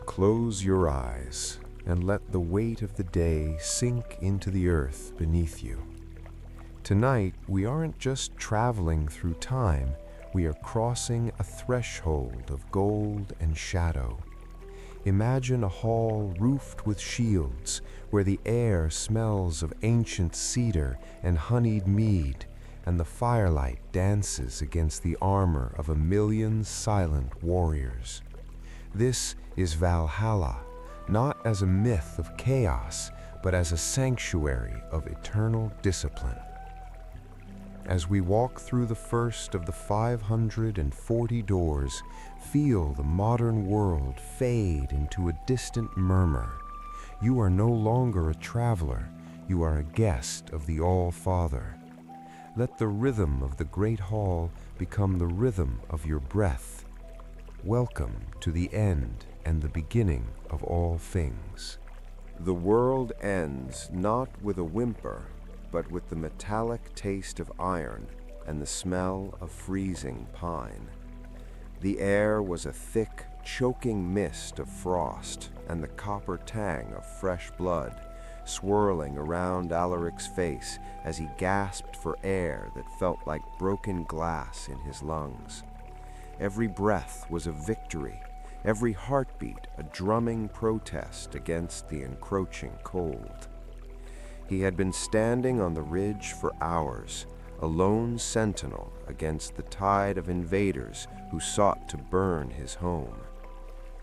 Close your eyes and let the weight of the day sink into the earth beneath you. Tonight, we aren't just traveling through time, we are crossing a threshold of gold and shadow. Imagine a hall roofed with shields, where the air smells of ancient cedar and honeyed mead, and the firelight dances against the armor of 1,000,000 silent warriors. This is Valhalla, not as a myth of chaos, but as a sanctuary of eternal discipline. As we walk through the first of the 540 doors, feel the modern world fade into a distant murmur. You are no longer a traveler, you are a guest of the Allfather. Let the rhythm of the great hall become the rhythm of your breath. Welcome to the end and the beginning of all things. The world ends not with a whimper, but with the metallic taste of iron and the smell of freezing pine. The air was a thick, choking mist of frost and the copper tang of fresh blood, swirling around Alaric's face as he gasped for air that felt like broken glass in his lungs. Every breath was a victory, every heartbeat a drumming protest against the encroaching cold. He had been standing on the ridge for hours, a lone sentinel against the tide of invaders who sought to burn his home.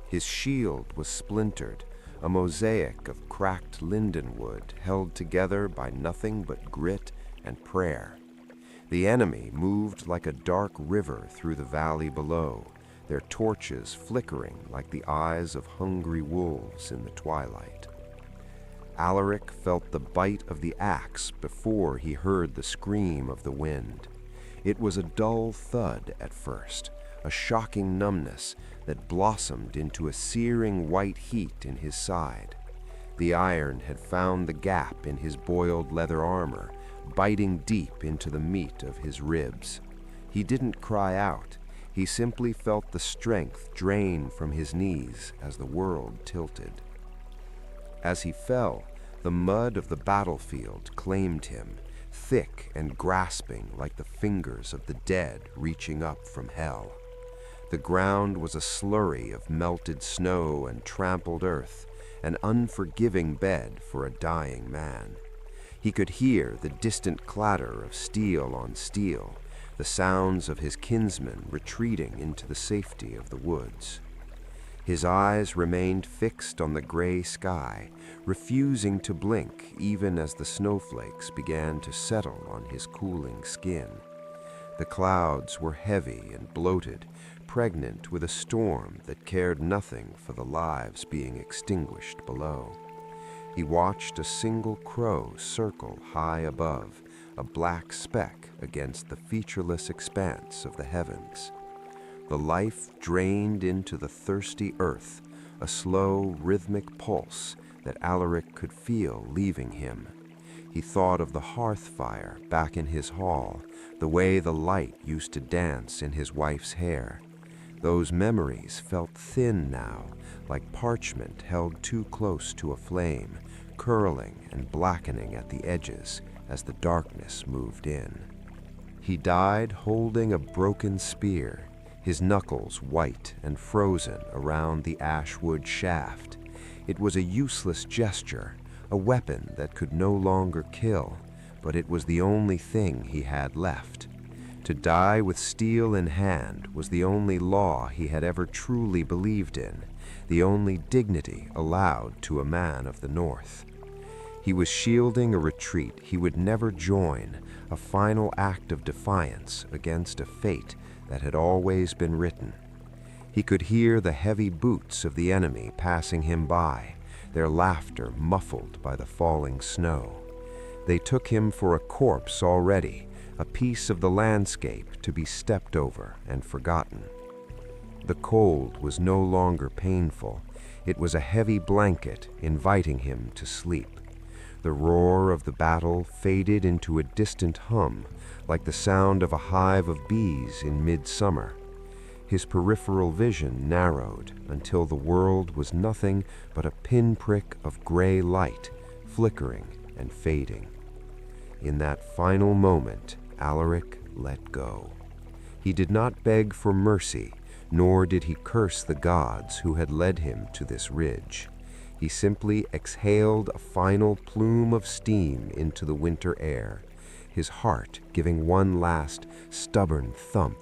His shield was splintered, a mosaic of cracked lindenwood held together by nothing but grit and prayer. The enemy moved like a dark river through the valley below, their torches flickering like the eyes of hungry wolves in the twilight. Alaric felt the bite of the axe before he heard the scream of the wind. It was a dull thud at first, a shocking numbness that blossomed into a searing white heat in his side. The iron had found the gap in his boiled leather armor, biting deep into the meat of his ribs. He didn't cry out. He simply felt the strength drain from his knees as the world tilted. As he fell, the mud of the battlefield claimed him, thick and grasping like the fingers of the dead reaching up from hell. The ground was a slurry of melted snow and trampled earth, an unforgiving bed for a dying man. He could hear the distant clatter of steel on steel, the sounds of his kinsmen retreating into the safety of the woods. His eyes remained fixed on the gray sky, refusing to blink even as the snowflakes began to settle on his cooling skin. The clouds were heavy and bloated, pregnant with a storm that cared nothing for the lives being extinguished below. He watched a single crow circle high above, a black speck against the featureless expanse of the heavens. The life drained into the thirsty earth, a slow, rhythmic pulse that Alaric could feel leaving him. He thought of the hearth fire back in his hall, the way the light used to dance in his wife's hair. Those memories felt thin now, like parchment held too close to a flame, curling and blackening at the edges as the darkness moved in. He died holding a broken spear, his knuckles white and frozen around the ashwood shaft. It was a useless gesture, a weapon that could no longer kill, but it was the only thing he had left. To die with steel in hand was the only law he had ever truly believed in, the only dignity allowed to a man of the North. He was shielding a retreat he would never join, a final act of defiance against a fate that had always been written. He could hear the heavy boots of the enemy passing him by, their laughter muffled by the falling snow. They took him for a corpse already, a piece of the landscape to be stepped over and forgotten. The cold was no longer painful. It was a heavy blanket inviting him to sleep. The roar of the battle faded into a distant hum, like the sound of a hive of bees in midsummer. His peripheral vision narrowed until the world was nothing but a pinprick of gray light, flickering and fading. In that final moment, Alaric let go. He did not beg for mercy, nor did he curse the gods who had led him to this ridge. He simply exhaled a final plume of steam into the winter air, his heart giving one last stubborn thump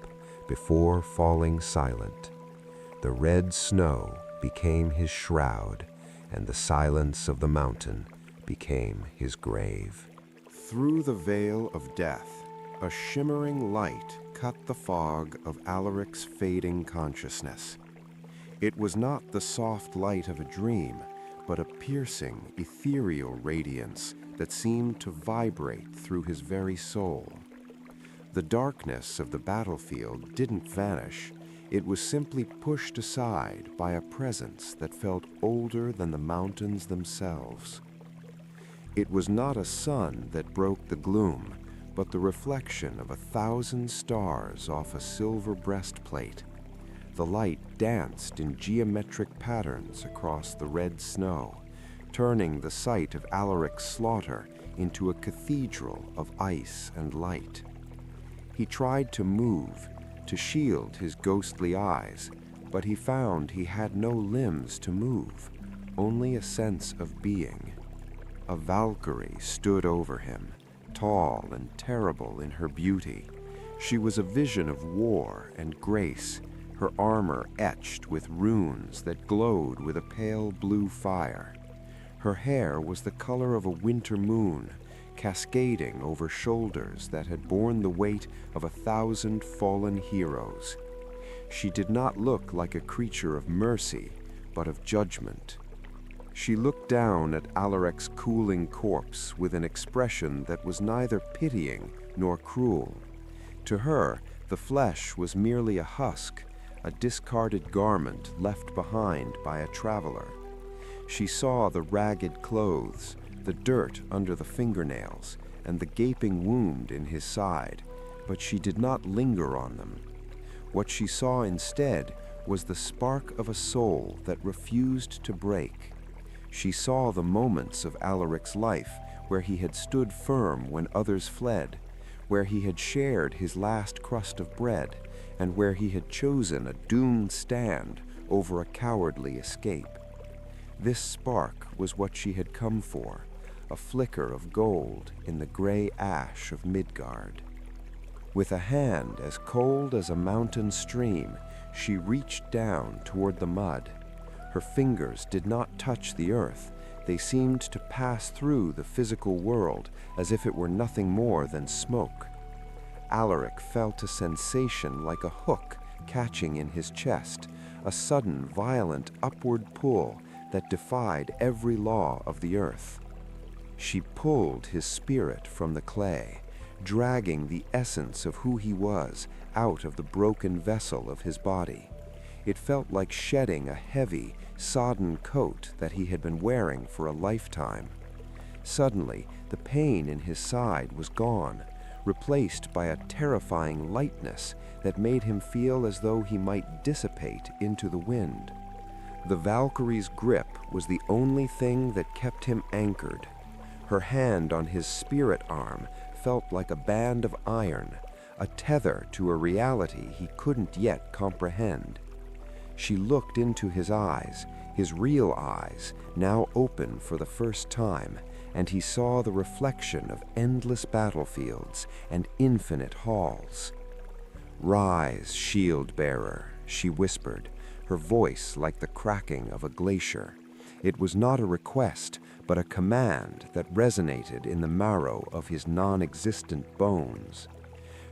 before falling silent. The red snow became his shroud, and the silence of the mountain became his grave. Through the veil of death, a shimmering light cut the fog of Alaric's fading consciousness. It was not the soft light of a dream, but a piercing, ethereal radiance that seemed to vibrate through his very soul. The darkness of the battlefield didn't vanish. It was simply pushed aside by a presence that felt older than the mountains themselves. It was not a sun that broke the gloom, but the reflection of 1,000 stars off a silver breastplate. The light danced in geometric patterns across the red snow, turning the site of Alaric's slaughter into a cathedral of ice and light. He tried to move, to shield his ghostly eyes, but he found he had no limbs to move, only a sense of being. A Valkyrie stood over him, tall and terrible in her beauty. She was a vision of war and grace, her armor etched with runes that glowed with a pale blue fire. Her hair was the color of a winter moon, cascading over shoulders that had borne the weight of 1,000 fallen heroes. She did not look like a creature of mercy, but of judgment. She looked down at Alaric's cooling corpse with an expression that was neither pitying nor cruel. To her, the flesh was merely a husk, a discarded garment left behind by a traveler. She saw the ragged clothes, the dirt under the fingernails, and the gaping wound in his side, but she did not linger on them. What she saw instead was the spark of a soul that refused to break. She saw the moments of Alaric's life where he had stood firm when others fled, where he had shared his last crust of bread, and where he had chosen a doomed stand over a cowardly escape. This spark was what she had come for, a flicker of gold in the gray ash of Midgard. With a hand as cold as a mountain stream, she reached down toward the mud. Her fingers did not touch the earth. They seemed to pass through the physical world as if it were nothing more than smoke. Alaric felt a sensation like a hook catching in his chest, a sudden, violent upward pull that defied every law of the earth. She pulled his spirit from the clay, dragging the essence of who he was out of the broken vessel of his body. It felt like shedding a heavy, sodden coat that he had been wearing for a lifetime. Suddenly, the pain in his side was gone, replaced by a terrifying lightness that made him feel as though he might dissipate into the wind. The Valkyrie's grip was the only thing that kept him anchored. Her hand on his spirit arm felt like a band of iron, a tether to a reality he couldn't yet comprehend. She looked into his eyes, his real eyes, now open for the first time, and he saw the reflection of endless battlefields and infinite halls. "Rise, shield-bearer," she whispered, her voice like the cracking of a glacier. It was not a request, but a command that resonated in the marrow of his non-existent bones.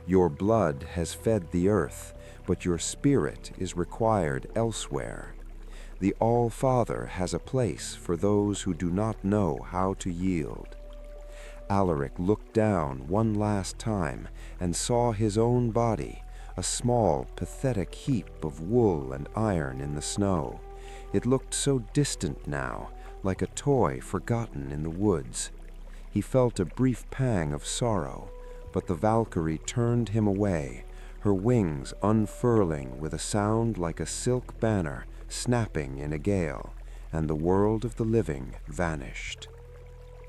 "Your blood has fed the earth, but your spirit is required elsewhere. The Allfather has a place for those who do not know how to yield." Alaric looked down one last time and saw his own body, a small, pathetic heap of wool and iron in the snow. It looked so distant now, like a toy forgotten in the woods. He felt a brief pang of sorrow, but the Valkyrie turned him away, her wings unfurling with a sound like a silk banner snapping in a gale, and the world of the living vanished.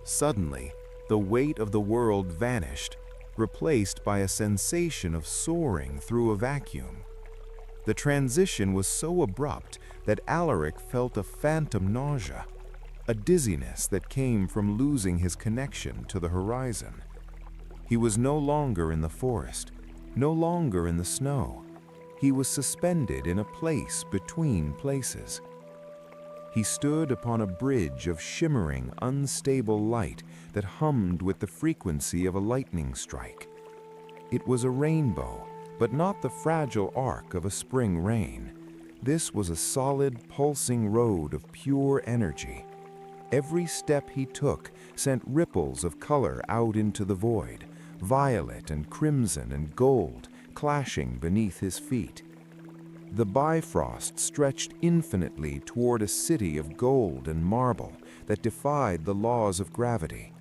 Suddenly, the weight of the world vanished, replaced by a sensation of soaring through a vacuum. The transition was so abrupt that Alaric felt a phantom nausea, a dizziness that came from losing his connection to the horizon. He was no longer in the forest, no longer in the snow. He was suspended in a place between places. He stood upon a bridge of shimmering, unstable light that hummed with the frequency of a lightning strike. It was a rainbow, but not the fragile arc of a spring rain. This was a solid, pulsing road of pure energy. Every step he took sent ripples of color out into the void, violet and crimson and gold clashing beneath his feet. The Bifrost stretched infinitely toward a city of gold and marble that defied the laws of gravity.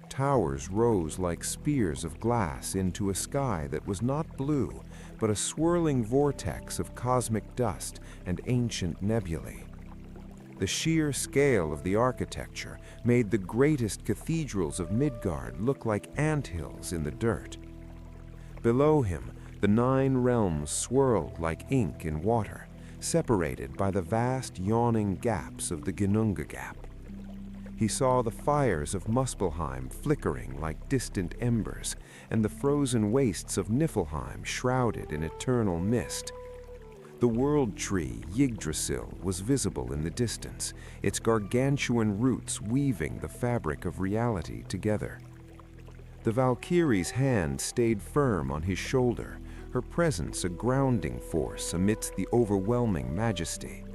Towers rose like spears of glass into a sky that was not blue, but a swirling vortex of cosmic dust and ancient nebulae. The sheer scale of the architecture made the greatest cathedrals of Midgard look like anthills in the dirt. Below him, the 9 realms swirled like ink in water, separated by the vast yawning gaps of the Ginnunga Gap. He saw the fires of Muspelheim flickering like distant embers, and the frozen wastes of Niflheim shrouded in eternal mist. The world tree, Yggdrasil, was visible in the distance, its gargantuan roots weaving the fabric of reality together. The Valkyrie's hand stayed firm on his shoulder, her presence a grounding force amidst the overwhelming majesty.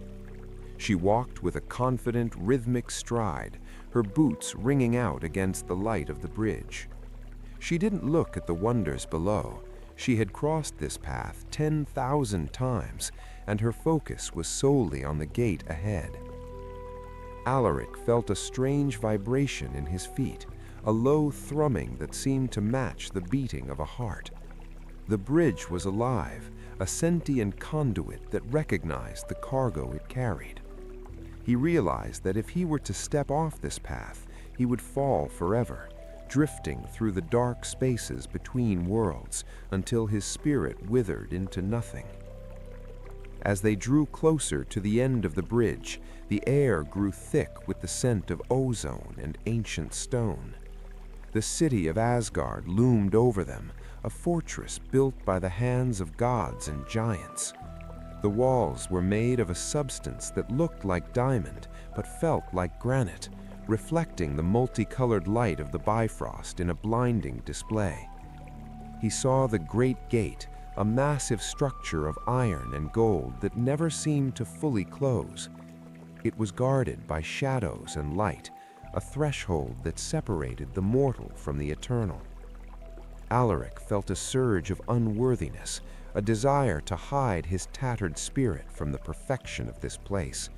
She walked with a confident, rhythmic stride, her boots ringing out against the light of the bridge. She didn't look at the wonders below. She had crossed this path 10,000 times, and her focus was solely on the gate ahead. Alaric felt a strange vibration in his feet, a low thrumming that seemed to match the beating of a heart. The bridge was alive, a sentient conduit that recognized the cargo it carried. He realized that if he were to step off this path, he would fall forever, drifting through the dark spaces between worlds until his spirit withered into nothing. As they drew closer to the end of the bridge, the air grew thick with the scent of ozone and ancient stone. The city of Asgard loomed over them, a fortress built by the hands of gods and giants. The walls were made of a substance that looked like diamond but felt like granite, reflecting the multicolored light of the Bifrost in a blinding display. He saw the Great Gate, a massive structure of iron and gold that never seemed to fully close. It was guarded by shadows and light, a threshold that separated the mortal from the eternal. Alaric felt a surge of unworthiness, a desire to hide his tattered spirit from the perfection of this place,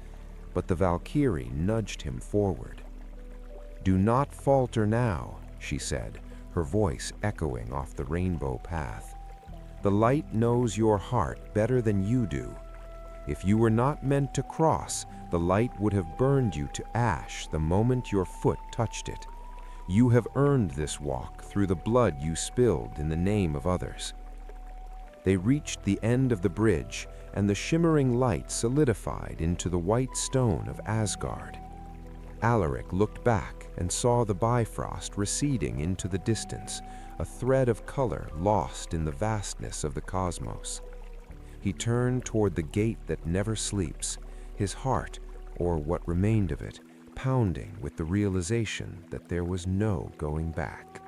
but the Valkyrie nudged him forward. "Do not falter now," she said, her voice echoing off the rainbow path. "The light knows your heart better than you do. If you were not meant to cross, the light would have burned you to ash the moment your foot touched it. You have earned this walk through the blood you spilled in the name of others." They reached the end of the bridge, and the shimmering light solidified into the white stone of Asgard. Alaric looked back and saw the Bifrost receding into the distance, a thread of color lost in the vastness of the cosmos. He turned toward the gate that never sleeps, his heart, or what remained of it, pounding with the realization that there was no going back.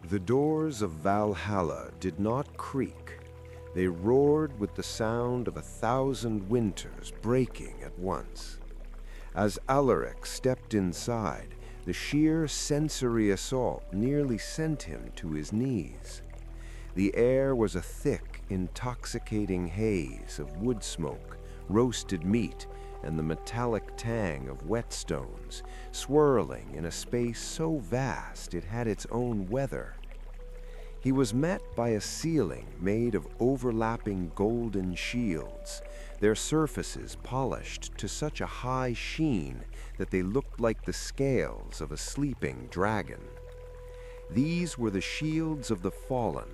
The doors of Valhalla did not creak. They roared with the sound of 1,000 winters breaking at once. As Alaric stepped inside, the sheer sensory assault nearly sent him to his knees. The air was a thick, intoxicating haze of wood smoke, roasted meat, and the metallic tang of whetstones, swirling in a space so vast it had its own weather. He was met by a ceiling made of overlapping golden shields, their surfaces polished to such a high sheen that they looked like the scales of a sleeping dragon. These were the shields of the fallen,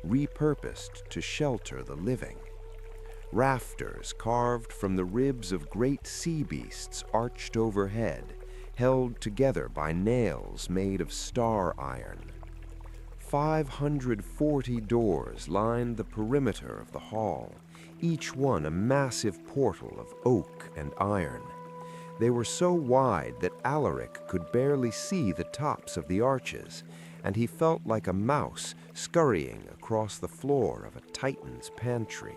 repurposed to shelter the living. Rafters carved from the ribs of great sea beasts arched overhead, held together by nails made of star iron. 540 doors lined the perimeter of the hall, each one a massive portal of oak and iron. They were so wide that Alaric could barely see the tops of the arches, and he felt like a mouse scurrying across the floor of a Titan's pantry.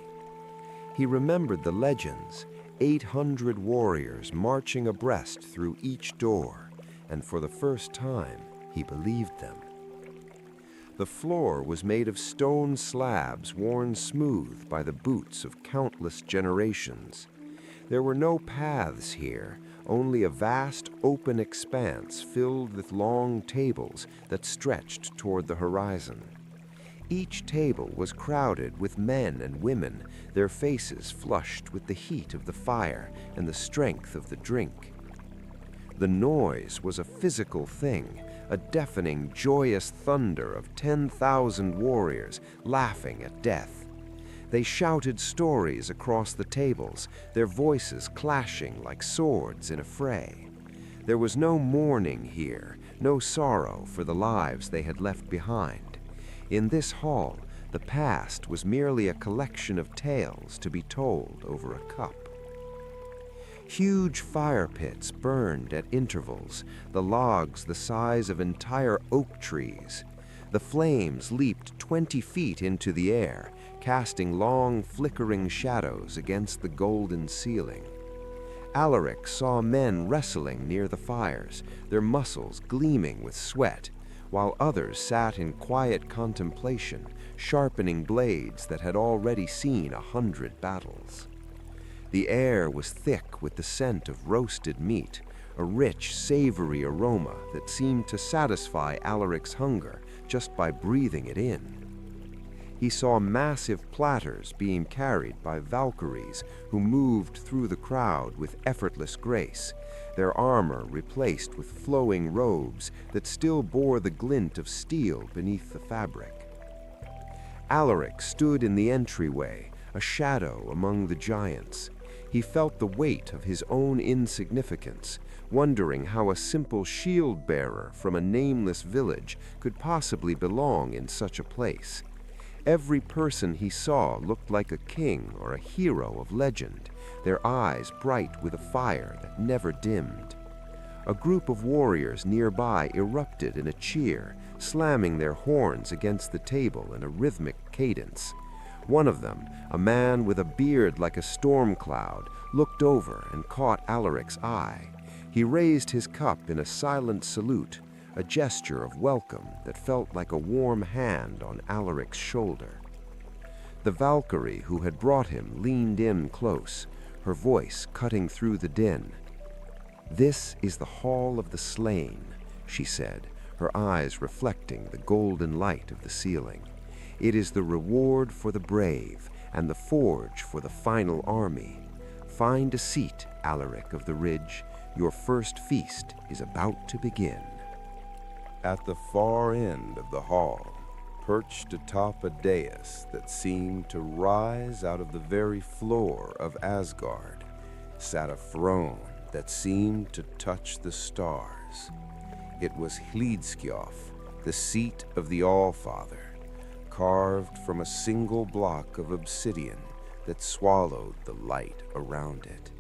He remembered the legends, 800 warriors marching abreast through each door, and for the first time he believed them. The floor was made of stone slabs worn smooth by the boots of countless generations. There were no paths here, only a vast open expanse filled with long tables that stretched toward the horizon. Each table was crowded with men and women, their faces flushed with the heat of the fire and the strength of the drink. The noise was a physical thing, a deafening, joyous thunder of 10,000 warriors laughing at death. They shouted stories across the tables, their voices clashing like swords in a fray. There was no mourning here, no sorrow for the lives they had left behind. In this hall, the past was merely a collection of tales to be told over a cup. Huge fire pits burned at intervals, the logs the size of entire oak trees. The flames leaped 20 feet into the air, casting long, flickering shadows against the golden ceiling. Alaric saw men wrestling near the fires, their muscles gleaming with sweat, while others sat in quiet contemplation, sharpening blades that had already seen 100 battles. The air was thick with the scent of roasted meat, a rich, savory aroma that seemed to satisfy Alaric's hunger just by breathing it in. He saw massive platters being carried by Valkyries who moved through the crowd with effortless grace, their armor replaced with flowing robes that still bore the glint of steel beneath the fabric. Alaric stood in the entryway, a shadow among the giants. He felt the weight of his own insignificance, wondering how a simple shield-bearer from a nameless village could possibly belong in such a place. Every person he saw looked like a king or a hero of legend, their eyes bright with a fire that never dimmed. A group of warriors nearby erupted in a cheer, slamming their horns against the table in a rhythmic cadence. One of them, a man with a beard like a storm cloud, looked over and caught Alaric's eye. He raised his cup in a silent salute, a gesture of welcome that felt like a warm hand on Alaric's shoulder. The Valkyrie who had brought him leaned in close, her voice cutting through the din. "This is the Hall of the Slain," she said, her eyes reflecting the golden light of the ceiling. "It is the reward for the brave and the forge for the final army. Find a seat, Alaric of the Ridge. Your first feast is about to begin." At the far end of the hall, perched atop a dais that seemed to rise out of the very floor of Asgard, sat a throne that seemed to touch the stars. It was Hlidskjalf, the seat of the Allfather, carved from a single block of obsidian that swallowed the light around it.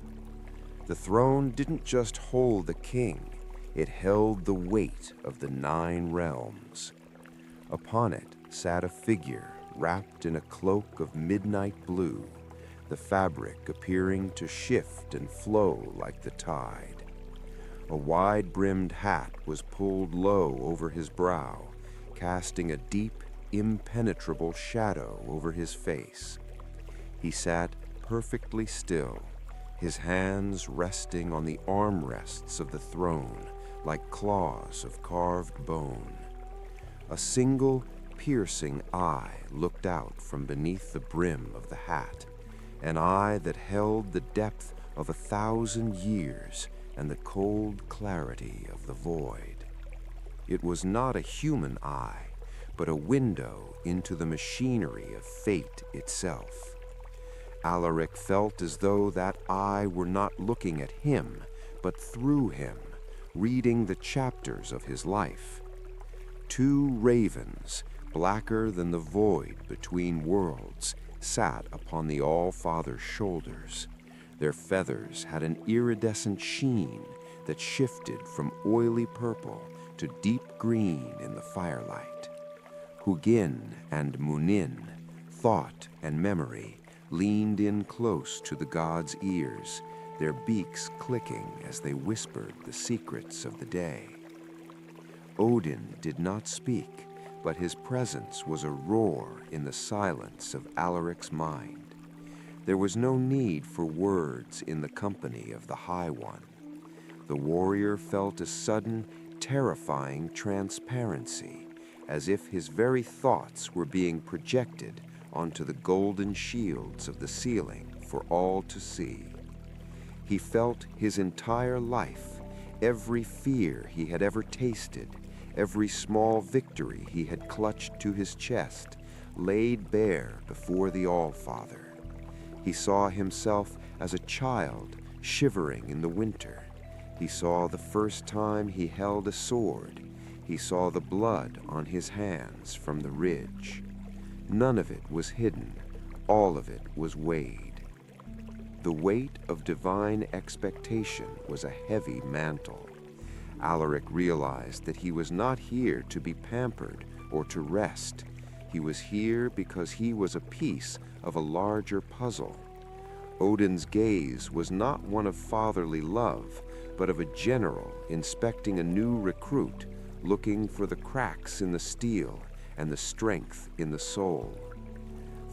The throne didn't just hold the king, it held the weight of the 9 realms. Upon it sat a figure wrapped in a cloak of midnight blue, the fabric appearing to shift and flow like the tide. A wide-brimmed hat was pulled low over his brow, casting a deep, impenetrable shadow over his face. He sat perfectly still, his hands resting on the armrests of the throne like claws of carved bone. A single, soul-piercing eye looked out from beneath the brim of the hat, an eye that held the depth of 1,000 years and the cold clarity of the void. It was not a human eye, but a window into the machinery of fate itself. Alaric felt as though that eye were not looking at him, but through him, reading the chapters of his life. 2 ravens, blacker than the void between worlds, sat upon the Allfather's shoulders. Their feathers had an iridescent sheen that shifted from oily purple to deep green in the firelight. Hugin and Munin, thought and memory, leaned in close to the god's ears, their beaks clicking as they whispered the secrets of the day. Odin did not speak, but his presence was a roar in the silence of Alaric's mind. There was no need for words in the company of the High One. The warrior felt a sudden, terrifying transparency, as if his very thoughts were being projected onto the golden shields of the ceiling for all to see. He felt his entire life, every fear he had ever tasted, every small victory he had clutched to his chest, laid bare before the Allfather. He saw himself as a child shivering in the winter. He saw the first time he held a sword. He saw the blood on his hands from the ridge. None of it was hidden. All of it was weighed. The weight of divine expectation was a heavy mantle. Alaric realized that he was not here to be pampered or to rest. He was here because he was a piece of a larger puzzle. Odin's gaze was not one of fatherly love, but of a general inspecting a new recruit, looking for the cracks in the steel and the strength in the soul.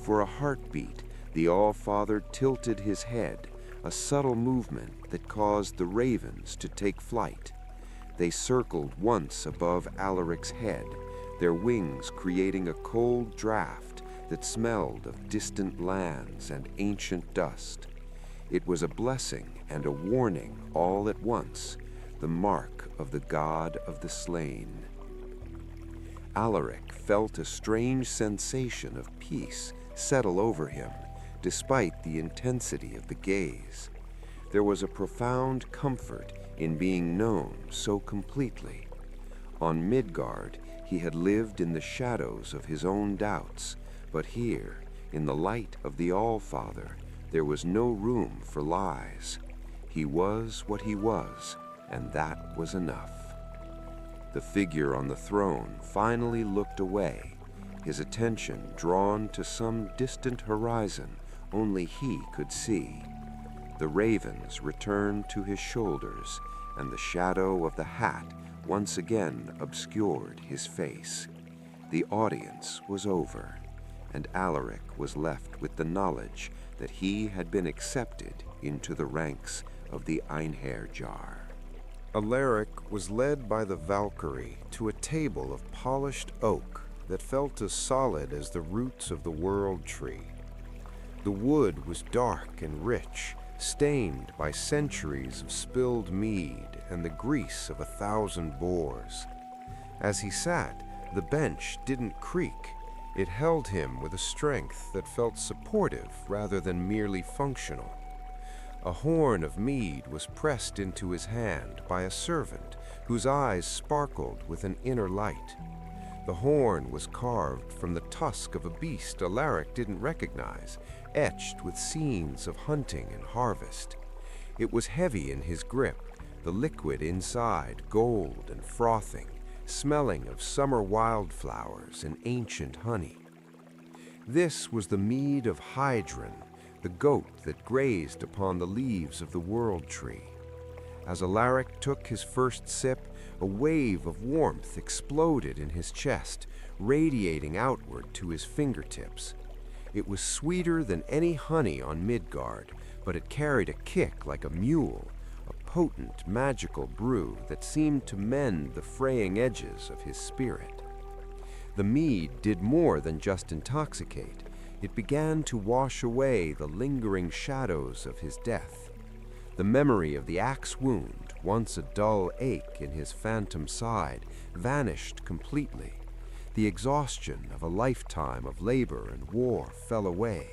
For a heartbeat, the Allfather tilted his head, a subtle movement that caused the ravens to take flight. They circled once above Alaric's head, their wings creating a cold draft that smelled of distant lands and ancient dust. It was a blessing and a warning all at once, the mark of the god of the slain. Alaric felt a strange sensation of peace settle over him, despite the intensity of the gaze. There was a profound comfort in being known so completely. On Midgard, he had lived in the shadows of his own doubts, but here, in the light of the Allfather, there was no room for lies. He was what he was, and that was enough. The figure on the throne finally looked away, his attention drawn to some distant horizon only he could see. The ravens returned to his shoulders, and the shadow of the hat once again obscured his face. The audience was over, and Alaric was left with the knowledge that he had been accepted into the ranks of the Einherjar. Alaric was led by the Valkyrie to a table of polished oak that felt as solid as the roots of the world tree. The wood was dark and rich, stained by centuries of spilled mead and the grease of 1,000 boars. As he sat, the bench didn't creak. It held him with a strength that felt supportive rather than merely functional. A horn of mead was pressed into his hand by a servant whose eyes sparkled with an inner light. The horn was carved from the tusk of a beast Alaric didn't recognize, etched with scenes of hunting and harvest. It was heavy in his grip, the liquid inside gold and frothing, smelling of summer wildflowers and ancient honey. This was the mead of Hydron, the goat that grazed upon the leaves of the world tree. As Alaric took his first sip, a wave of warmth exploded in his chest, radiating outward to his fingertips. It was sweeter than any honey on Midgard, but it carried a kick like a mule, a potent, magical brew that seemed to mend the fraying edges of his spirit. The mead did more than just intoxicate. It began to wash away the lingering shadows of his death. The memory of the axe wound, once a dull ache in his phantom side, vanished completely. The exhaustion of a lifetime of labor and war fell away,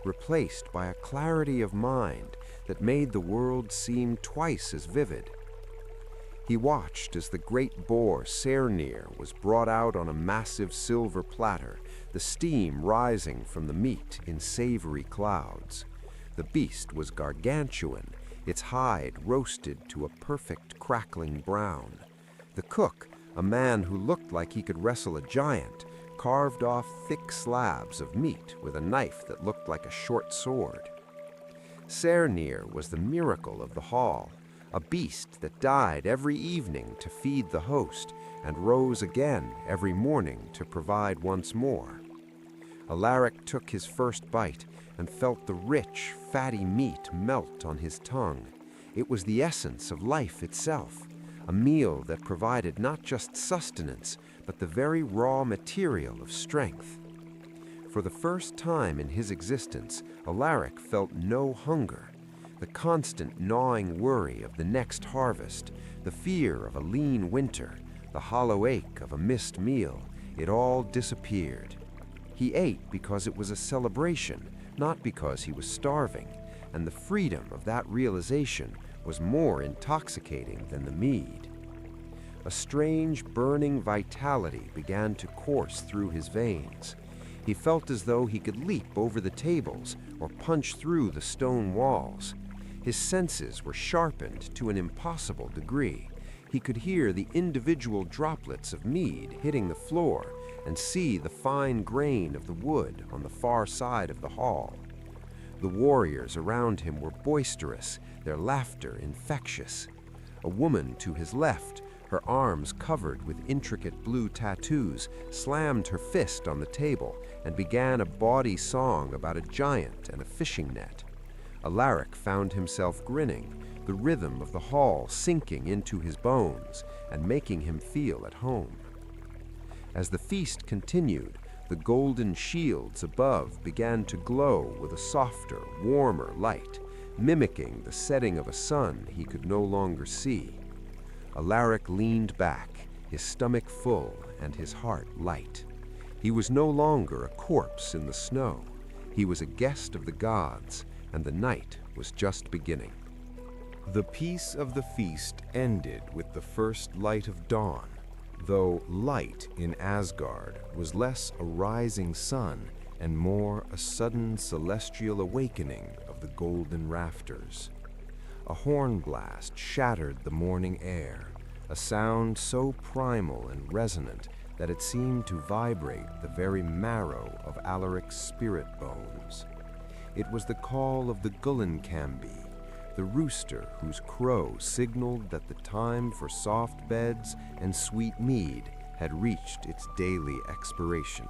replaced by a clarity of mind that made the world seem twice as vivid. He watched as the great boar Sernir was brought out on a massive silver platter, the steam rising from the meat in savory clouds. The beast was gargantuan, its hide roasted to a perfect crackling brown. The cook, a man who looked like he could wrestle a giant, carved off thick slabs of meat with a knife that looked like a short sword. Sernir was the miracle of the hall, a beast that died every evening to feed the host and rose again every morning to provide once more. Alaric took his first bite and felt the rich, fatty meat melt on his tongue. It was the essence of life itself, a meal that provided not just sustenance, but the very raw material of strength. For the first time in his existence, Alaric felt no hunger. The constant gnawing worry of the next harvest, the fear of a lean winter, the hollow ache of a missed meal, it all disappeared. He ate because it was a celebration, not because he was starving, and the freedom of that realization was more intoxicating than the mead. A strange, burning vitality began to course through his veins. He felt as though he could leap over the tables or punch through the stone walls. His senses were sharpened to an impossible degree. He could hear the individual droplets of mead hitting the floor and see the fine grain of the wood on the far side of the hall. The warriors around him were boisterous, their laughter infectious. A woman to his left, her arms covered with intricate blue tattoos, slammed her fist on the table and began a bawdy song about a giant and a fishing net. Alaric found himself grinning, the rhythm of the hall sinking into his bones and making him feel at home. As the feast continued, the golden shields above began to glow with a softer, warmer light, mimicking the setting of a sun he could no longer see. Alaric leaned back, his stomach full and his heart light. He was no longer a corpse in the snow. He was a guest of the gods, and the night was just beginning. The peace of the feast ended with the first light of dawn, though light in Asgard was less a rising sun and more a sudden celestial awakening of the golden rafters. A horn blast shattered the morning air, a sound so primal and resonant that it seemed to vibrate the very marrow of Alaric's spirit bones. It was the call of the Gullincambi, the rooster whose crow signaled that the time for soft beds and sweet mead had reached its daily expiration.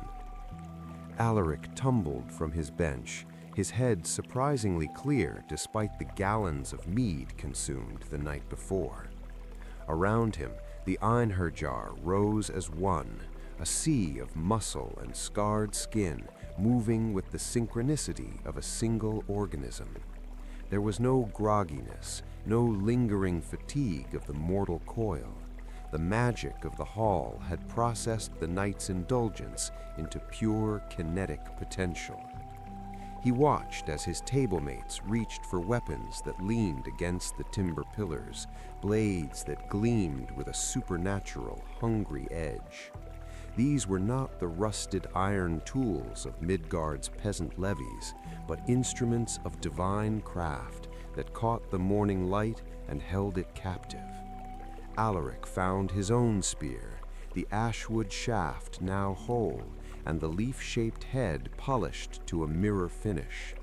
Alaric tumbled from his bench, his head surprisingly clear despite the gallons of mead consumed the night before. Around him, the Einherjar rose as one, a sea of muscle and scarred skin moving with the synchronicity of a single organism. There was no grogginess, no lingering fatigue of the mortal coil. The magic of the hall had processed the night's indulgence into pure kinetic potential. He watched as his tablemates reached for weapons that leaned against the timber pillars, blades that gleamed with a supernatural, hungry edge. These were not the rusted iron tools of Midgard's peasant levies, but instruments of divine craft that caught the morning light and held it captive. Alaric found his own spear, the ashwood shaft now whole, and the leaf-shaped head polished to a mirror finish.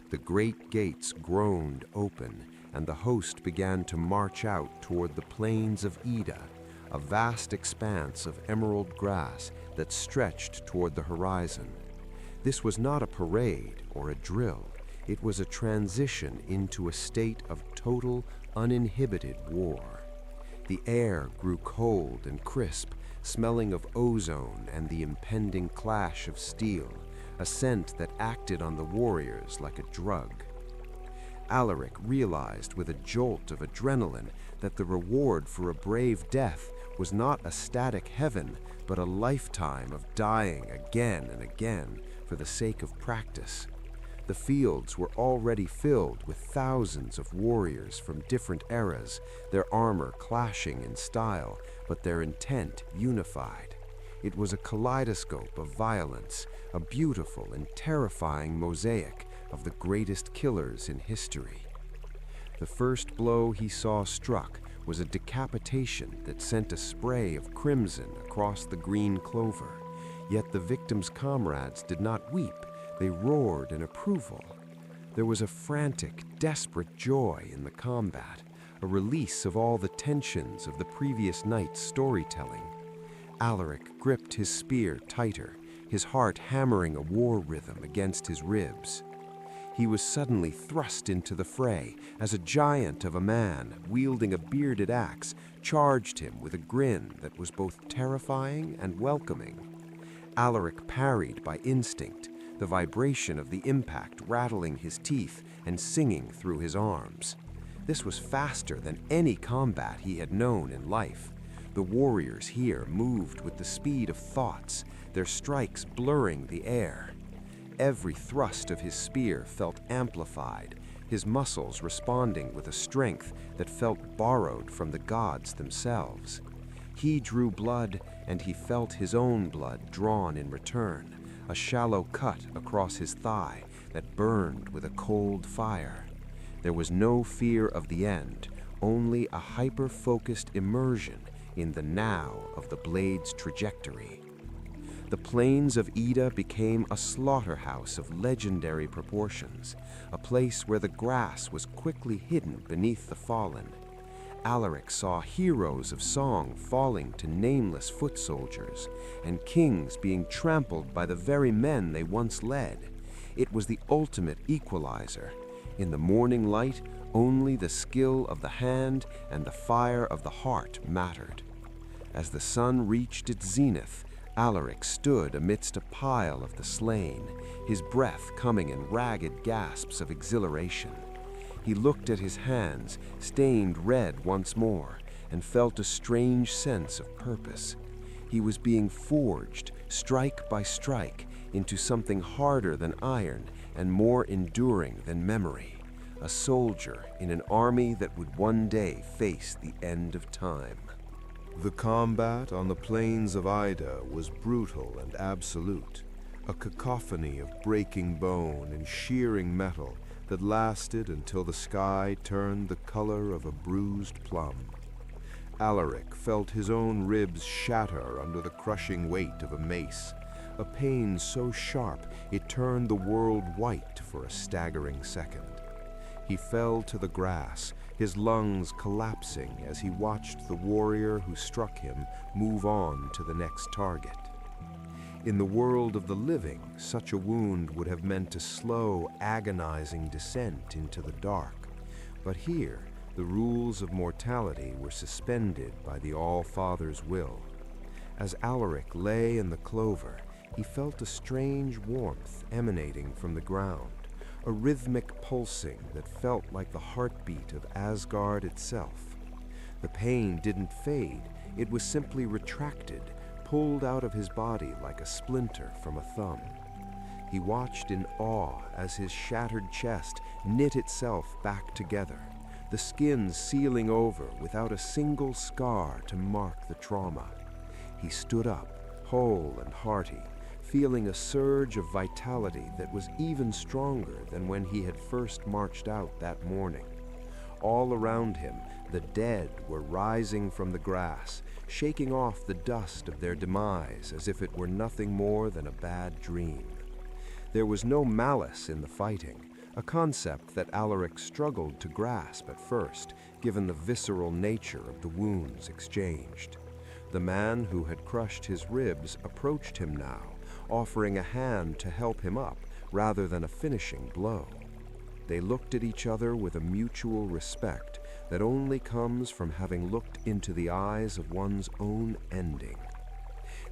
The great gates groaned open, and the host began to march out toward the plains of Ida, a vast expanse of emerald grass that stretched toward the horizon. This was not a parade or a drill. It was a transition into a state of total, uninhibited war. The air grew cold and crisp, smelling of ozone and the impending clash of steel, a scent that acted on the warriors like a drug. Alaric realized with a jolt of adrenaline that the reward for a brave death was not a static heaven, but a lifetime of dying again and again for the sake of practice. The fields were already filled with thousands of warriors from different eras, their armor clashing in style, but their intent unified. It was a kaleidoscope of violence, a beautiful and terrifying mosaic of the greatest killers in history. The first blow he saw struck was a decapitation that sent a spray of crimson across the green clover. Yet the victim's comrades did not weep, they roared in approval. There was a frantic, desperate joy in the combat, a release of all the tensions of the previous night's storytelling. Alaric gripped his spear tighter, his heart hammering a war rhythm against his ribs. He was suddenly thrust into the fray as a giant of a man, wielding a bearded axe, charged him with a grin that was both terrifying and welcoming. Alaric parried by instinct, the vibration of the impact rattling his teeth and singing through his arms. This was faster than any combat he had known in life. The warriors here moved with the speed of thoughts, their strikes blurring the air. Every thrust of his spear felt amplified, his muscles responding with a strength that felt borrowed from the gods themselves. He drew blood, and he felt his own blood drawn in return, a shallow cut across his thigh that burned with a cold fire. There was no fear of the end, only a hyper-focused immersion in the now of the blade's trajectory. The plains of Ida became a slaughterhouse of legendary proportions, a place where the grass was quickly hidden beneath the fallen. Alaric saw heroes of song falling to nameless foot soldiers, and kings being trampled by the very men they once led. It was the ultimate equalizer. In the morning light, only the skill of the hand and the fire of the heart mattered. As the sun reached its zenith, Alaric stood amidst a pile of the slain, his breath coming in ragged gasps of exhilaration. He looked at his hands, stained red once more, and felt a strange sense of purpose. He was being forged, strike by strike, into something harder than iron and more enduring than memory. A soldier in an army that would one day face the end of time. The combat on the plains of Ida was brutal and absolute, a cacophony of breaking bone and shearing metal that lasted until the sky turned the color of a bruised plum. Alaric felt his own ribs shatter under the crushing weight of a mace, a pain so sharp it turned the world white for a staggering second. He fell to the grass, his lungs collapsing as he watched the warrior who struck him move on to the next target. In the world of the living, such a wound would have meant a slow, agonizing descent into the dark. But here, the rules of mortality were suspended by the Allfather's will. As Alaric lay in the clover, he felt a strange warmth emanating from the ground, a rhythmic pulsing that felt like the heartbeat of Asgard itself. The pain didn't fade, it was simply retracted, pulled out of his body like a splinter from a thumb. He watched in awe as his shattered chest knit itself back together, the skin sealing over without a single scar to mark the trauma. He stood up, whole and hearty, feeling a surge of vitality that was even stronger than when he had first marched out that morning. All around him, the dead were rising from the grass, shaking off the dust of their demise as if it were nothing more than a bad dream. There was no malice in the fighting, a concept that Alaric struggled to grasp at first, given the visceral nature of the wounds exchanged. The man who had crushed his ribs approached him now, offering a hand to help him up rather than a finishing blow. They looked at each other with a mutual respect that only comes from having looked into the eyes of one's own ending.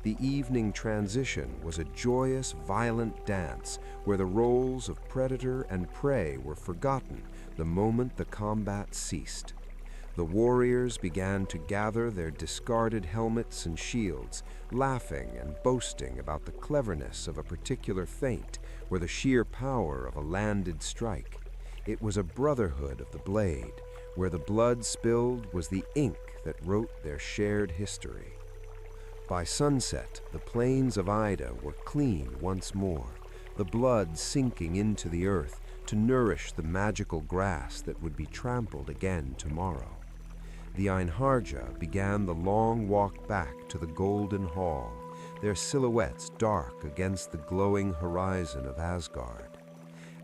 The evening transition was a joyous, violent dance where the roles of predator and prey were forgotten the moment the combat ceased. The warriors began to gather their discarded helmets and shields, laughing and boasting about the cleverness of a particular feint or the sheer power of a landed strike. It was a brotherhood of the blade, where the blood spilled was the ink that wrote their shared history. By sunset, the plains of Ida were clean once more, the blood sinking into the earth to nourish the magical grass that would be trampled again tomorrow. The Einherja began the long walk back to the Golden Hall, their silhouettes dark against the glowing horizon of Asgard.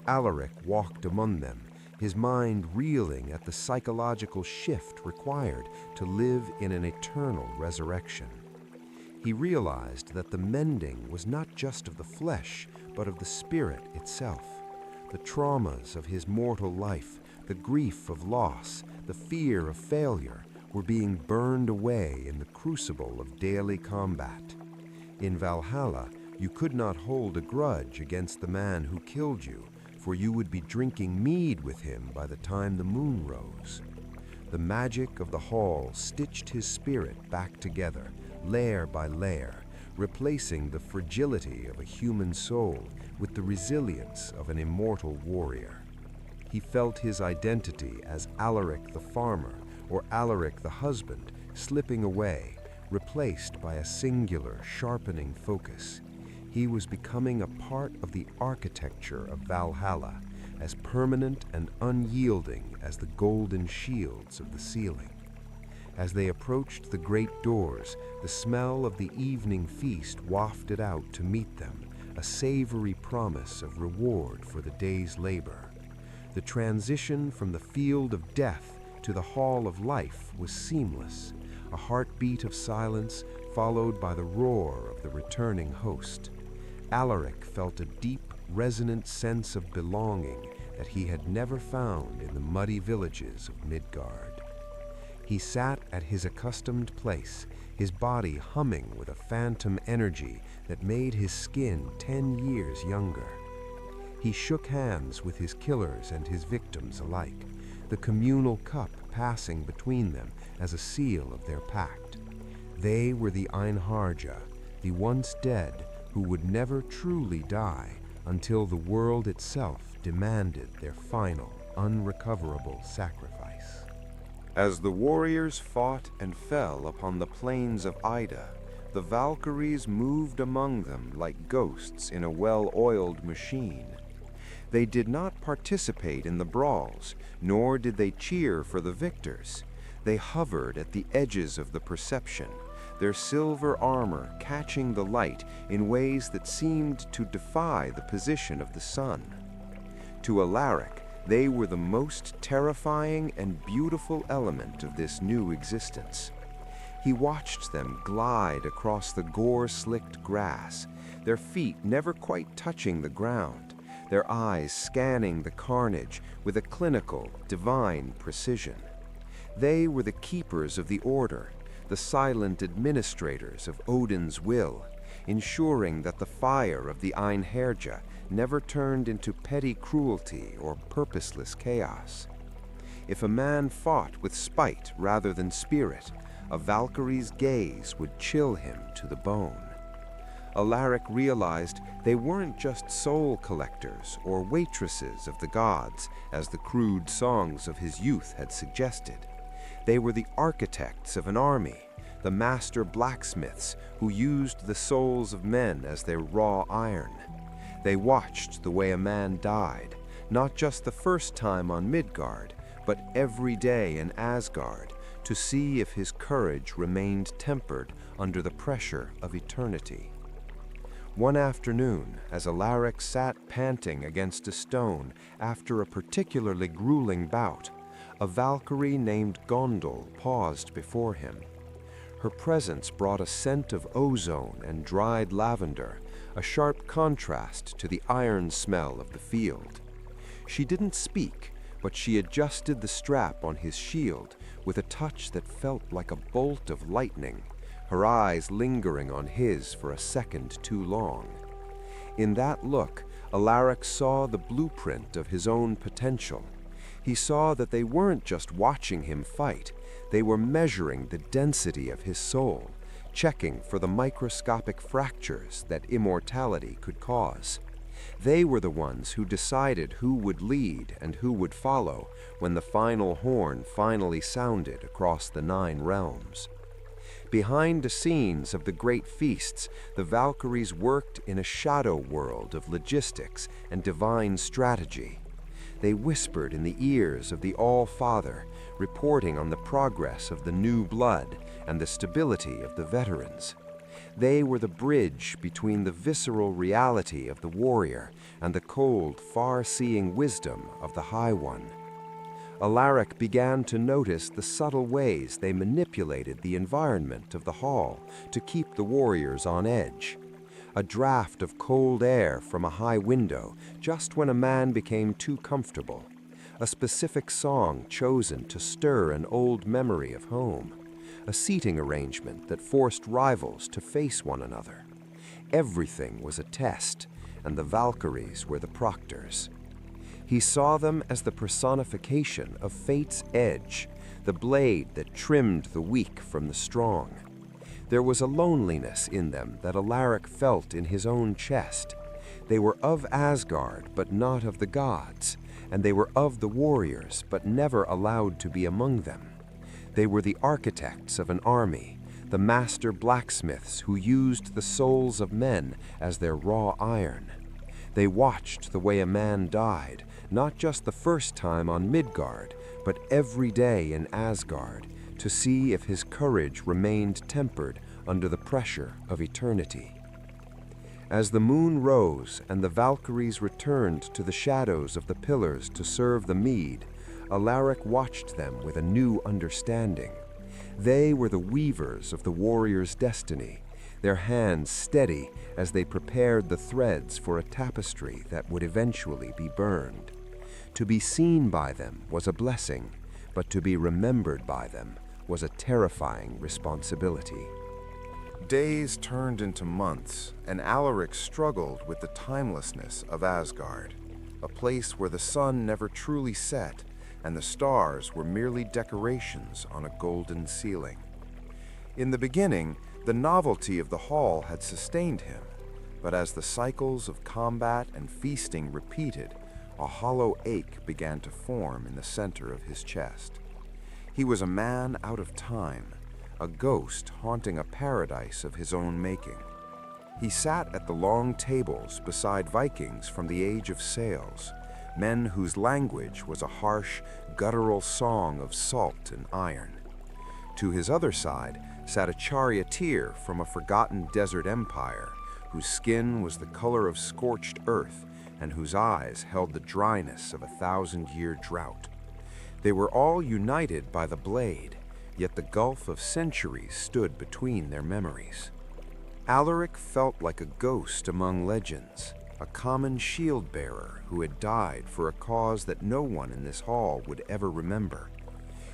Alaric walked among them, his mind reeling at the psychological shift required to live in an eternal resurrection. He realized that the mending was not just of the flesh, but of the spirit itself. The traumas of his mortal life, the grief of loss, the fear of failure, were being burned away in the crucible of daily combat. In Valhalla, you could not hold a grudge against the man who killed you, for you would be drinking mead with him by the time the moon rose. The magic of the hall stitched his spirit back together, layer by layer, replacing the fragility of a human soul with the resilience of an immortal warrior. He felt his identity as Alaric the farmer or Alaric the husband slipping away, replaced by a singular, sharpening focus. He was becoming a part of the architecture of Valhalla, as permanent and unyielding as the golden shields of the ceiling. As they approached the great doors, the smell of the evening feast wafted out to meet them, a savory promise of reward for the day's labor. The transition from the field of death to the hall of life was seamless, a heartbeat of silence followed by the roar of the returning host. Alaric felt a deep, resonant sense of belonging that he had never found in the muddy villages of Midgard. He sat at his accustomed place, his body humming with a phantom energy that made his skin 10 years younger. He shook hands with his killers and his victims alike, the communal cup passing between them as a seal of their pact. They were the Einherja, the once dead who would never truly die until the world itself demanded their final, unrecoverable sacrifice. As the warriors fought and fell upon the plains of Ida, the Valkyries moved among them like ghosts in a well-oiled machine. They did not participate in the brawls, nor did they cheer for the victors. They hovered at the edges of the perception, their silver armor catching the light in ways that seemed to defy the position of the sun. To Alaric, they were the most terrifying and beautiful element of this new existence. He watched them glide across the gore-slicked grass, their feet never quite touching the ground, their eyes scanning the carnage with a clinical, divine precision. They were the keepers of the order, the silent administrators of Odin's will, ensuring that the fire of the Einherja never turned into petty cruelty or purposeless chaos. If a man fought with spite rather than spirit, a Valkyrie's gaze would chill him to the bone. Alaric realized they weren't just soul collectors or waitresses of the gods, as the crude songs of his youth had suggested. They were the architects of an army, the master blacksmiths who used the souls of men as their raw iron. They watched the way a man died, not just the first time on Midgard, but every day in Asgard, to see if his courage remained tempered under the pressure of eternity. One afternoon, as Alaric sat panting against a stone after a particularly grueling bout, a Valkyrie named Gondel paused before him. Her presence brought a scent of ozone and dried lavender, a sharp contrast to the iron smell of the field. She didn't speak, but she adjusted the strap on his shield with a touch that felt like a bolt of lightning, her eyes lingering on his for a second too long. In that look, Alaric saw the blueprint of his own potential. He saw that they weren't just watching him fight, they were measuring the density of his soul, checking for the microscopic fractures that immortality could cause. They were the ones who decided who would lead and who would follow when the final horn finally sounded across the 9 realms. Behind the scenes of the great feasts, the Valkyries worked in a shadow world of logistics and divine strategy. They whispered in the ears of the Allfather, reporting on the progress of the new blood and the stability of the veterans. They were the bridge between the visceral reality of the warrior and the cold, far-seeing wisdom of the High One. Alaric began to notice the subtle ways they manipulated the environment of the hall to keep the warriors on edge. A draft of cold air from a high window just when a man became too comfortable. A specific song chosen to stir an old memory of home. A seating arrangement that forced rivals to face one another. Everything was a test, and the Valkyries were the proctors. He saw them as the personification of fate's edge, the blade that trimmed the weak from the strong. There was a loneliness in them that Alaric felt in his own chest. They were of Asgard, but not of the gods, and they were of the warriors, but never allowed to be among them. They were the architects of an army, the master blacksmiths who used the souls of men as their raw iron. They watched the way a man died, not just the first time on Midgard, but every day in Asgard, to see if his courage remained tempered under the pressure of eternity. As the moon rose and the Valkyries returned to the shadows of the pillars to serve the mead, Alaric watched them with a new understanding. They were the weavers of the warrior's destiny, their hands steady as they prepared the threads for a tapestry that would eventually be burned. To be seen by them was a blessing, but to be remembered by them was a terrifying responsibility. Days turned into months, and Alaric struggled with the timelessness of Asgard, a place where the sun never truly set and the stars were merely decorations on a golden ceiling. In the beginning, the novelty of the hall had sustained him, but as the cycles of combat and feasting repeated, a hollow ache began to form in the center of his chest. He was a man out of time, a ghost haunting a paradise of his own making. He sat at the long tables beside Vikings from the age of sails, men whose language was a harsh, guttural song of salt and iron. To his other side sat a charioteer from a forgotten desert empire, whose skin was the color of scorched earth and whose eyes held the dryness of a 1,000-year drought. They were all united by the blade, yet the gulf of centuries stood between their memories. Alaric felt like a ghost among legends, a common shield-bearer who had died for a cause that no one in this hall would ever remember.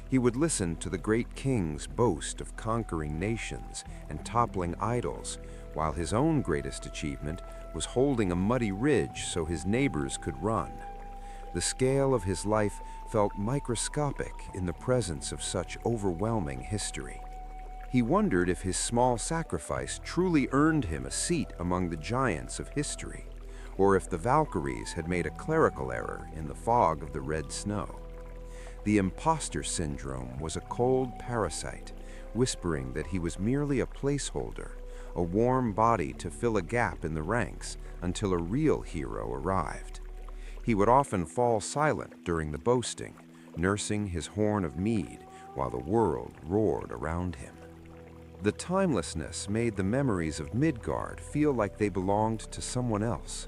He would listen to the great kings boast of conquering nations and toppling idols, while his own greatest achievement was holding a muddy ridge so his neighbors could run. The scale of his life felt microscopic in the presence of such overwhelming history. He wondered if his small sacrifice truly earned him a seat among the giants of history, or if the Valkyries had made a clerical error in the fog of the red snow. The imposter syndrome was a cold parasite, whispering that he was merely a placeholder, a warm body to fill a gap in the ranks until a real hero arrived. He would often fall silent during the boasting, nursing his horn of mead while the world roared around him. The timelessness made the memories of Midgard feel like they belonged to someone else.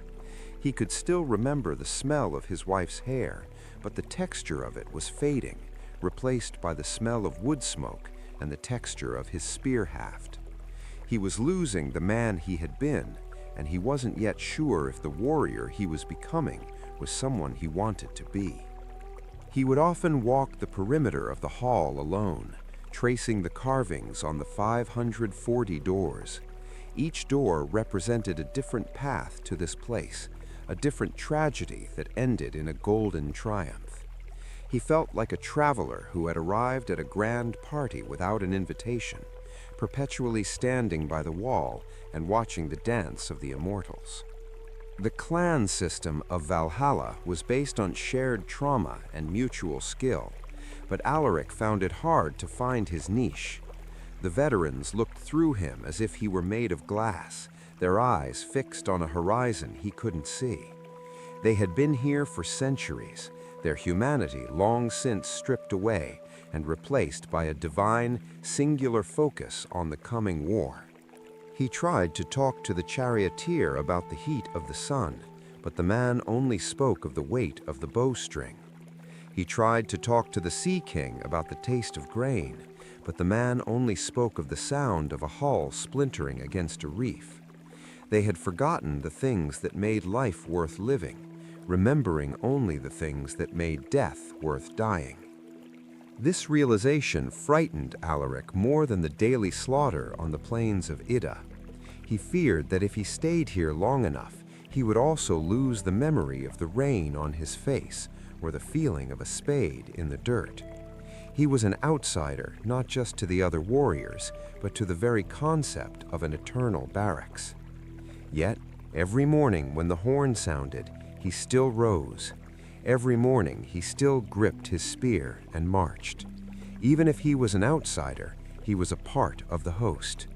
He could still remember the smell of his wife's hair, but the texture of it was fading, replaced by the smell of wood smoke and the texture of his spear haft. He was losing the man he had been, and he wasn't yet sure if the warrior he was becoming was someone he wanted to be. He would often walk the perimeter of the hall alone, tracing the carvings on the 540 doors. Each door represented a different path to this place, a different tragedy that ended in a golden triumph. He felt like a traveler who had arrived at a grand party without an invitation, perpetually standing by the wall and watching the dance of the immortals. The clan system of Valhalla was based on shared trauma and mutual skill, but Alaric found it hard to find his niche. The veterans looked through him as if he were made of glass, their eyes fixed on a horizon he couldn't see. They had been here for centuries, their humanity long since stripped away and replaced by a divine, singular focus on the coming war. He tried to talk to the charioteer about the heat of the sun, but the man only spoke of the weight of the bowstring. He tried to talk to the sea king about the taste of grain, but the man only spoke of the sound of a hull splintering against a reef. They had forgotten the things that made life worth living, remembering only the things that made death worth dying. This realization frightened Alaric more than the daily slaughter on the plains of Ida. He feared that if he stayed here long enough, he would also lose the memory of the rain on his face or the feeling of a spade in the dirt. He was an outsider, not just to the other warriors, but to the very concept of an eternal barracks. Yet, every morning when the horn sounded, he still rose. Every morning he still gripped his spear and marched. Even if he was an outsider, he was a part of the host.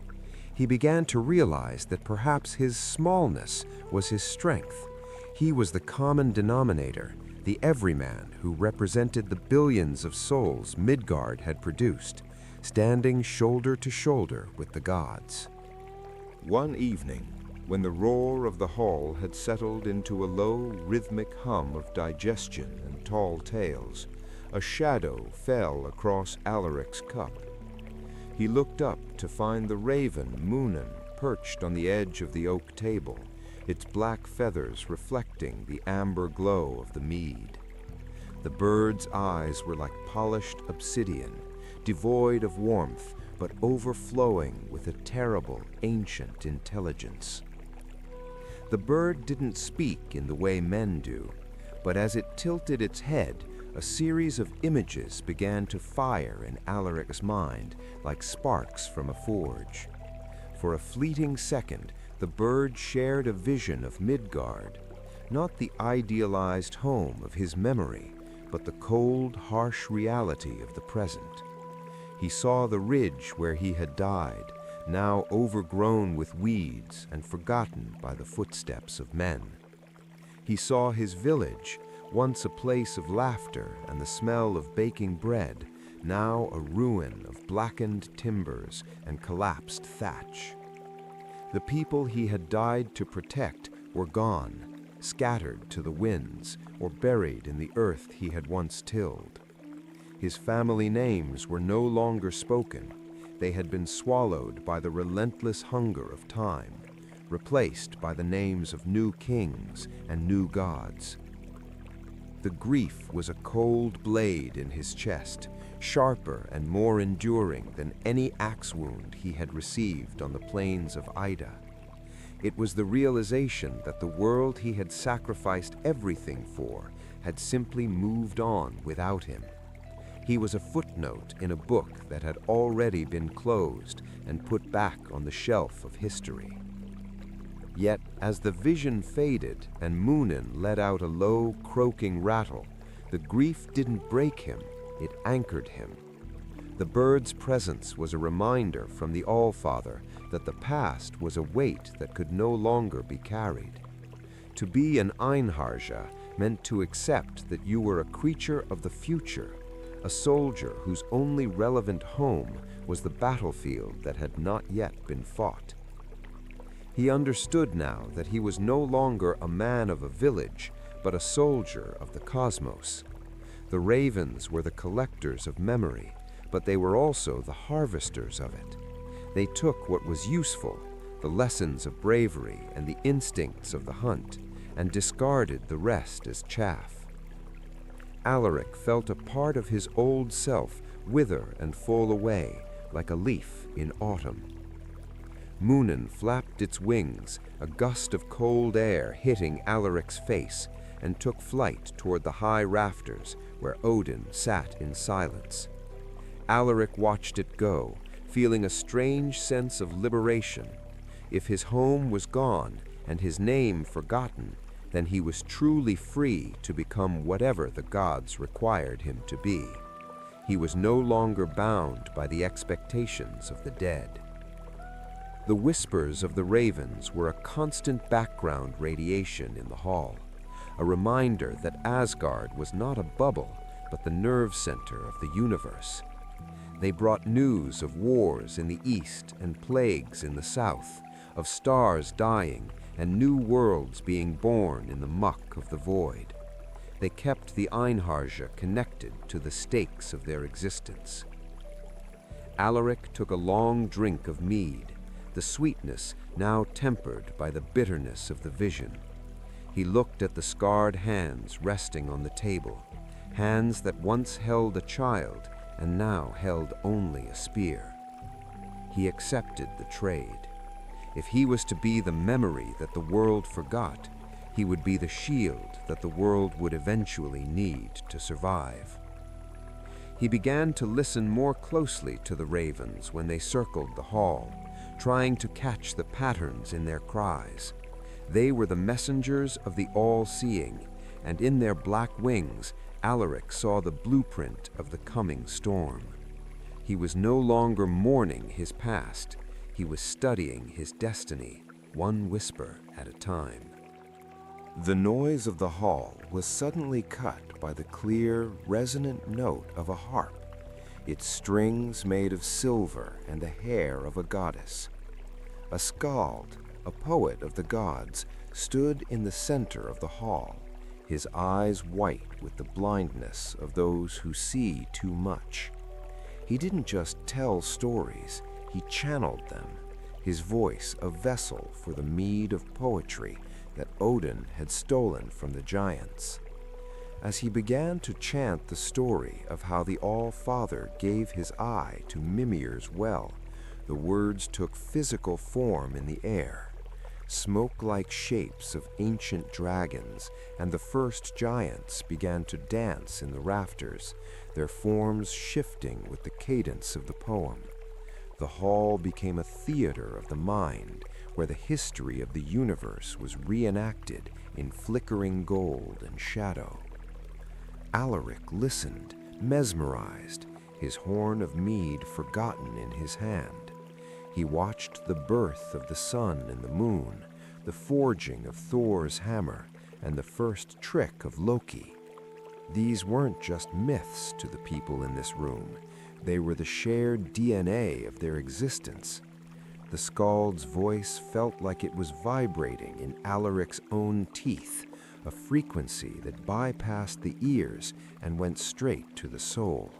He began to realize that perhaps his smallness was his strength. He was the common denominator, the everyman who represented the billions of souls Midgard had produced, standing shoulder to shoulder with the gods. One evening, when the roar of the hall had settled into a low, rhythmic hum of digestion and tall tales, a shadow fell across Alaric's cup. He looked up to find the raven Munin perched on the edge of the oak table, its black feathers reflecting the amber glow of the mead. The bird's eyes were like polished obsidian, devoid of warmth, but overflowing with a terrible, ancient intelligence. The bird didn't speak in the way men do, but as it tilted its head, a series of images began to fire in Alaric's mind like sparks from a forge. For a fleeting second, the bird shared a vision of Midgard, not the idealized home of his memory, but the cold, harsh reality of the present. He saw the ridge where he had died, now overgrown with weeds and forgotten by the footsteps of men. He saw his village, once a place of laughter and the smell of baking bread, now a ruin of blackened timbers and collapsed thatch. The people he had died to protect were gone, scattered to the winds, or buried in the earth he had once tilled. His family names were no longer spoken. They had been swallowed by the relentless hunger of time, replaced by the names of new kings and new gods. The grief was a cold blade in his chest, sharper and more enduring than any axe wound he had received on the plains of Ida. It was the realization that the world he had sacrificed everything for had simply moved on without him. He was a footnote in a book that had already been closed and put back on the shelf of history. Yet, as the vision faded and Munin let out a low, croaking rattle, the grief didn't break him, it anchored him. The bird's presence was a reminder from the Allfather that the past was a weight that could no longer be carried. To be an Einharja meant to accept that you were a creature of the future, a soldier whose only relevant home was the battlefield that had not yet been fought. He understood now that he was no longer a man of a village, but a soldier of the cosmos. The ravens were the collectors of memory, but they were also the harvesters of it. They took what was useful, the lessons of bravery and the instincts of the hunt, and discarded the rest as chaff. Alaric felt a part of his old self wither and fall away like a leaf in autumn. Munin flapped its wings, a gust of cold air hitting Alaric's face, and took flight toward the high rafters where Odin sat in silence. Alaric watched it go, feeling a strange sense of liberation. If his home was gone and his name forgotten, then he was truly free to become whatever the gods required him to be. He was no longer bound by the expectations of the dead. The whispers of the ravens were a constant background radiation in the hall, a reminder that Asgard was not a bubble, but the nerve center of the universe. They brought news of wars in the east and plagues in the south, of stars dying and new worlds being born in the muck of the void. They kept the Einherjar connected to the stakes of their existence. Alaric took a long drink of mead, the sweetness now tempered by the bitterness of the vision. He looked at the scarred hands resting on the table, hands that once held a child and now held only a spear. He accepted the trade. If he was to be the memory that the world forgot, he would be the shield that the world would eventually need to survive. He began to listen more closely to the ravens when they circled the hall, trying to catch the patterns in their cries. They were the messengers of the all-seeing, and in their black wings, Alaric saw the blueprint of the coming storm. He was no longer mourning his past. He was studying his destiny, one whisper at a time. The noise of the hall was suddenly cut by the clear, resonant note of a harp, its strings made of silver and the hair of a goddess. A skald, a poet of the gods, stood in the center of the hall, his eyes white with the blindness of those who see too much. He didn't just tell stories, he channeled them, his voice a vessel for the mead of poetry that Odin had stolen from the giants. As he began to chant the story of how the Allfather gave his eye to Mimir's well, the words took physical form in the air. Smoke-like shapes of ancient dragons and the first giants began to dance in the rafters, their forms shifting with the cadence of the poem. The hall became a theater of the mind, where the history of the universe was reenacted in flickering gold and shadow. Alaric listened, mesmerized, his horn of mead forgotten in his hand. He watched the birth of the sun and the moon, the forging of Thor's hammer, and the first trick of Loki. These weren't just myths to the people in this room. They were the shared DNA of their existence. The skald's voice felt like it was vibrating in Alaric's own teeth, a frequency that bypassed the ears and went straight to the soul.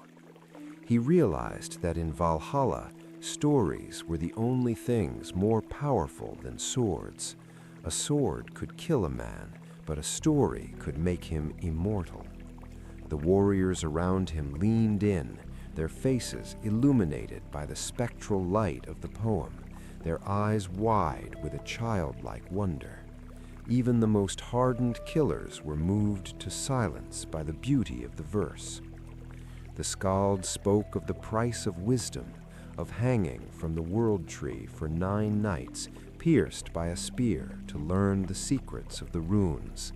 He realized that in Valhalla, stories were the only things more powerful than swords. A sword could kill a man, but a story could make him immortal. The warriors around him leaned in, their faces illuminated by the spectral light of the poem, their eyes wide with a childlike wonder. Even the most hardened killers were moved to silence by the beauty of the verse. The skald spoke of the price of wisdom, of hanging from the world tree for 9 nights, pierced by a spear to learn the secrets of the runes.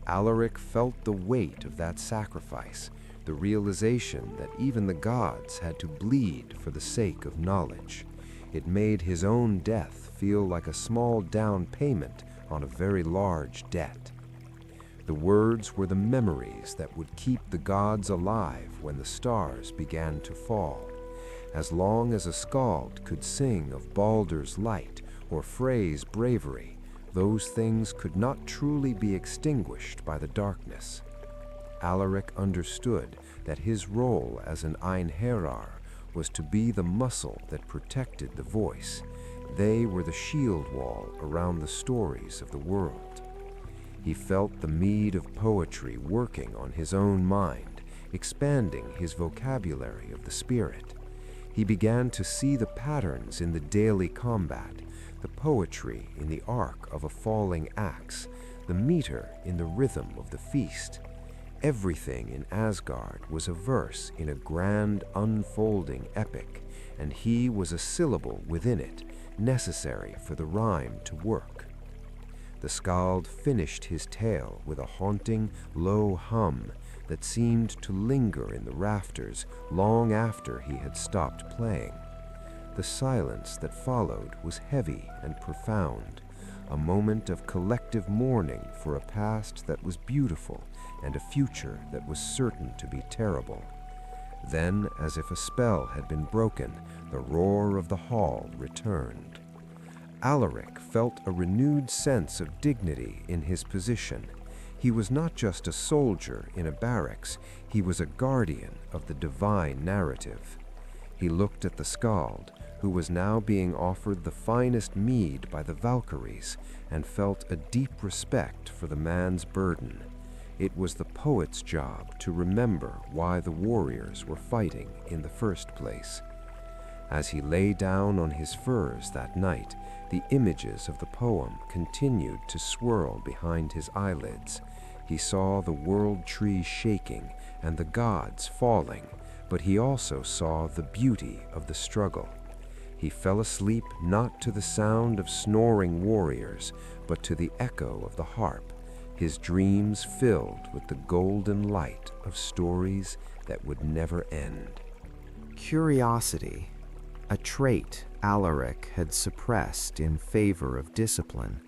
Alaric felt the weight of that sacrifice, the realization that even the gods had to bleed for the sake of knowledge. It made his own death feel like a small down payment on a very large debt. The words were the memories that would keep the gods alive when the stars began to fall. As long as a skald could sing of Baldur's light or Frey's bravery, those things could not truly be extinguished by the darkness. Alaric understood that his role as an Einherjar was to be the muscle that protected the voice. They were the shield wall around the stories of the world. He felt the mead of poetry working on his own mind, expanding his vocabulary of the spirit. He began to see the patterns in the daily combat, the poetry in the arc of a falling axe, the meter in the rhythm of the feast. Everything in Asgard was a verse in a grand unfolding epic, and he was a syllable within it, necessary for the rhyme to work. The skald finished his tale with a haunting, low hum that seemed to linger in the rafters long after he had stopped playing. The silence that followed was heavy and profound, a moment of collective mourning for a past that was beautiful and a future that was certain to be terrible. Then, as if a spell had been broken, the roar of the hall returned. Alaric felt a renewed sense of dignity in his position. He was not just a soldier in a barracks, he was a guardian of the divine narrative. He looked at the skald, who was now being offered the finest mead by the Valkyries, and felt a deep respect for the man's burden. It was the poet's job to remember why the warriors were fighting in the first place. As he lay down on his furs that night, the images of the poem continued to swirl behind his eyelids. He saw the world tree shaking and the gods falling, but he also saw the beauty of the struggle. He fell asleep not to the sound of snoring warriors, but to the echo of the harp, his dreams filled with the golden light of stories that would never end. Curiosity, a trait Alaric had suppressed in favor of discipline,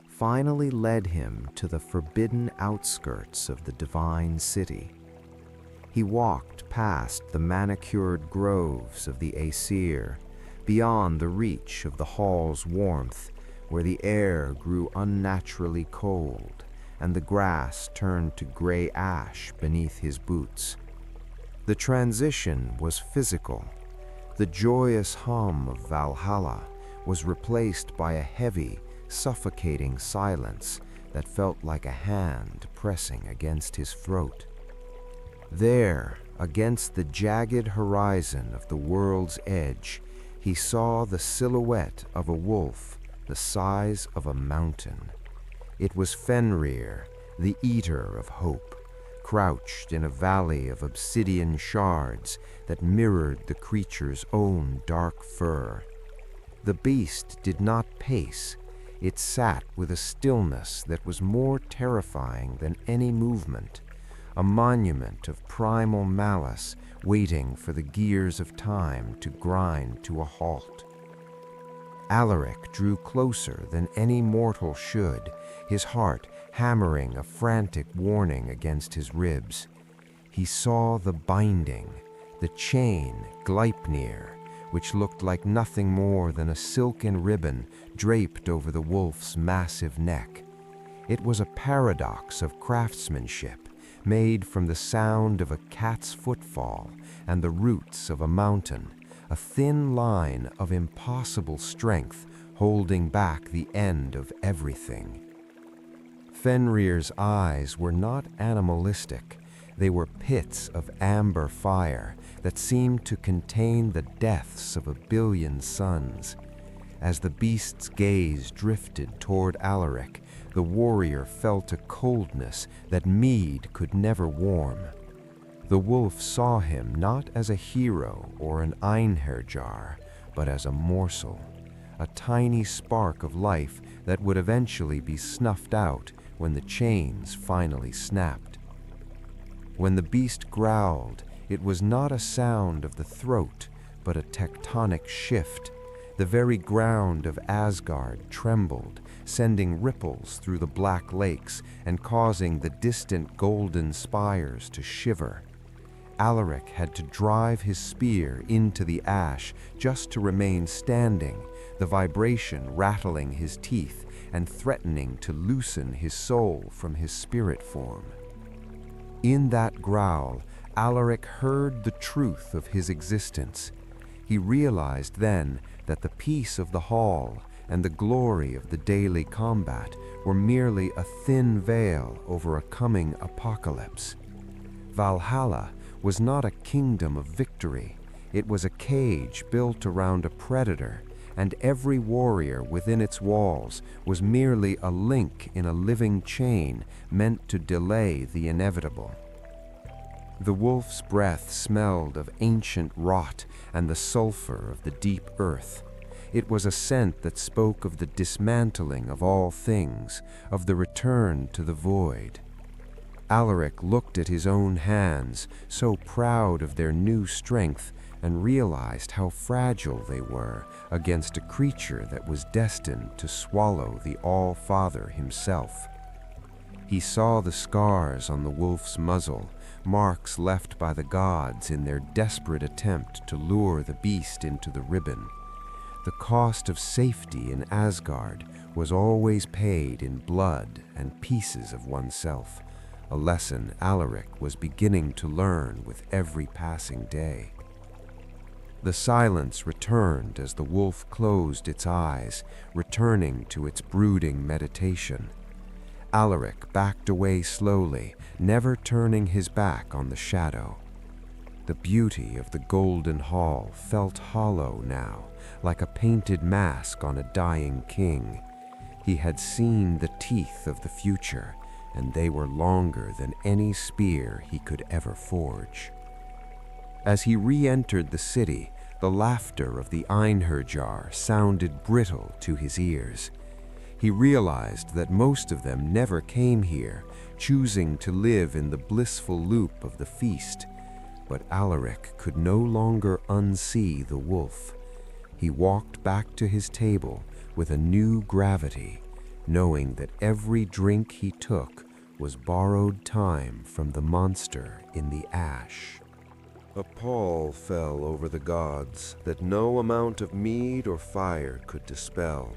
finally led him to the forbidden outskirts of the divine city. He walked past the manicured groves of the Aesir, beyond the reach of the hall's warmth, where the air grew unnaturally cold and the grass turned to gray ash beneath his boots. The transition was physical. The joyous hum of Valhalla was replaced by a heavy, suffocating silence that felt like a hand pressing against his throat. There, against the jagged horizon of the world's edge, he saw the silhouette of a wolf the size of a mountain. It was Fenrir, the eater of hope, crouched in a valley of obsidian shards that mirrored the creature's own dark fur. The beast did not pace. It sat with a stillness that was more terrifying than any movement, a monument of primal malice waiting for the gears of time to grind to a halt. Alaric drew closer than any mortal should, his heart hammering a frantic warning against his ribs. He saw the binding, the chain Gleipnir, which looked like nothing more than a silken ribbon draped over the wolf's massive neck. It was a paradox of craftsmanship, made from the sound of a cat's footfall and the roots of a mountain, a thin line of impossible strength holding back the end of everything. Fenrir's eyes were not animalistic. They were pits of amber fire that seemed to contain the deaths of 1 billion suns. As the beast's gaze drifted toward Alaric, the warrior felt a coldness that mead could never warm. The wolf saw him not as a hero or an Einherjar, but as a morsel, a tiny spark of life that would eventually be snuffed out when the chains finally snapped. When the beast growled, it was not a sound of the throat, but a tectonic shift. The very ground of Asgard trembled, sending ripples through the black lakes and causing the distant golden spires to shiver. Alaric had to drive his spear into the ash just to remain standing, the vibration rattling his teeth and threatening to loosen his soul from his spirit form. In that growl, Alaric heard the truth of his existence. He realized then that the peace of the hall and the glory of the daily combat were merely a thin veil over a coming apocalypse. Valhalla was not a kingdom of victory. It was a cage built around a predator, and every warrior within its walls was merely a link in a living chain meant to delay the inevitable. The wolf's breath smelled of ancient rot and the sulfur of the deep earth. It was a scent that spoke of the dismantling of all things, of the return to the void. Alaric looked at his own hands, so proud of their new strength, and realized how fragile they were against a creature that was destined to swallow the Allfather himself. He saw the scars on the wolf's muzzle, marks left by the gods in their desperate attempt to lure the beast into the ribbon. The cost of safety in Asgard was always paid in blood and pieces of oneself, a lesson Alaric was beginning to learn with every passing day. The silence returned as the wolf closed its eyes, returning to its brooding meditation. Alaric backed away slowly, never turning his back on the shadow. The beauty of the golden hall felt hollow now, like a painted mask on a dying king. He had seen the teeth of the future, and they were longer than any spear he could ever forge. As he re-entered the city, the laughter of the Einherjar sounded brittle to his ears. He realized that most of them never came here, choosing to live in the blissful loop of the feast. But Alaric could no longer unsee the wolf. He walked back to his table with a new gravity, knowing that every drink he took was borrowed time from the monster in the ash. A pall fell over the gods that no amount of mead or fire could dispel,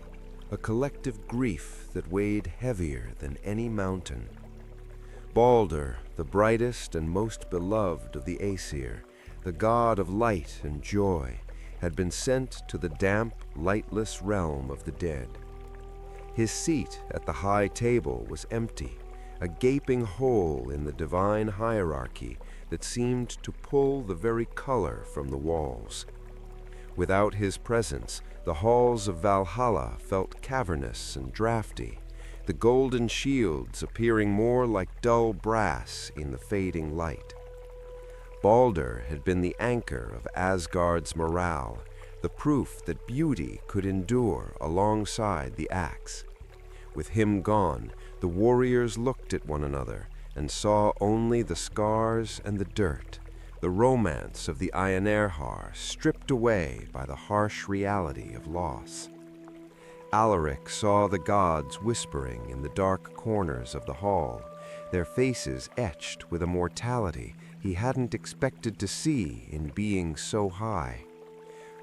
a collective grief that weighed heavier than any mountain. Balder, the brightest and most beloved of the Aesir, the god of light and joy, had been sent to the damp, lightless realm of the dead. His seat at the high table was empty, a gaping hole in the divine hierarchy that seemed to pull the very color from the walls. Without his presence, the halls of Valhalla felt cavernous and drafty, the golden shields appearing more like dull brass in the fading light. Balder had been the anchor of Asgard's morale, the proof that beauty could endure alongside the axe. With him gone, the warriors looked at one another and saw only the scars and the dirt, the romance of the Einherjar stripped away by the harsh reality of loss. Alaric saw the gods whispering in the dark corners of the hall, their faces etched with a mortality he hadn't expected to see in being so high.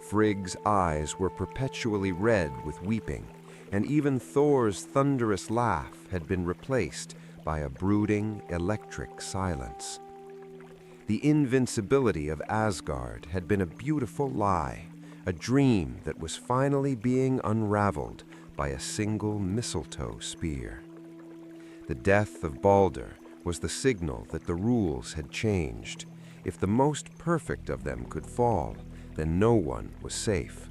Frigg's eyes were perpetually red with weeping, and even Thor's thunderous laugh had been replaced by a brooding, electric silence. The invincibility of Asgard had been a beautiful lie, a dream that was finally being unraveled by a single mistletoe spear. The death of Balder was the signal that the rules had changed. If the most perfect of them could fall, then no one was safe.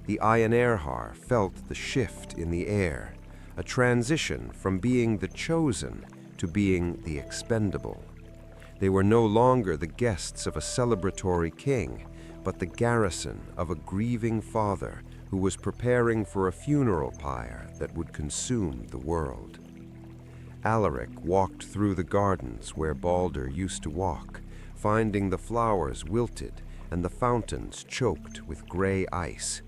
The Einherjar felt the shift in the air, a transition from being the chosen to being the expendable. They were no longer the guests of a celebratory king, but the garrison of a grieving father who was preparing for a funeral pyre that would consume the world. Alaric walked through the gardens where Balder used to walk, finding the flowers wilted and the fountains choked with gray ice.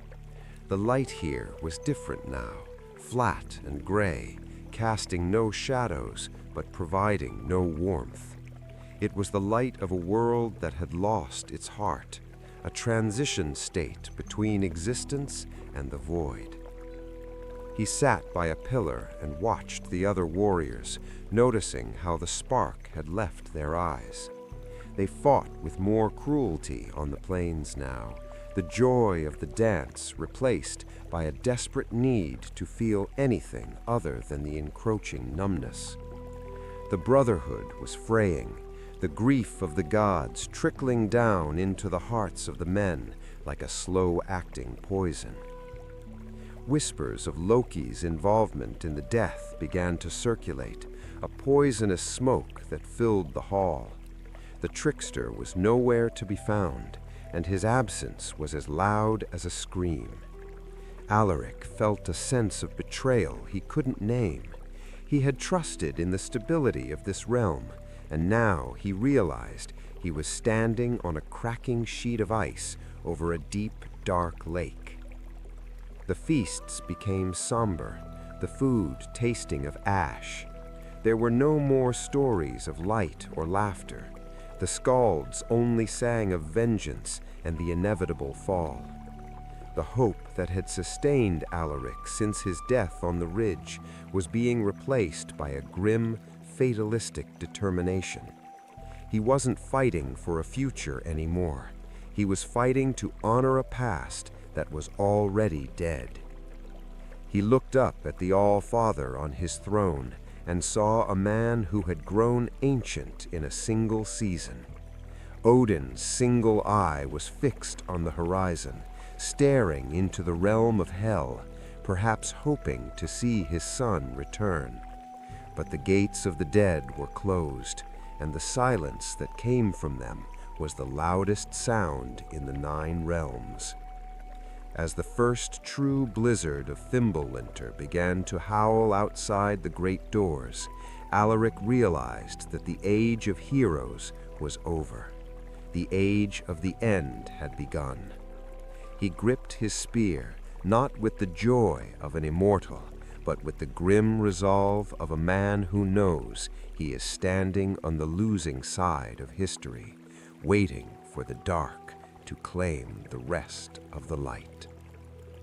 The light here was different now, flat and gray, casting no shadows but providing no warmth. It was the light of a world that had lost its heart, a transition state between existence and the void. He sat by a pillar and watched the other warriors, noticing how the spark had left their eyes. They fought with more cruelty on the plains now, the joy of the dance replaced by a desperate need to feel anything other than the encroaching numbness. The brotherhood was fraying, the grief of the gods trickling down into the hearts of the men like a slow-acting poison. Whispers of Loki's involvement in the death began to circulate, a poisonous smoke that filled the hall. The trickster was nowhere to be found, and his absence was as loud as a scream. Alaric felt a sense of betrayal he couldn't name. He had trusted in the stability of this realm, and now he realized he was standing on a cracking sheet of ice over a deep, dark lake. The feasts became somber, the food tasting of ash. There were no more stories of light or laughter. The skalds only sang of vengeance and the inevitable fall. The hope that had sustained Alaric since his death on the ridge was being replaced by a grim, fatalistic determination. He wasn't fighting for a future anymore. He was fighting to honor a past that was already dead. He looked up at the Allfather on his throne and saw a man who had grown ancient in a single season. Odin's single eye was fixed on the horizon, staring into the realm of hell, perhaps hoping to see his son return. But the gates of the dead were closed, and the silence that came from them was the loudest sound in the 9 realms. As the first true blizzard of Fimbulwinter began to howl outside the great doors, Alaric realized that the age of heroes was over. The age of the end had begun. He gripped his spear, not with the joy of an immortal, but with the grim resolve of a man who knows he is standing on the losing side of history, waiting for the dark to claim the rest of the light.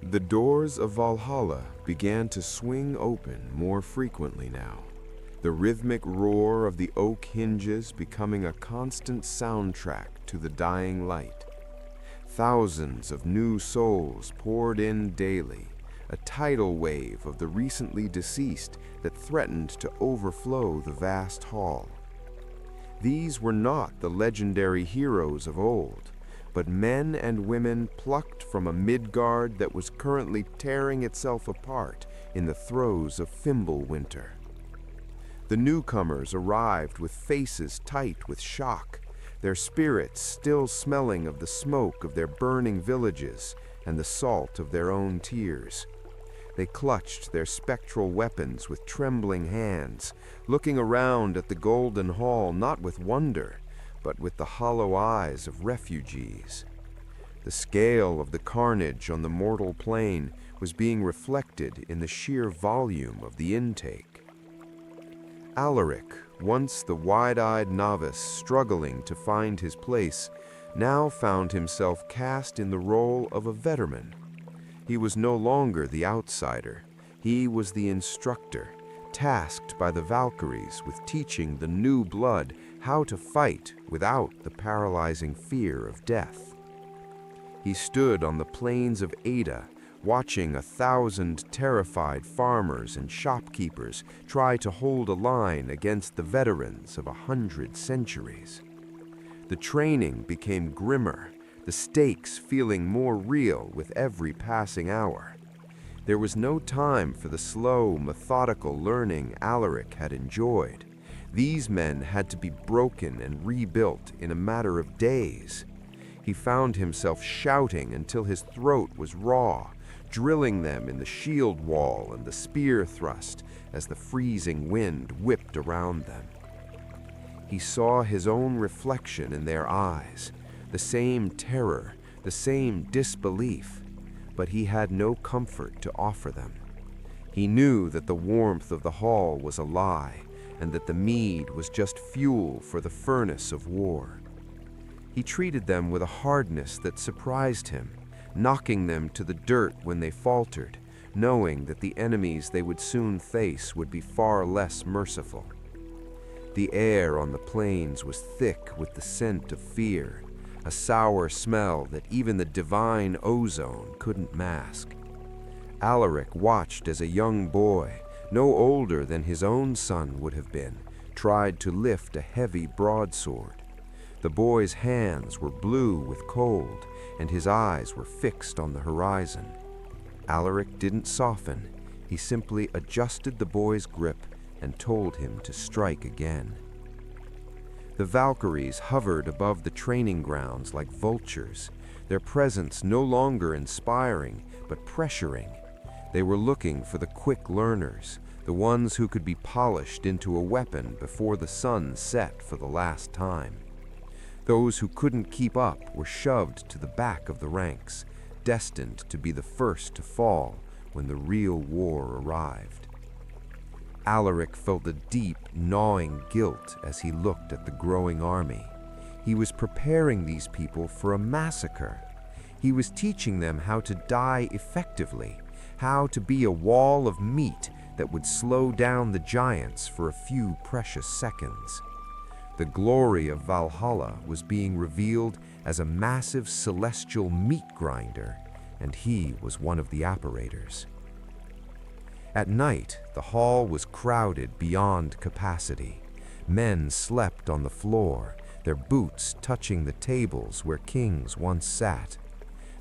The doors of Valhalla began to swing open more frequently now, the rhythmic roar of the oak hinges becoming a constant soundtrack to the dying light. Thousands of new souls poured in daily, a tidal wave of the recently deceased that threatened to overflow the vast hall. These were not the legendary heroes of old, but men and women plucked from a Midgard that was currently tearing itself apart in the throes of Fimbulwinter. The newcomers arrived with faces tight with shock, their spirits still smelling of the smoke of their burning villages and the salt of their own tears. They clutched their spectral weapons with trembling hands, looking around at the golden hall not with wonder, but with the hollow eyes of refugees. The scale of the carnage on the mortal plane was being reflected in the sheer volume of the intake. Alaric, once the wide-eyed novice struggling to find his place, now found himself cast in the role of a veteran. He was no longer the outsider. He was the instructor, tasked by the Valkyries with teaching the new blood how to fight without the paralyzing fear of death. He stood on the plains of Ada, watching 1,000 terrified farmers and shopkeepers try to hold a line against the veterans of 100 centuries. The training became grimmer, the stakes feeling more real with every passing hour. There was no time for the slow, methodical learning Alaric had enjoyed. These men had to be broken and rebuilt in a matter of days. He found himself shouting until his throat was raw, drilling them in the shield wall and the spear thrust as the freezing wind whipped around them. He saw his own reflection in their eyes, the same terror, the same disbelief, but he had no comfort to offer them. He knew that the warmth of the hall was a lie, and that the mead was just fuel for the furnace of war. He treated them with a hardness that surprised him, knocking them to the dirt when they faltered, knowing that the enemies they would soon face would be far less merciful. The air on the plains was thick with the scent of fear, a sour smell that even the divine ozone couldn't mask. Alaric watched as a young boy, no older than his own son would have been, tried to lift a heavy broadsword. The boy's hands were blue with cold, and his eyes were fixed on the horizon. Alaric didn't soften. He simply adjusted the boy's grip and told him to strike again. The Valkyries hovered above the training grounds like vultures, their presence no longer inspiring, but pressuring. They were looking for the quick learners, the ones who could be polished into a weapon before the sun set for the last time. Those who couldn't keep up were shoved to the back of the ranks, destined to be the first to fall when the real war arrived. Alaric felt a deep, gnawing guilt as he looked at the growing army. He was preparing these people for a massacre. He was teaching them how to die effectively, how to be a wall of meat that would slow down the giants for a few precious seconds. The glory of Valhalla was being revealed as a massive celestial meat grinder, and he was one of the operators. At night, the hall was crowded beyond capacity. Men slept on the floor, their boots touching the tables where kings once sat.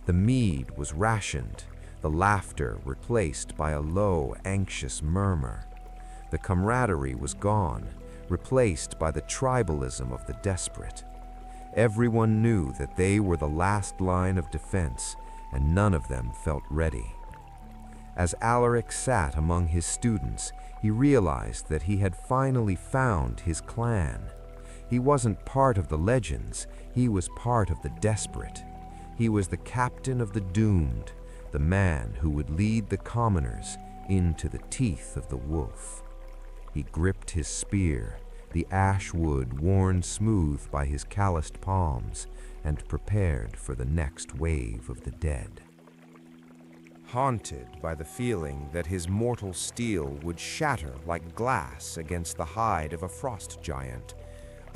The mead was rationed, the laughter replaced by a low, anxious murmur. The camaraderie was gone, replaced by the tribalism of the desperate. Everyone knew that they were the last line of defense, and none of them felt ready. As Alaric sat among his students, he realized that he had finally found his clan. He wasn't part of the legends, he was part of the desperate. He was the captain of the doomed, the man who would lead the commoners into the teeth of the wolf. He gripped his spear, the ash wood worn smooth by his calloused palms, and prepared for the next wave of the dead. Haunted by the feeling that his mortal steel would shatter like glass against the hide of a frost giant,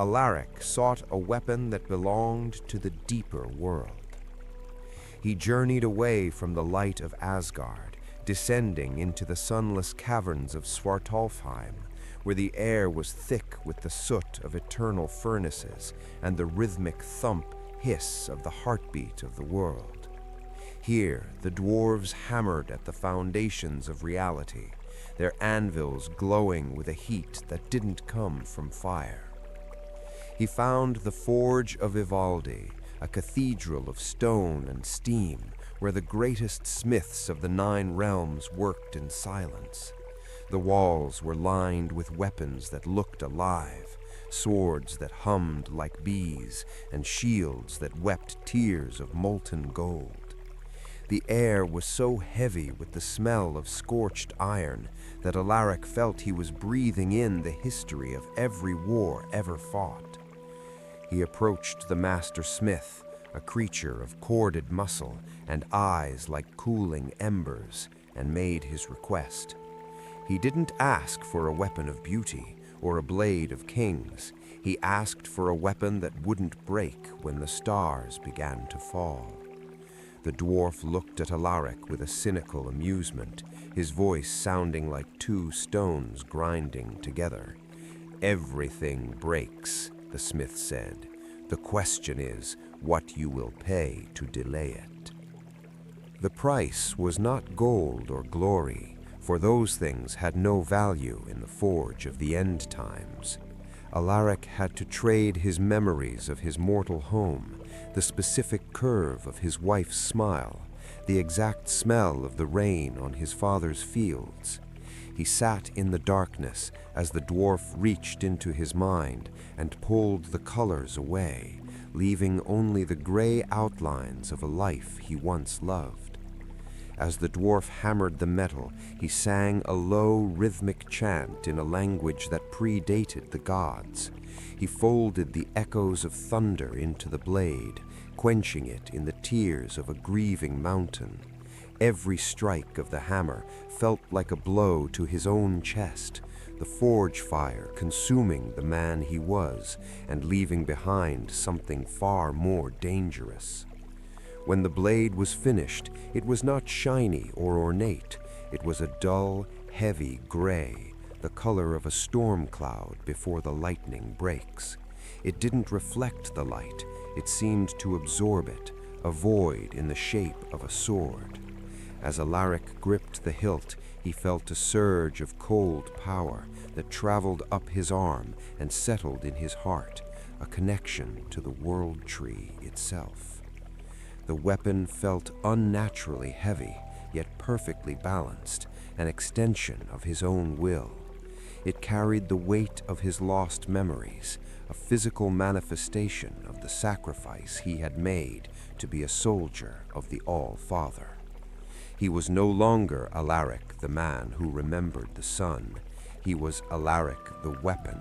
Alaric sought a weapon that belonged to the deeper world. He journeyed away from the light of Asgard, descending into the sunless caverns of Svartalfheim, where the air was thick with the soot of eternal furnaces and the rhythmic thump hiss of the heartbeat of the world. Here, the dwarves hammered at the foundations of reality, their anvils glowing with a heat that didn't come from fire. He found the Forge of Ivaldi, a cathedral of stone and steam, where the greatest smiths of the 9 realms worked in silence. The walls were lined with weapons that looked alive, swords that hummed like bees, and shields that wept tears of molten gold. The air was so heavy with the smell of scorched iron that Alaric felt he was breathing in the history of every war ever fought. He approached the master smith, a creature of corded muscle and eyes like cooling embers, and made his request. He didn't ask for a weapon of beauty or a blade of kings. He asked for a weapon that wouldn't break when the stars began to fall. The dwarf looked at Alaric with a cynical amusement, his voice sounding like 2 stones grinding together. "Everything breaks," the smith said. "The question is what you will pay to delay it." The price was not gold or glory, for those things had no value in the forge of the end times. Alaric had to trade his memories of his mortal home, the specific curve of his wife's smile, the exact smell of the rain on his father's fields. He sat in the darkness as the dwarf reached into his mind and pulled the colors away, leaving only the gray outlines of a life he once loved. As the dwarf hammered the metal, he sang a low, rhythmic chant in a language that predated the gods. He folded the echoes of thunder into the blade, quenching it in the tears of a grieving mountain. Every strike of the hammer felt like a blow to his own chest, the forge fire consuming the man he was and leaving behind something far more dangerous. When the blade was finished, it was not shiny or ornate. It was a dull, heavy gray, the color of a storm cloud before the lightning breaks. It didn't reflect the light, it seemed to absorb it, a void in the shape of a sword. As Alaric gripped the hilt, he felt a surge of cold power that traveled up his arm and settled in his heart, a connection to the world tree itself. The weapon felt unnaturally heavy, yet perfectly balanced, an extension of his own will. It carried the weight of his lost memories, a physical manifestation of the sacrifice he had made to be a soldier of the Allfather. He was no longer Alaric, the man who remembered the sun. He was Alaric, the weapon,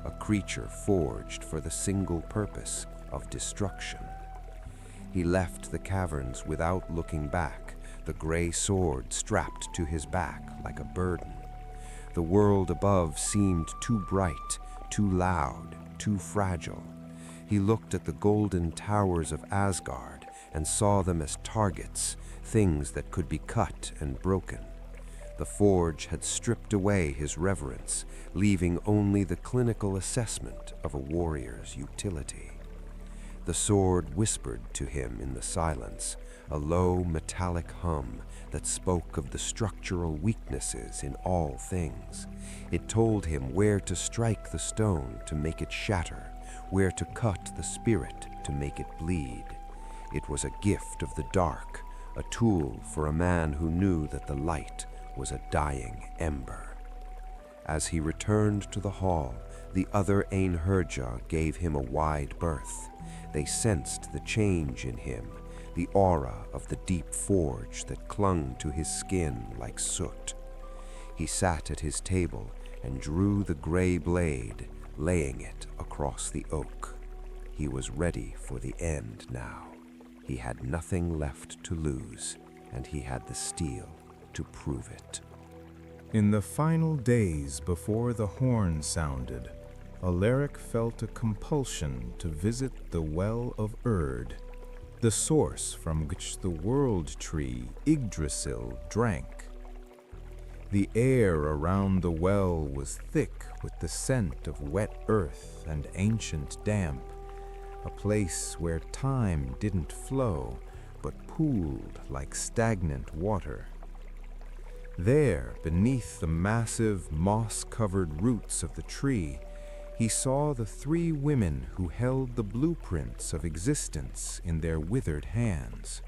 a creature forged for the single purpose of destruction. He left the caverns without looking back, the gray sword strapped to his back like a burden. The world above seemed too bright, too loud, too fragile. He looked at the golden towers of Asgard and saw them as targets, things that could be cut and broken. The forge had stripped away his reverence, leaving only the clinical assessment of a warrior's utility. The sword whispered to him in the silence, a low metallic hum that spoke of the structural weaknesses in all things. It told him where to strike the stone to make it shatter, where to cut the spirit to make it bleed. It was a gift of the dark, a tool for a man who knew that the light was a dying ember. As he returned to the hall, the other Einherja gave him a wide berth. They sensed the change in him, the aura of the deep forge that clung to his skin like soot. He sat at his table and drew the gray blade, laying it across the oak. He was ready for the end now. He had nothing left to lose, and he had the steel to prove it. In the final days before the horn sounded, Alaric felt a compulsion to visit the Well of Erd, the source from which the world tree Yggdrasil drank. The air around the well was thick with the scent of wet earth and ancient damp, a place where time didn't flow, but pooled like stagnant water. There, beneath the massive, moss-covered roots of the tree, he saw the three women who held the blueprints of existence in their withered hands.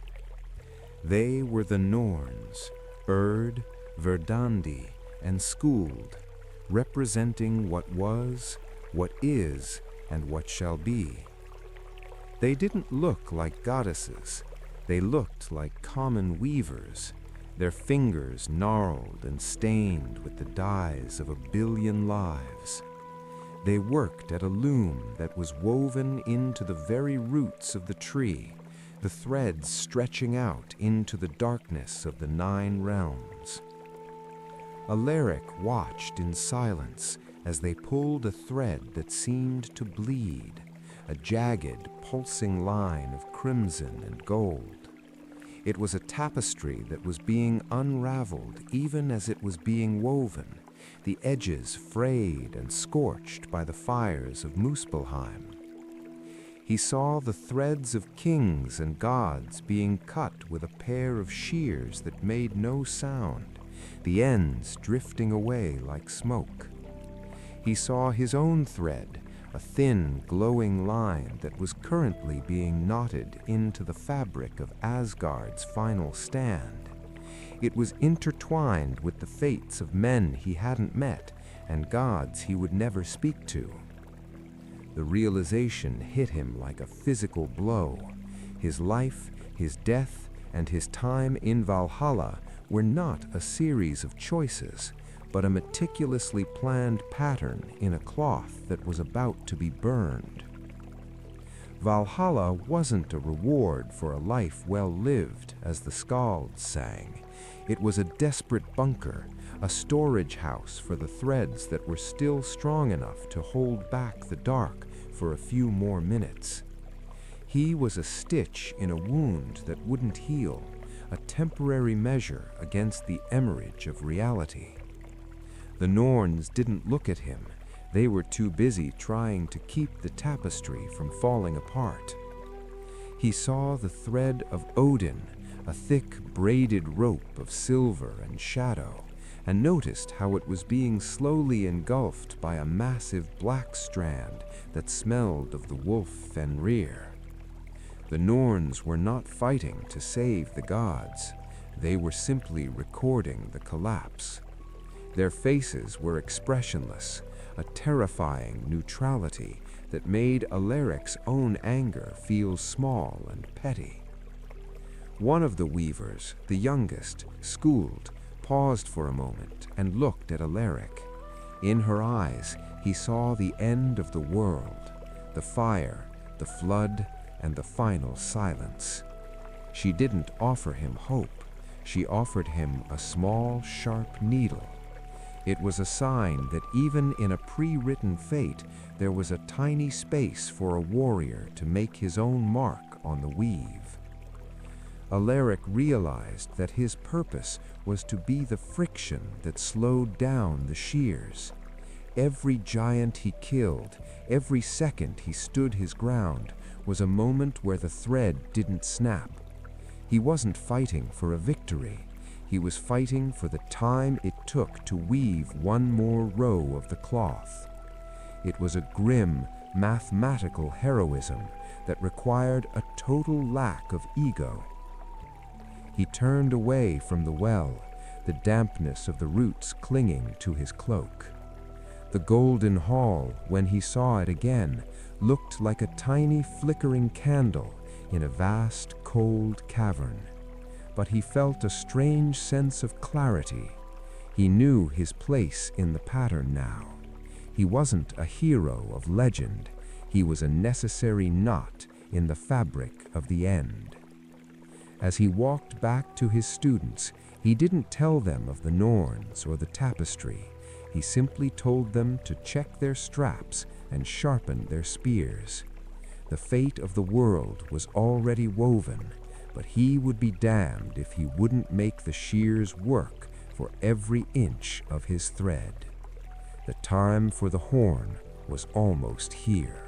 They were the Norns, Erd, Verdandi, and Skuld, representing what was, what is, and what shall be. They didn't look like goddesses. They looked like common weavers, their fingers gnarled and stained with the dyes of 1 billion lives. They worked at a loom that was woven into the very roots of the tree, the threads stretching out into the darkness of the 9 realms. Alaric watched in silence as they pulled a thread that seemed to bleed, a jagged, pulsing line of crimson and gold. It was a tapestry that was being unraveled even as it was being woven, the edges frayed and scorched by the fires of Muspelheim. He saw the threads of kings and gods being cut with a pair of shears that made no sound, the ends drifting away like smoke. He saw his own thread, a thin, glowing line that was currently being knotted into the fabric of Asgard's final stand. It was intertwined with the fates of men he hadn't met and gods he would never speak to. The realization hit him like a physical blow. His life, his death, and his time in Valhalla were not a series of choices, but a meticulously planned pattern in a cloth that was about to be burned. Valhalla wasn't a reward for a life well lived, as the skalds sang. It was a desperate bunker, a storage house for the threads that were still strong enough to hold back the dark for a few more minutes. He was a stitch in a wound that wouldn't heal, a temporary measure against the hemorrhage of reality. The Norns didn't look at him. They were too busy trying to keep the tapestry from falling apart. He saw the thread of Odin, a thick braided rope of silver and shadow, and noticed how it was being slowly engulfed by a massive black strand that smelled of the wolf Fenrir. The Norns were not fighting to save the gods. They were simply recording the collapse. Their faces were expressionless, a terrifying neutrality that made Alaric's own anger feel small and petty. One of the weavers, the youngest, schooled, paused for a moment and looked at Alaric. In her eyes, he saw the end of the world, the fire, the flood, and the final silence. She didn't offer him hope. She offered him a small, sharp needle. It was a sign that even in a pre-written fate, there was a tiny space for a warrior to make his own mark on the weave. Alaric realized that his purpose was to be the friction that slowed down the shears. Every giant he killed, every second he stood his ground, was a moment where the thread didn't snap. He wasn't fighting for a victory. He was fighting for the time it took to weave one more row of the cloth. It was a grim, mathematical heroism that required a total lack of ego. He turned away from the well, the dampness of the roots clinging to his cloak. The golden hall, when he saw it again, looked like a tiny flickering candle in a vast, cold cavern. But he felt a strange sense of clarity. He knew his place in the pattern now. He wasn't a hero of legend. He was a necessary knot in the fabric of the end. As he walked back to his students, he didn't tell them of the Norns or the tapestry. He simply told them to check their straps and sharpen their spears. The fate of the world was already woven, but he would be damned if he wouldn't make the shears work for every inch of his thread. The time for the horn was almost here.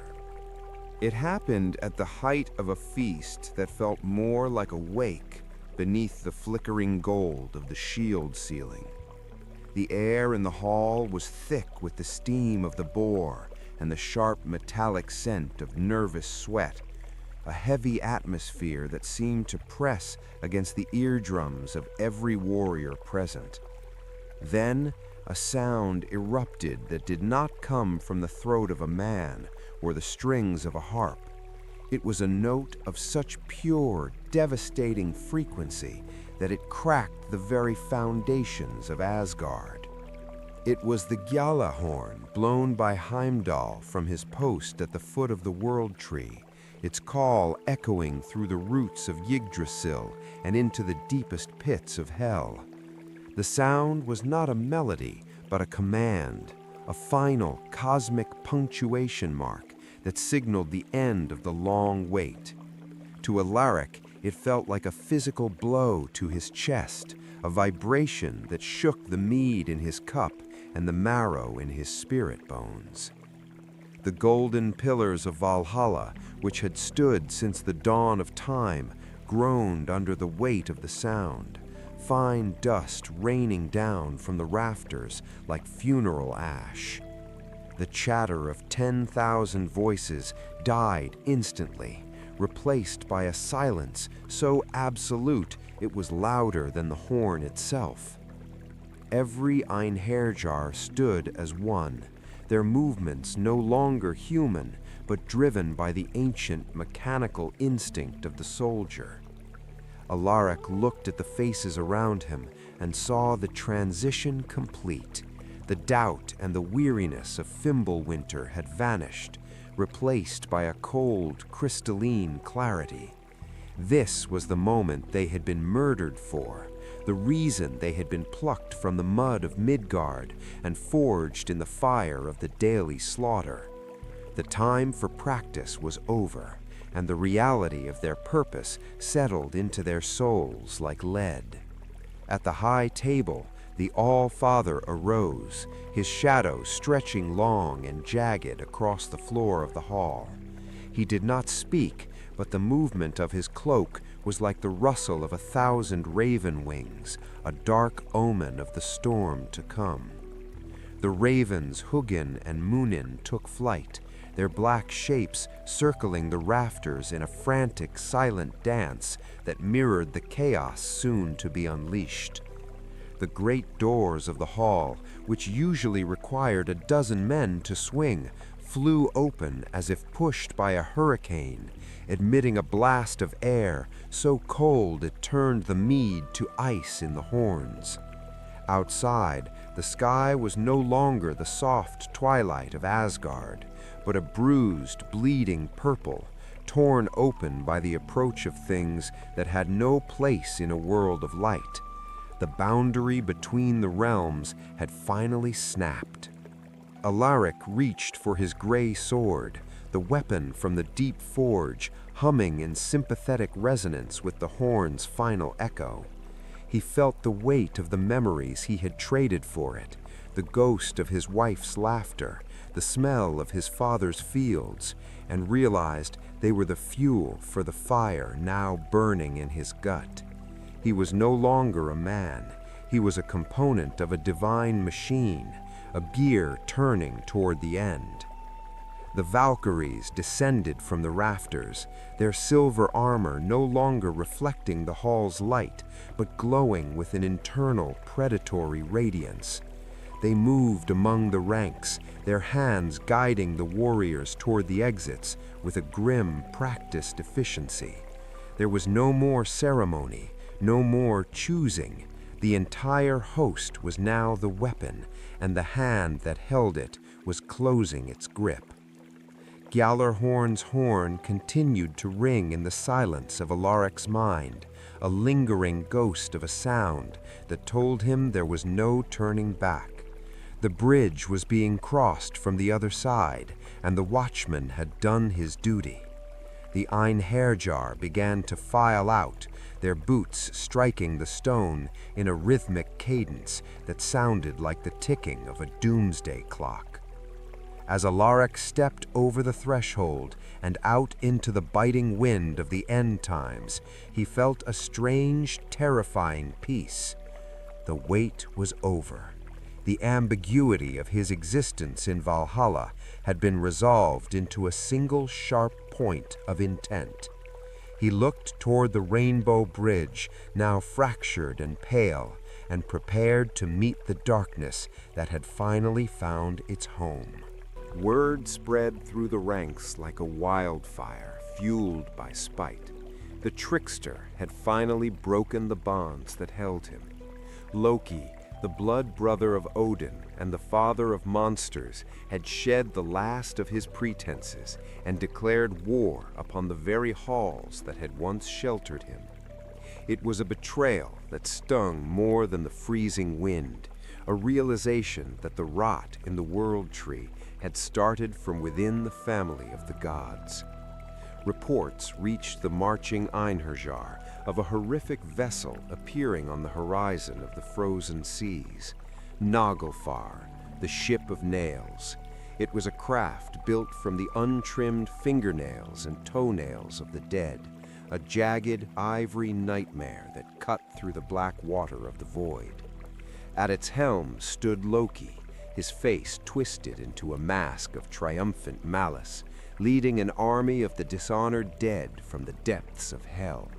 It happened at the height of a feast that felt more like a wake beneath the flickering gold of the shield ceiling. The air in the hall was thick with the steam of the boar and the sharp metallic scent of nervous sweat, a heavy atmosphere that seemed to press against the eardrums of every warrior present. Then a sound erupted that did not come from the throat of a man or the strings of a harp. It was a note of such pure, devastating frequency that it cracked the very foundations of Asgard. It was the Gjalla horn blown by Heimdall from his post at the foot of the World Tree, its call echoing through the roots of Yggdrasil and into the deepest pits of hell. The sound was not a melody, but a command, a final cosmic punctuation mark that signaled the end of the long wait. To Alaric, it felt like a physical blow to his chest, a vibration that shook the mead in his cup and the marrow in his spirit bones. The golden pillars of Valhalla, which had stood since the dawn of time, groaned under the weight of the sound, fine dust raining down from the rafters like funeral ash. The chatter of 10,000 voices died instantly, replaced by a silence so absolute it was louder than the horn itself. Every Einherjar stood as one, their movements no longer human, but driven by the ancient mechanical instinct of the soldier. Alaric looked at the faces around him and saw the transition complete. The doubt and the weariness of Fimbulwinter had vanished, replaced by a cold, crystalline clarity. This was the moment they had been murdered for, the reason they had been plucked from the mud of Midgard and forged in the fire of the daily slaughter. The time for practice was over, and the reality of their purpose settled into their souls like lead. At the high table, the Allfather arose, his shadow stretching long and jagged across the floor of the hall. He did not speak, but the movement of his cloak was like the rustle of 1,000 raven wings, a dark omen of the storm to come. The ravens Hugin and Munin took flight, their black shapes circling the rafters in a frantic, silent dance that mirrored the chaos soon to be unleashed. The great doors of the hall, which usually required 12 men to swing, flew open as if pushed by a hurricane, admitting a blast of air so cold it turned the mead to ice in the horns. Outside, the sky was no longer the soft twilight of Asgard, but a bruised, bleeding purple, torn open by the approach of things that had no place in a world of light. The boundary between the realms had finally snapped. Alaric reached for his gray sword, the weapon from the deep forge, humming in sympathetic resonance with the horn's final echo. He felt the weight of the memories he had traded for it, the ghost of his wife's laughter, the smell of his father's fields, and realized they were the fuel for the fire now burning in his gut. He was no longer a man. He was a component of a divine machine, a gear turning toward the end. The Valkyries descended from the rafters, their silver armor no longer reflecting the hall's light, but glowing with an internal predatory radiance. They moved among the ranks, their hands guiding the warriors toward the exits with a grim, practiced efficiency. There was no more ceremony, no more choosing. The entire host was now the weapon, and the hand that held it was closing its grip. Gjallarhorn's horn continued to ring in the silence of Alaric's mind, a lingering ghost of a sound that told him there was no turning back. The bridge was being crossed from the other side, and the watchman had done his duty. The Einherjar began to file out, their boots striking the stone in a rhythmic cadence that sounded like the ticking of a doomsday clock. As Alaric stepped over the threshold and out into the biting wind of the end times, he felt a strange, terrifying peace. The wait was over. The ambiguity of his existence in Valhalla had been resolved into a single sharp point of intent. He looked toward the rainbow bridge, now fractured and pale, and prepared to meet the darkness that had finally found its home. Word spread through the ranks like a wildfire, fueled by spite. The trickster had finally broken the bonds that held him. Loki, the blood brother of Odin and the father of monsters, had shed the last of his pretenses and declared war upon the very halls that had once sheltered him. It was a betrayal that stung more than the freezing wind, a realization that the rot in the world tree had started from within the family of the gods. Reports reached the marching Einherjar of a horrific vessel appearing on the horizon of the frozen seas. Naglfar, the ship of nails. It was a craft built from the untrimmed fingernails and toenails of the dead, a jagged ivory nightmare that cut through the black water of the void. At its helm stood Loki, his face twisted into a mask of triumphant malice, leading an army of the dishonored dead from the depths of hell.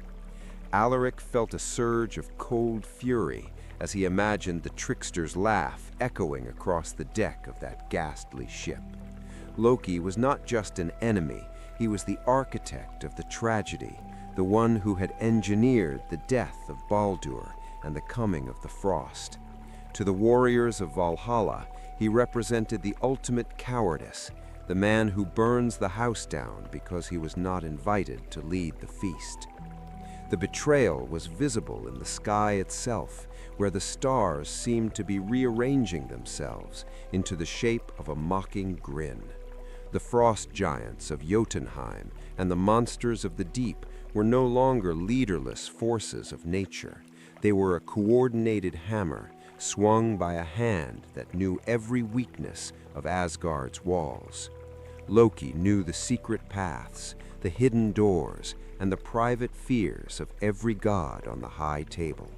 Alaric felt a surge of cold fury as he imagined the trickster's laugh echoing across the deck of that ghastly ship. Loki was not just an enemy, he was the architect of the tragedy, the one who had engineered the death of Baldur and the coming of the frost. To the warriors of Valhalla, he represented the ultimate cowardice, the man who burns the house down because he was not invited to lead the feast. The betrayal was visible in the sky itself, where the stars seemed to be rearranging themselves into the shape of a mocking grin. The frost giants of Jotunheim and the monsters of the deep were no longer leaderless forces of nature. They were a coordinated hammer, swung by a hand that knew every weakness of Asgard's walls. Loki knew the secret paths, the hidden doors, and the private fears of every god on the high table.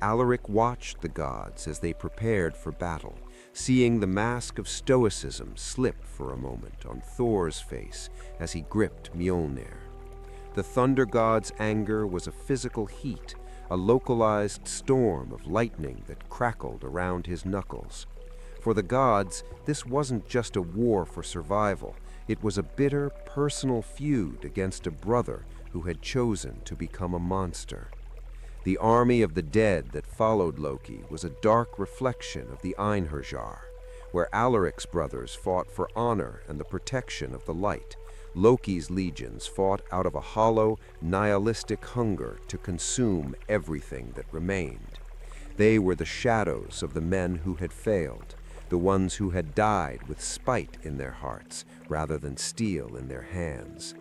Alaric watched the gods as they prepared for battle, seeing the mask of stoicism slip for a moment on Thor's face as he gripped Mjolnir. The thunder god's anger was a physical heat, a localized storm of lightning that crackled around his knuckles. For the gods, this wasn't just a war for survival. It was a bitter, personal feud against a brother who had chosen to become a monster. The army of the dead that followed Loki was a dark reflection of the Einherjar. Where Alaric's brothers fought for honor and the protection of the light, Loki's legions fought out of a hollow, nihilistic hunger to consume everything that remained. They were the shadows of the men who had failed, the ones who had died with spite in their hearts rather than steel in their hands.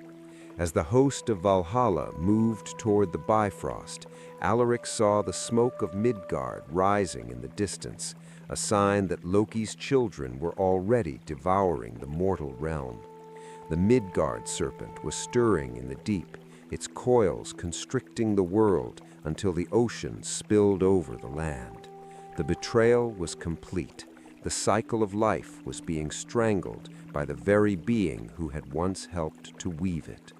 As the host of Valhalla moved toward the Bifrost, Alaric saw the smoke of Midgard rising in the distance, a sign that Loki's children were already devouring the mortal realm. The Midgard serpent was stirring in the deep, its coils constricting the world until the ocean spilled over the land. The betrayal was complete. The cycle of life was being strangled by the very being who had once helped to weave it.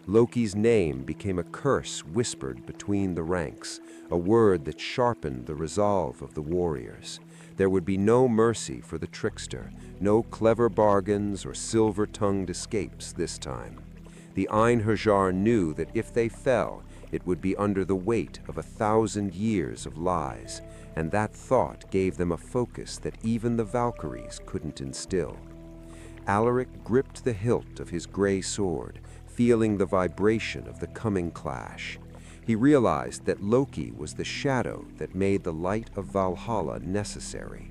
Loki's name became a curse whispered between the ranks, a word that sharpened the resolve of the warriors. There would be no mercy for the trickster, no clever bargains or silver-tongued escapes this time. The Einherjar knew that if they fell, it would be under the weight of 1,000 years of lies, and that thought gave them a focus that even the Valkyries couldn't instill. Alaric gripped the hilt of his gray sword, feeling the vibration of the coming clash. He realized that Loki was the shadow that made the light of Valhalla necessary.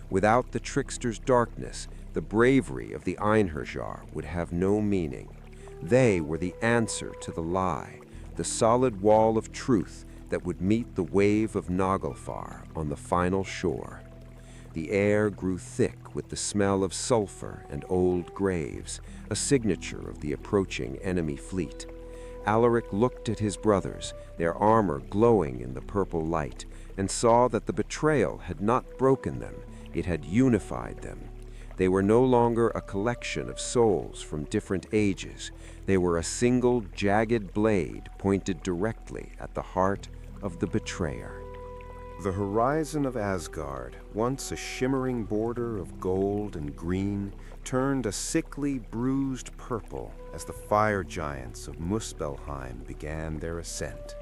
Without the trickster's darkness, the bravery of the Einherjar would have no meaning. They were the answer to the lie, the solid wall of truth that would meet the wave of Naglfar on the final shore. The air grew thick with the smell of sulfur and old graves, a signature of the approaching enemy fleet. Alaric looked at his brothers, their armor glowing in the purple light, and saw that the betrayal had not broken them, it had unified them. They were no longer a collection of souls from different ages. They were a single jagged blade pointed directly at the heart of the betrayer. The horizon of Asgard, once a shimmering border of gold and green, turned a sickly, bruised purple as the fire giants of Muspelheim began their ascent.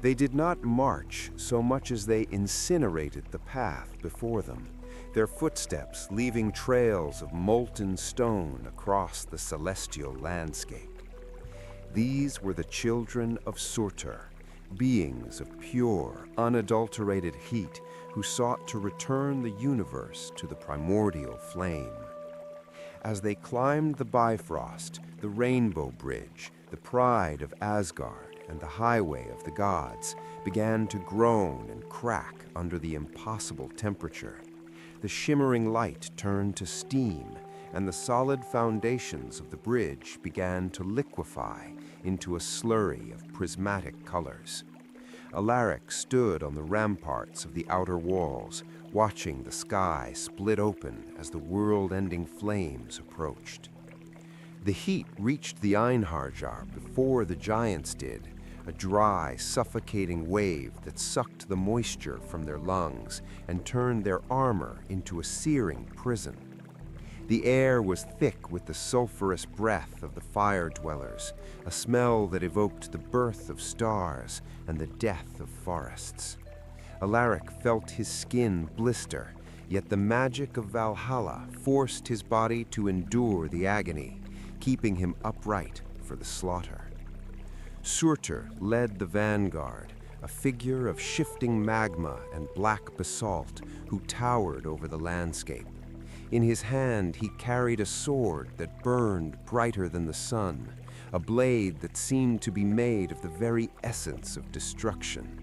They did not march so much as they incinerated the path before them, their footsteps leaving trails of molten stone across the celestial landscape. These were the children of Surtur, beings of pure, unadulterated heat who sought to return the universe to the primordial flame. As they climbed the Bifrost, the Rainbow Bridge, the pride of Asgard and the highway of the gods, began to groan and crack under the impossible temperature. The shimmering light turned to steam, and the solid foundations of the bridge began to liquefy into a slurry of prismatic colors. Alaric stood on the ramparts of the outer walls, watching the sky split open as the world-ending flames approached. The heat reached the Einherjar before the giants did, a dry, suffocating wave that sucked the moisture from their lungs and turned their armor into a searing prison. The air was thick with the sulfurous breath of the fire-dwellers, a smell that evoked the birth of stars and the death of forests. Alaric felt his skin blister, yet the magic of Valhalla forced his body to endure the agony, keeping him upright for the slaughter. Surtur led the vanguard, a figure of shifting magma and black basalt who towered over the landscape. In his hand he carried a sword that burned brighter than the sun, a blade that seemed to be made of the very essence of destruction.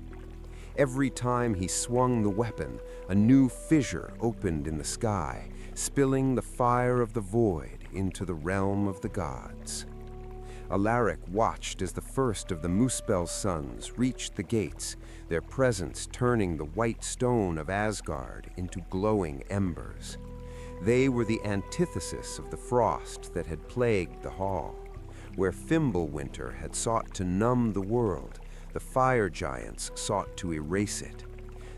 Every time he swung the weapon, a new fissure opened in the sky, spilling the fire of the void into the realm of the gods. Alaric watched as the first of the Muspel's sons reached the gates, their presence turning the white stone of Asgard into glowing embers. They were the antithesis of the frost that had plagued the hall. Where Fimbulwinter had sought to numb the world, the fire giants sought to erase it.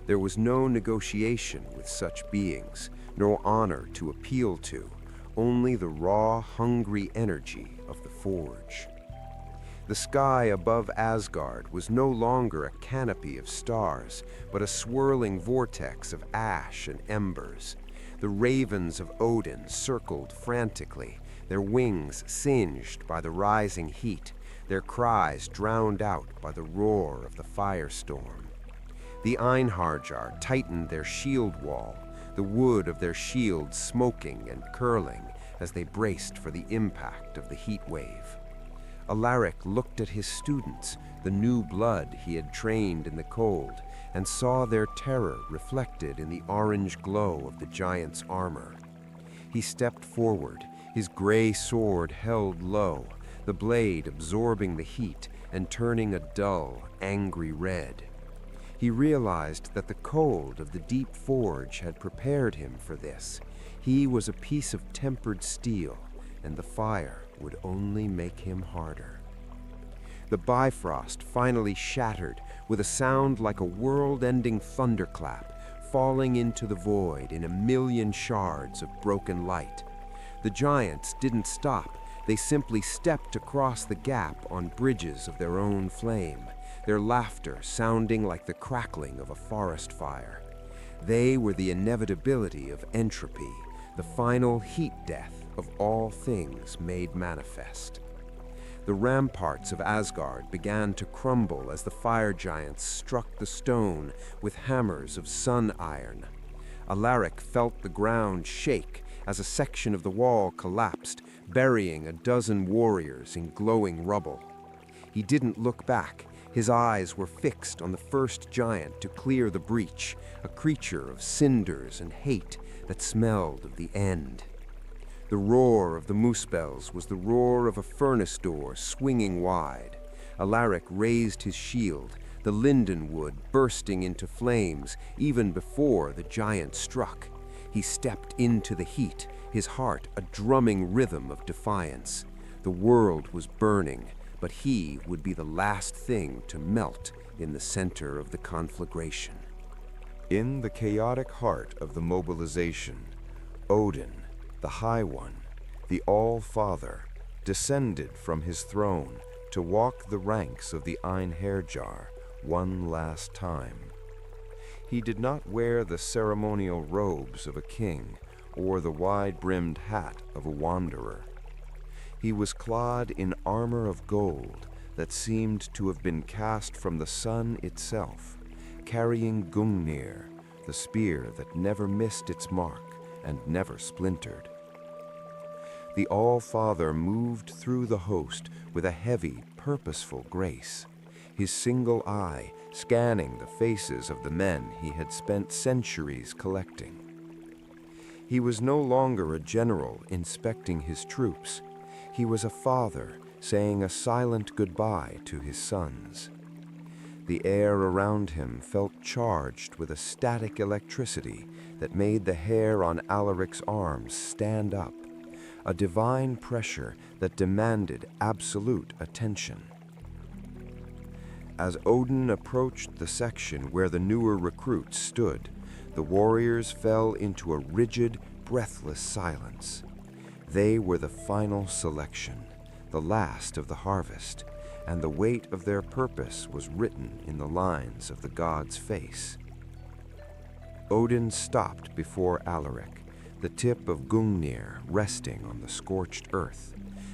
There was no negotiation with such beings, no honor to appeal to, only the raw, hungry energy of the forge. The sky above Asgard was no longer a canopy of stars, but a swirling vortex of ash and embers. The ravens of Odin circled frantically, their wings singed by the rising heat, their cries drowned out by the roar of the firestorm. The Einharjar tightened their shield wall, the wood of their shields smoking and curling as they braced for the impact of the heat wave. Alaric looked at his students, the new blood he had trained in the cold, and saw their terror reflected in the orange glow of the giant's armor. He stepped forward, his gray sword held low, the blade absorbing the heat and turning a dull, angry red. He realized that the cold of the deep forge had prepared him for this. He was a piece of tempered steel, and the fire would only make him harder. The Bifrost finally shattered with a sound like a world-ending thunderclap, falling into the void in a million shards of broken light. The giants didn't stop. They simply stepped across the gap on bridges of their own flame, their laughter sounding like the crackling of a forest fire. They were the inevitability of entropy, the final heat death of all things made manifest. The ramparts of Asgard began to crumble as the fire giants struck the stone with hammers of sun iron. Alaric felt the ground shake as a section of the wall collapsed, burying a dozen warriors in glowing rubble. He didn't look back. His eyes were fixed on the first giant to clear the breach, a creature of cinders and hate that smelled of the end. The roar of the Muspels was the roar of a furnace door swinging wide. Alaric raised his shield, the linden wood bursting into flames even before the giant struck. He stepped into the heat, his heart a drumming rhythm of defiance. The world was burning, but he would be the last thing to melt in the center of the conflagration. In the chaotic heart of the mobilization, Odin, the High One, the Allfather, descended from his throne to walk the ranks of the Einherjar one last time. He did not wear the ceremonial robes of a king or the wide-brimmed hat of a wanderer. He was clad in armor of gold that seemed to have been cast from the sun itself, carrying Gungnir, the spear that never missed its mark and never splintered. The Allfather moved through the host with a heavy, purposeful grace, his single eye scanning the faces of the men he had spent centuries collecting. He was no longer a general inspecting his troops. He was a father saying a silent goodbye to his sons. The air around him felt charged with a static electricity that made the hair on Alaric's arms stand up, a divine pressure that demanded absolute attention. As Odin approached the section where the newer recruits stood, the warriors fell into a rigid, breathless silence. They were the final selection, the last of the harvest, and the weight of their purpose was written in the lines of the god's face. Odin stopped before Alaric, the tip of Gungnir resting on the scorched earth,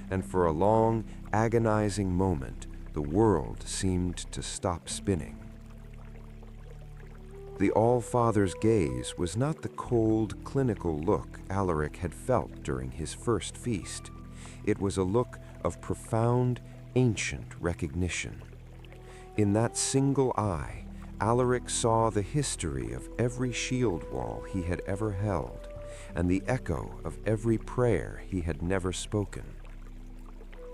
and for a long, agonizing moment, the world seemed to stop spinning. The Allfather's gaze was not the cold, clinical look Alaric had felt during his first feast. It was a look of profound, ancient recognition. In that single eye, Alaric saw the history of every shield wall he had ever held, and the echo of every prayer he had never spoken.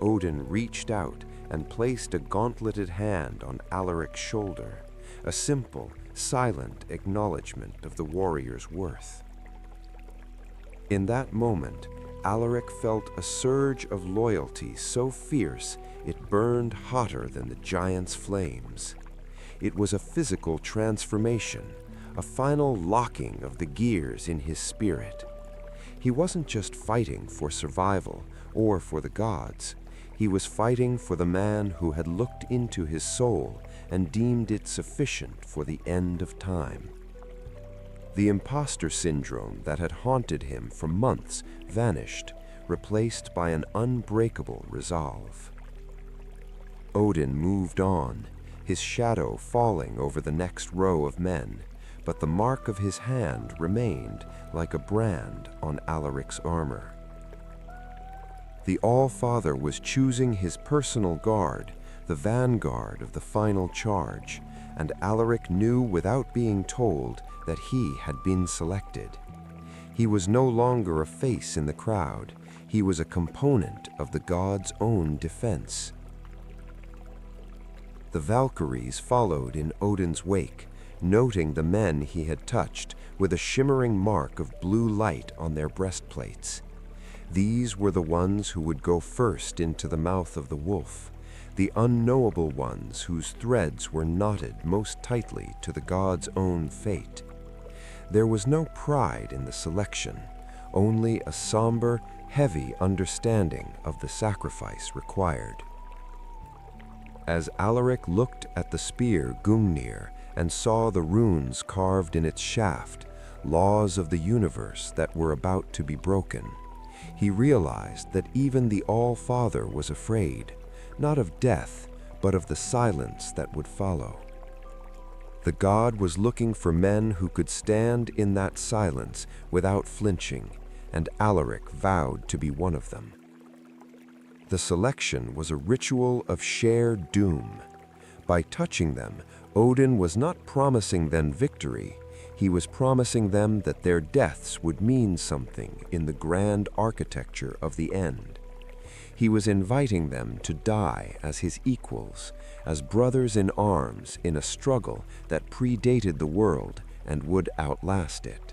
Odin reached out and placed a gauntleted hand on Alaric's shoulder, a simple, silent acknowledgement of the warrior's worth. In that moment, Alaric felt a surge of loyalty so fierce it burned hotter than the giant's flames. It was a physical transformation, a final locking of the gears in his spirit. He wasn't just fighting for survival or for the gods. He was fighting for the man who had looked into his soul and deemed it sufficient for the end of time. The imposter syndrome that had haunted him for months vanished, replaced by an unbreakable resolve. Odin moved on, his shadow falling over the next row of men, but the mark of his hand remained like a brand on Alaric's armor. The Allfather was choosing his personal guard, the vanguard of the final charge, and Alaric knew without being told that he had been selected. He was no longer a face in the crowd. He was a component of the god's own defense. The Valkyries followed in Odin's wake, noting the men he had touched with a shimmering mark of blue light on their breastplates. These were the ones who would go first into the mouth of the wolf, the unknowable ones whose threads were knotted most tightly to the god's own fate. There was no pride in the selection, only a somber, heavy understanding of the sacrifice required. As Alaric looked at the spear Gungnir and saw the runes carved in its shaft, laws of the universe that were about to be broken, he realized that even the Allfather was afraid, not of death, but of the silence that would follow. The god was looking for men who could stand in that silence without flinching, and Alaric vowed to be one of them. The selection was a ritual of shared doom. By touching them, Odin was not promising them victory. He was promising them that their deaths would mean something in the grand architecture of the end. He was inviting them to die as his equals, as brothers in arms in a struggle that predated the world and would outlast it.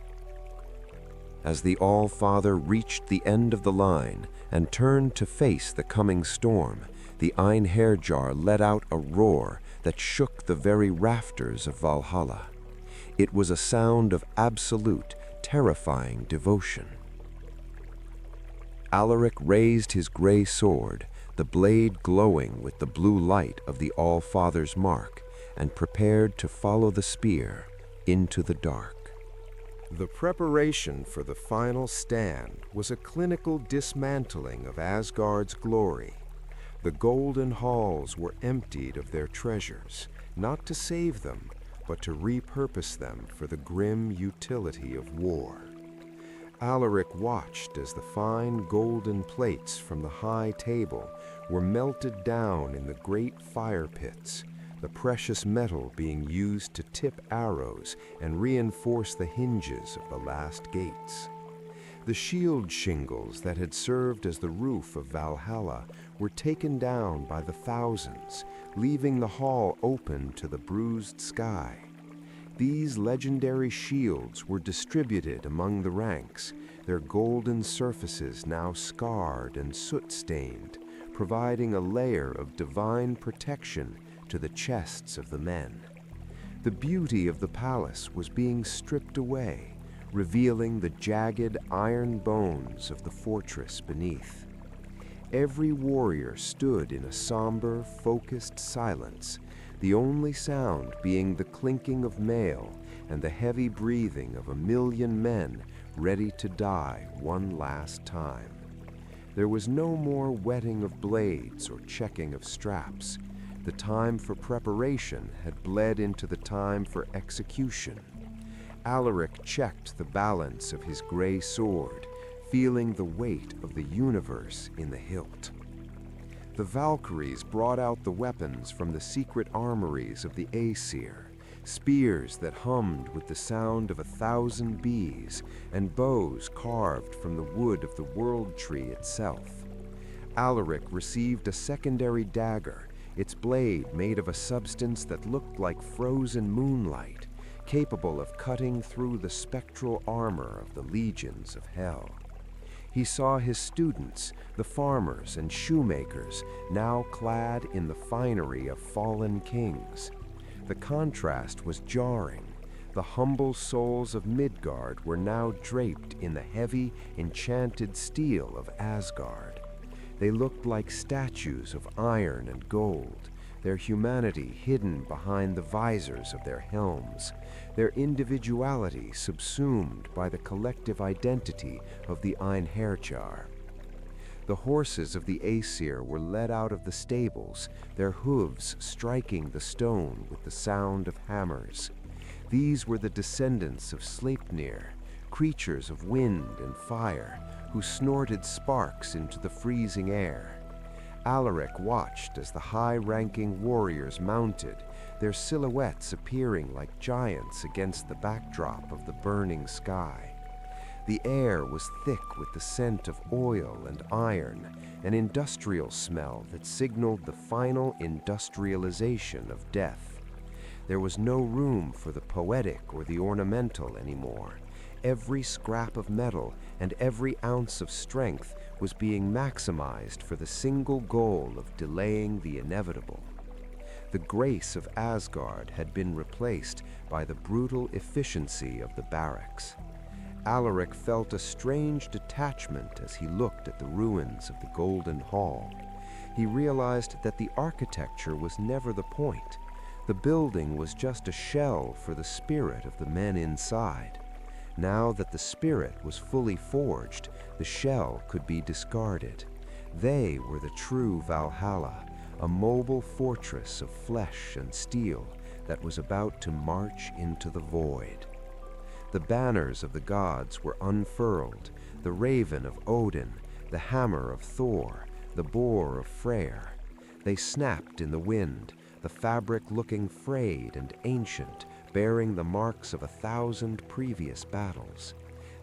As the Allfather reached the end of the line and turned to face the coming storm, the Einherjar let out a roar that shook the very rafters of Valhalla. It was a sound of absolute, terrifying devotion. Alaric raised his gray sword, the blade glowing with the blue light of the Allfather's mark, and prepared to follow the spear into the dark. The preparation for the final stand was a clinical dismantling of Asgard's glory. The golden halls were emptied of their treasures, not to save them, but to repurpose them for the grim utility of war. Alaric watched as the fine golden plates from the high table were melted down in the great fire pits, the precious metal being used to tip arrows and reinforce the hinges of the last gates. The shield shingles that had served as the roof of Valhalla were taken down by the thousands, leaving the hall open to the bruised sky. These legendary shields were distributed among the ranks, their golden surfaces now scarred and soot-stained, providing a layer of divine protection to the chests of the men. The beauty of the palace was being stripped away, revealing the jagged iron bones of the fortress beneath. Every warrior stood in a somber, focused silence, the only sound being the clinking of mail and the heavy breathing of 1,000,000 men ready to die one last time. There was no more whetting of blades or checking of straps. The time for preparation had bled into the time for execution. Alaric checked the balance of his gray sword, feeling the weight of the universe in the hilt. The Valkyries brought out the weapons from the secret armories of the Aesir, spears that hummed with the sound of 1,000 bees, and bows carved from the wood of the world tree itself. Alaric received a secondary dagger, its blade made of a substance that looked like frozen moonlight, capable of cutting through the spectral armor of the legions of hell. He saw his students, the farmers and shoemakers, now clad in the finery of fallen kings. The contrast was jarring. The humble souls of Midgard were now draped in the heavy, enchanted steel of Asgard. They looked like statues of iron and gold, their humanity hidden behind the visors of their helms, their individuality subsumed by the collective identity of the Einherjar. The horses of the Aesir were led out of the stables, their hooves striking the stone with the sound of hammers. These were the descendants of Sleipnir, creatures of wind and fire, who snorted sparks into the freezing air. Alaric watched as the high-ranking warriors mounted, their silhouettes appearing like giants against the backdrop of the burning sky. The air was thick with the scent of oil and iron, an industrial smell that signaled the final industrialization of death. There was no room for the poetic or the ornamental anymore. Every scrap of metal and every ounce of strength was being maximized for the single goal of delaying the inevitable. The grace of Asgard had been replaced by the brutal efficiency of the barracks. Alaric felt a strange detachment as he looked at the ruins of the Golden Hall. He realized that the architecture was never the point. The building was just a shell for the spirit of the men inside. Now that the spirit was fully forged, the shell could be discarded. They were the true Valhalla, a mobile fortress of flesh and steel that was about to march into the void. The banners of the gods were unfurled, the raven of Odin, the hammer of Thor, the boar of Freyr. They snapped in the wind, the fabric looking frayed and ancient, bearing the marks of 1,000 previous battles.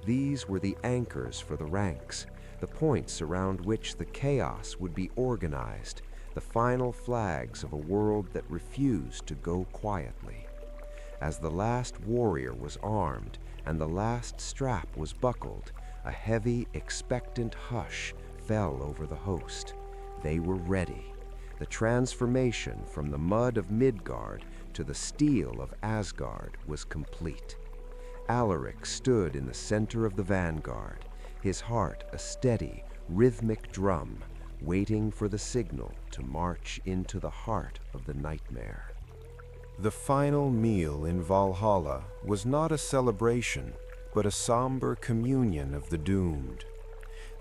These were the anchors for the ranks, the points around which the chaos would be organized, the final flags of a world that refused to go quietly. As the last warrior was armed and the last strap was buckled, a heavy, expectant hush fell over the host. They were ready. The transformation from the mud of Midgard to the steel of Asgard was complete. Alaric stood in the center of the vanguard, his heart a steady, rhythmic drum, waiting for the signal to march into the heart of the nightmare. The final meal in Valhalla was not a celebration, but a somber communion of the doomed.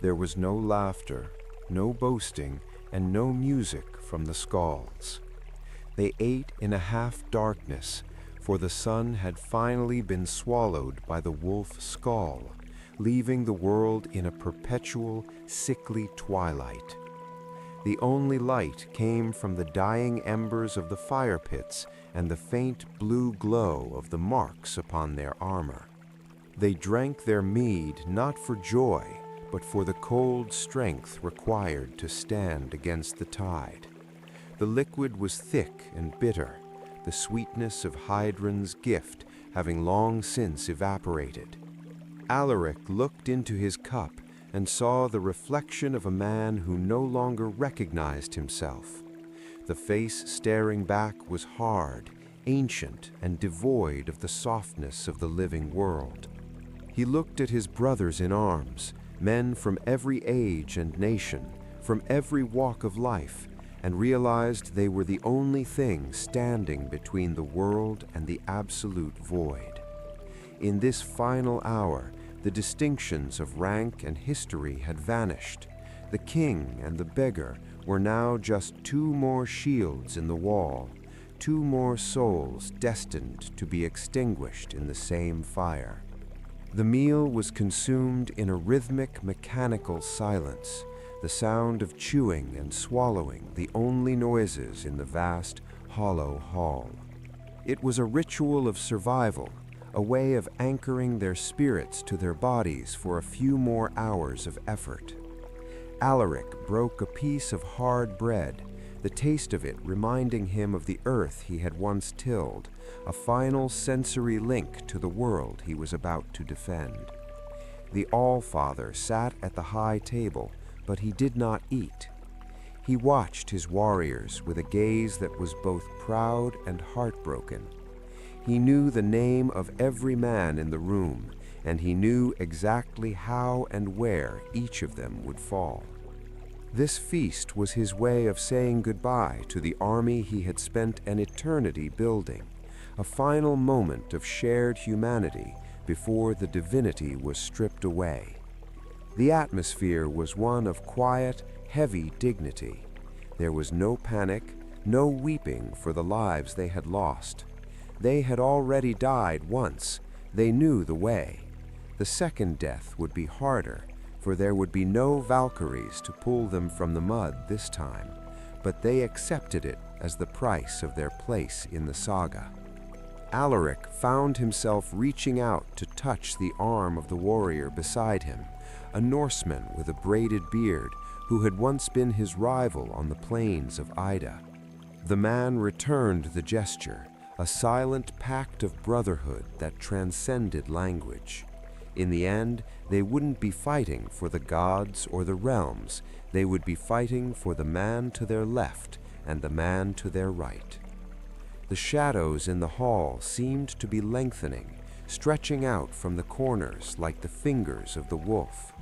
There was no laughter, no boasting, and no music from the skalds. They ate in a half-darkness, for the sun had finally been swallowed by the wolf Skal, leaving the world in a perpetual, sickly twilight. The only light came from the dying embers of the fire pits and the faint blue glow of the marks upon their armor. They drank their mead not for joy, but for the cold strength required to stand against the tide. The liquid was thick and bitter, the sweetness of Heidrun's gift having long since evaporated. Alaric looked into his cup and saw the reflection of a man who no longer recognized himself. The face staring back was hard, ancient, and devoid of the softness of the living world. He looked at his brothers in arms, men from every age and nation, from every walk of life, and realized they were the only thing standing between the world and the absolute void. In this final hour, the distinctions of rank and history had vanished. The king and the beggar were now just two more shields in the wall, two more souls destined to be extinguished in the same fire. The meal was consumed in a rhythmic, mechanical silence, the sound of chewing and swallowing the only noises in the vast, hollow hall. It was a ritual of survival, a way of anchoring their spirits to their bodies for a few more hours of effort. Alaric broke a piece of hard bread, the taste of it reminding him of the earth he had once tilled, a final sensory link to the world he was about to defend. The Allfather sat at the high table, but he did not eat. He watched his warriors with a gaze that was both proud and heartbroken. He knew the name of every man in the room, and he knew exactly how and where each of them would fall. This feast was his way of saying goodbye to the army he had spent an eternity building, a final moment of shared humanity before the divinity was stripped away. The atmosphere was one of quiet, heavy dignity. There was no panic, no weeping for the lives they had lost. They had already died once. They knew the way. The second death would be harder, for there would be no Valkyries to pull them from the mud this time, but they accepted it as the price of their place in the saga. Alaric found himself reaching out to touch the arm of the warrior beside him, a Norseman with a braided beard who had once been his rival on the plains of Ida. The man returned the gesture, a silent pact of brotherhood that transcended language. In the end, they wouldn't be fighting for the gods or the realms. They would be fighting for the man to their left and the man to their right. The shadows in the hall seemed to be lengthening, stretching out from the corners like the fingers of the wolf.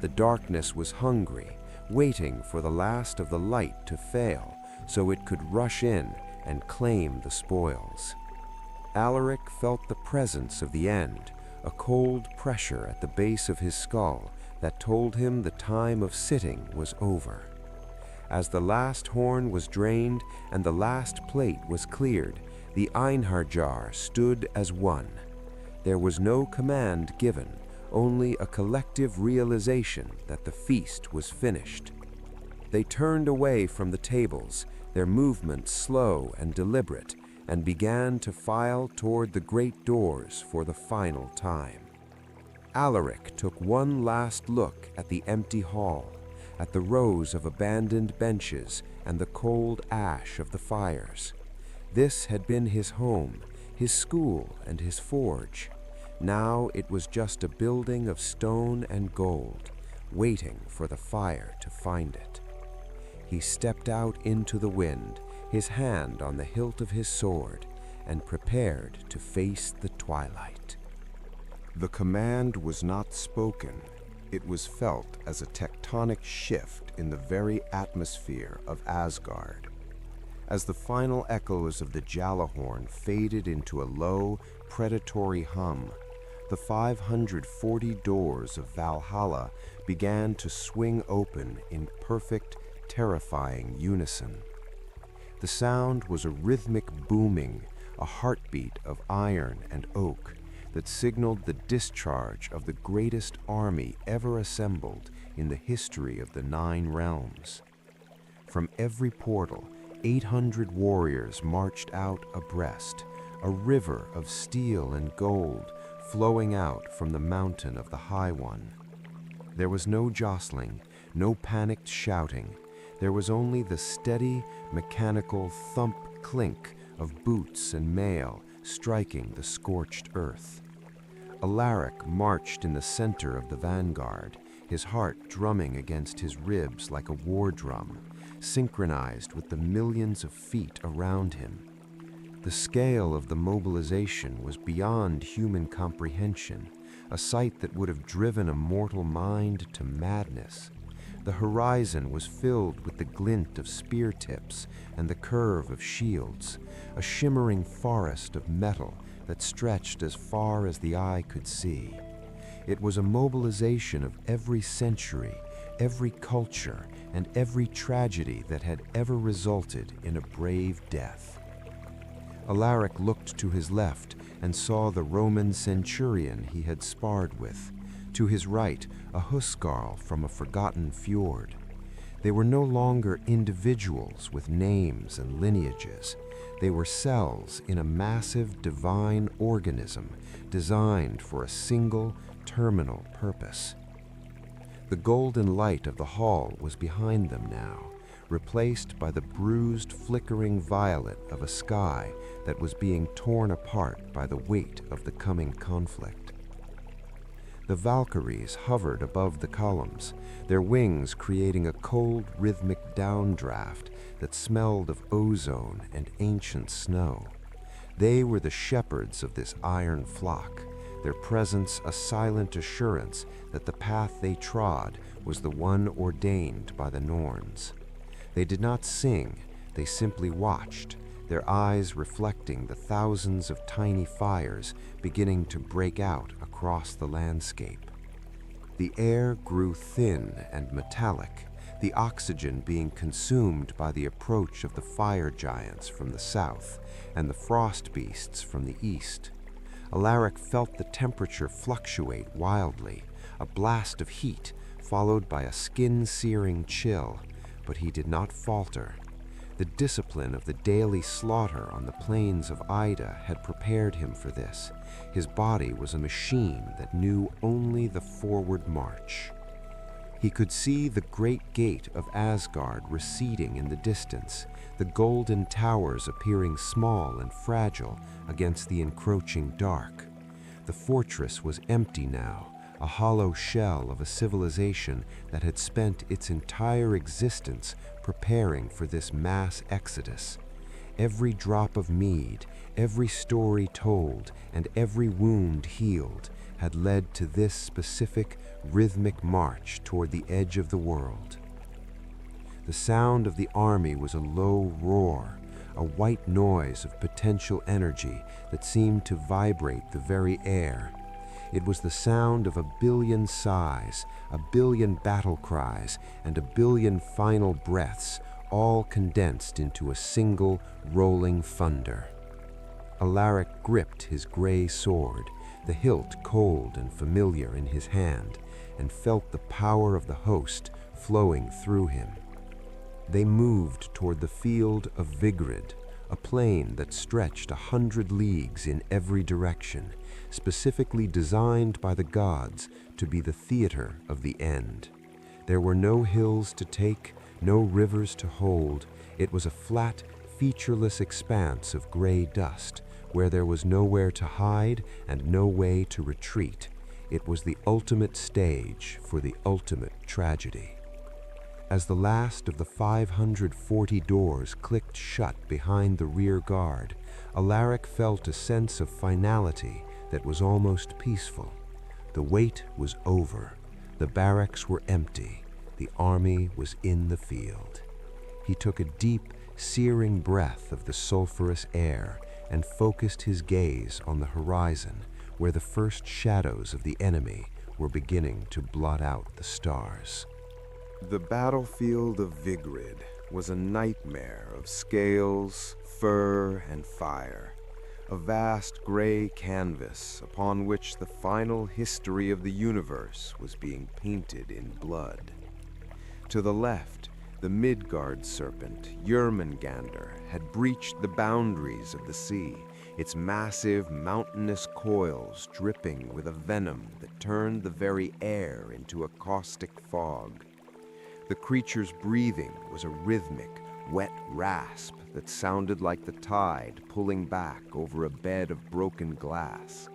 The darkness was hungry, waiting for the last of the light to fail so it could rush in and claim the spoils. Alaric felt the presence of the end, a cold pressure at the base of his skull that told him the time of sitting was over. As the last horn was drained and the last plate was cleared, the Einherjar stood as one. There was no command given, only a collective realization that the feast was finished. They turned away from the tables, their movements slow and deliberate, and began to file toward the great doors for the final time. Alaric took one last look at the empty hall, at the rows of abandoned benches and the cold ash of the fires. This had been his home, his school, and his forge. Now it was just a building of stone and gold, waiting for the fire to find it. He stepped out into the wind, his hand on the hilt of his sword, and prepared to face the twilight. The command was not spoken. It was felt as a tectonic shift in the very atmosphere of Asgard. As the final echoes of the Jalahorn faded into a low, predatory hum, the 540 doors of Valhalla began to swing open in perfect, terrifying unison. The sound was a rhythmic booming, a heartbeat of iron and oak that signaled the discharge of the greatest army ever assembled in the history of the 9 realms. From every portal, 800 warriors marched out abreast, a river of steel and gold flowing out from the mountain of the High One. There was no jostling, no panicked shouting. There was only the steady, mechanical thump-clink of boots and mail striking the scorched earth. Alaric marched in the center of the vanguard, his heart drumming against his ribs like a war drum, synchronized with the millions of feet around him. The scale of the mobilization was beyond human comprehension, a sight that would have driven a mortal mind to madness. The horizon was filled with the glint of spear tips and the curve of shields, a shimmering forest of metal that stretched as far as the eye could see. It was a mobilization of every century, every culture, and every tragedy that had ever resulted in a brave death. Alaric looked to his left and saw the Roman centurion he had sparred with. To his right, a huskarl from a forgotten fjord. They were no longer individuals with names and lineages. They were cells in a massive divine organism designed for a single, terminal purpose. The golden light of the hall was behind them now, replaced by the bruised, flickering violet of a sky that was being torn apart by the weight of the coming conflict. The Valkyries hovered above the columns, their wings creating a cold, rhythmic downdraft that smelled of ozone and ancient snow. They were the shepherds of this iron flock, their presence a silent assurance that the path they trod was the one ordained by the Norns. They did not sing, they simply watched, their eyes reflecting the thousands of tiny fires beginning to break out across the landscape. The air grew thin and metallic, the oxygen being consumed by the approach of the fire giants from the south and the frost beasts from the east. Alaric felt the temperature fluctuate wildly, a blast of heat followed by a skin-searing chill, but he did not falter. The discipline of the daily slaughter on the plains of Ida had prepared him for this. His body was a machine that knew only the forward march. He could see the great gate of Asgard receding in the distance, the golden towers appearing small and fragile against the encroaching dark. The fortress was empty now, a hollow shell of a civilization that had spent its entire existence preparing for this mass exodus. Every drop of mead, every story told, and every wound healed had led to this specific, rhythmic march toward the edge of the world. The sound of the army was a low roar, a white noise of potential energy that seemed to vibrate the very air. It was the sound of a billion sighs, a billion battle cries, and a billion final breaths, all condensed into a single rolling thunder. Alaric gripped his gray sword, the hilt cold and familiar in his hand, and felt the power of the host flowing through him. They moved toward the field of Vigrid, a plain that stretched 100 leagues in every direction, specifically designed by the gods to be the theater of the end. There were no hills to take, no rivers to hold. It was a flat, featureless expanse of gray dust, where there was nowhere to hide and no way to retreat. It was the ultimate stage for the ultimate tragedy. As the last of the 540 doors clicked shut behind the rear guard, Alaric felt a sense of finality that was almost peaceful. The wait was over. The barracks were empty. The army was in the field. He took a deep, searing breath of the sulfurous air and focused his gaze on the horizon, where the first shadows of the enemy were beginning to blot out the stars. The battlefield of Vigrid was a nightmare of scales, fur, and fire, a vast gray canvas upon which the final history of the universe was being painted in blood. To the left, the Midgard serpent, Jörmungandr, had breached the boundaries of the sea, its massive mountainous coils dripping with a venom that turned the very air into a caustic fog. The creature's breathing was a rhythmic, wet rasp that sounded like the tide pulling back over a bed of broken glass.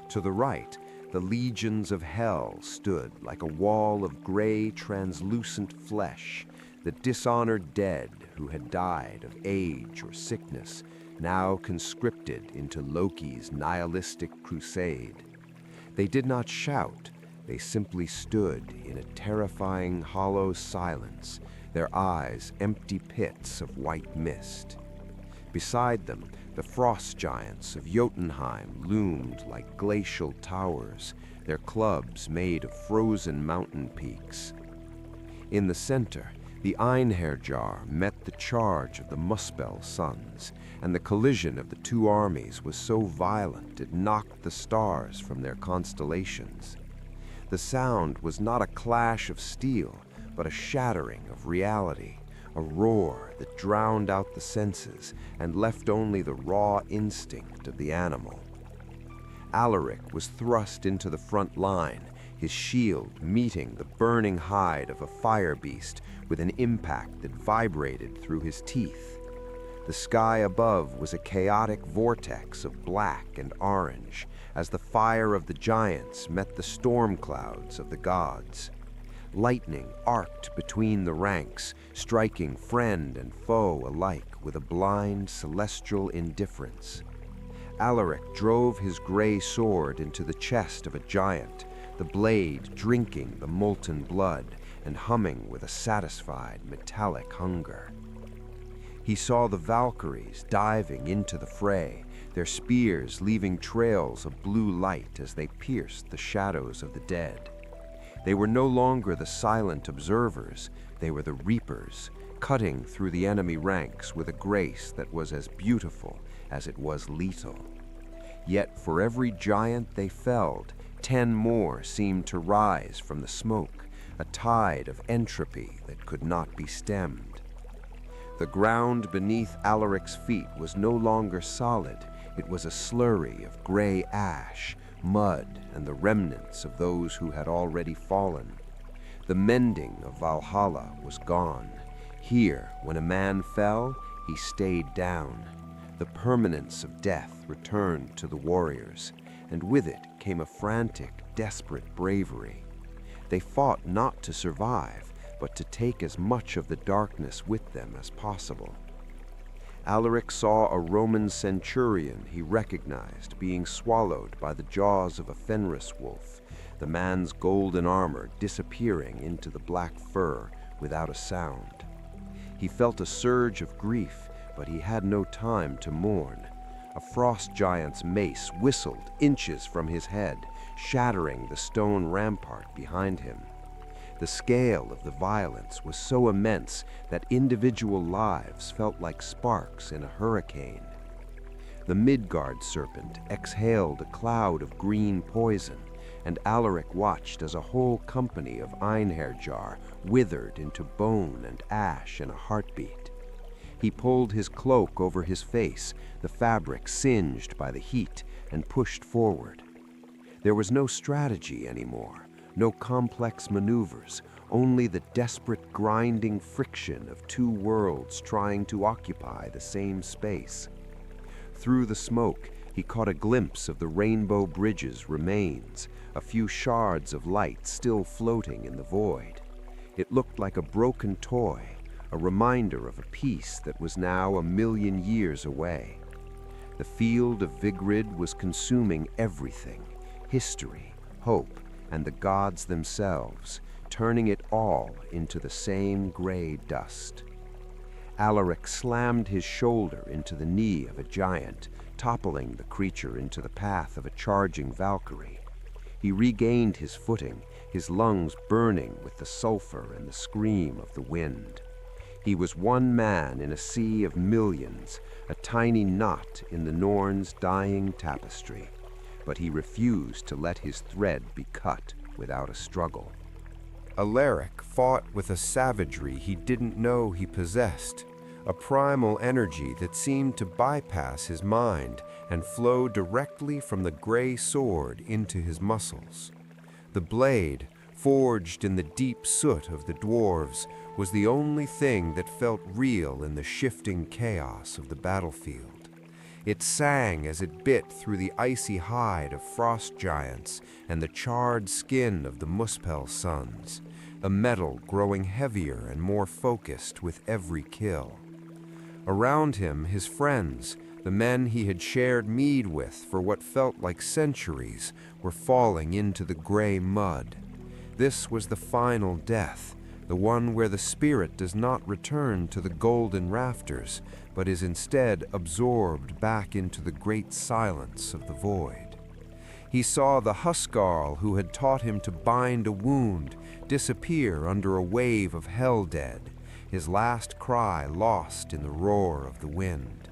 To the right, the legions of hell stood like a wall of gray, translucent flesh, the dishonored dead who had died of age or sickness, now conscripted into Loki's nihilistic crusade. They did not shout. They simply stood in a terrifying, hollow silence, their eyes empty pits of white mist. Beside them, the frost giants of Jotunheim loomed like glacial towers, their clubs made of frozen mountain peaks. In the center, the Einherjar met the charge of the Muspel sons, and the collision of the two armies was so violent it knocked the stars from their constellations. The sound was not a clash of steel, but a shattering of reality, a roar that drowned out the senses and left only the raw instinct of the animal. Alaric was thrust into the front line, his shield meeting the burning hide of a fire beast with an impact that vibrated through his teeth. The sky above was a chaotic vortex of black and orange as the fire of the giants met the storm clouds of the gods. Lightning arced between the ranks, striking friend and foe alike with a blind, celestial indifference. Alaric drove his gray sword into the chest of a giant, the blade drinking the molten blood and humming with a satisfied, metallic hunger. He saw the Valkyries diving into the fray, their spears leaving trails of blue light as they pierced the shadows of the dead. They were no longer the silent observers, they were the reapers, cutting through the enemy ranks with a grace that was as beautiful as it was lethal. Yet for every giant they felled, 10 more seemed to rise from the smoke, a tide of entropy that could not be stemmed. The ground beneath Alaric's feet was no longer solid, it was a slurry of gray ash, mud, and the remnants of those who had already fallen. The mending of Valhalla was gone. Here, when a man fell, he stayed down. The permanence of death returned to the warriors, and with it came a frantic, desperate bravery. They fought not to survive, but to take as much of the darkness with them as possible. Alaric saw a Roman centurion he recognized being swallowed by the jaws of a Fenris wolf, the man's golden armor disappearing into the black fur without a sound. He felt a surge of grief, but he had no time to mourn. A frost giant's mace whistled inches from his head, shattering the stone rampart behind him. The scale of the violence was so immense that individual lives felt like sparks in a hurricane. The Midgard serpent exhaled a cloud of green poison, and Alaric watched as a whole company of Einherjar withered into bone and ash in a heartbeat. He pulled his cloak over his face, the fabric singed by the heat, and pushed forward. There was no strategy anymore. No complex maneuvers, only the desperate grinding friction of 2 worlds trying to occupy the same space. Through the smoke, he caught a glimpse of the Rainbow Bridge's remains, a few shards of light still floating in the void. It looked like a broken toy, a reminder of a peace that was now 1,000,000 years away. The field of Vigrid was consuming everything, history, hope, and the gods themselves, turning it all into the same gray dust. Alaric slammed his shoulder into the knee of a giant, toppling the creature into the path of a charging Valkyrie. He regained his footing, his lungs burning with the sulfur and the scream of the wind. He was one man in a sea of millions, a tiny knot in the Norn's dying tapestry. But he refused to let his thread be cut without a struggle. Alaric fought with a savagery he didn't know he possessed, a primal energy that seemed to bypass his mind and flow directly from the gray sword into his muscles. The blade, forged in the deep soot of the dwarves, was the only thing that felt real in the shifting chaos of the battlefield. It sang as it bit through the icy hide of frost giants and the charred skin of the Muspel sons, a metal growing heavier and more focused with every kill. Around him, his friends, the men he had shared mead with for what felt like centuries, were falling into the gray mud. This was the final death, the one where the spirit does not return to the golden rafters, but is instead absorbed back into the great silence of the void. He saw the Huskarl who had taught him to bind a wound disappear under a wave of hell dead, his last cry lost in the roar of the wind.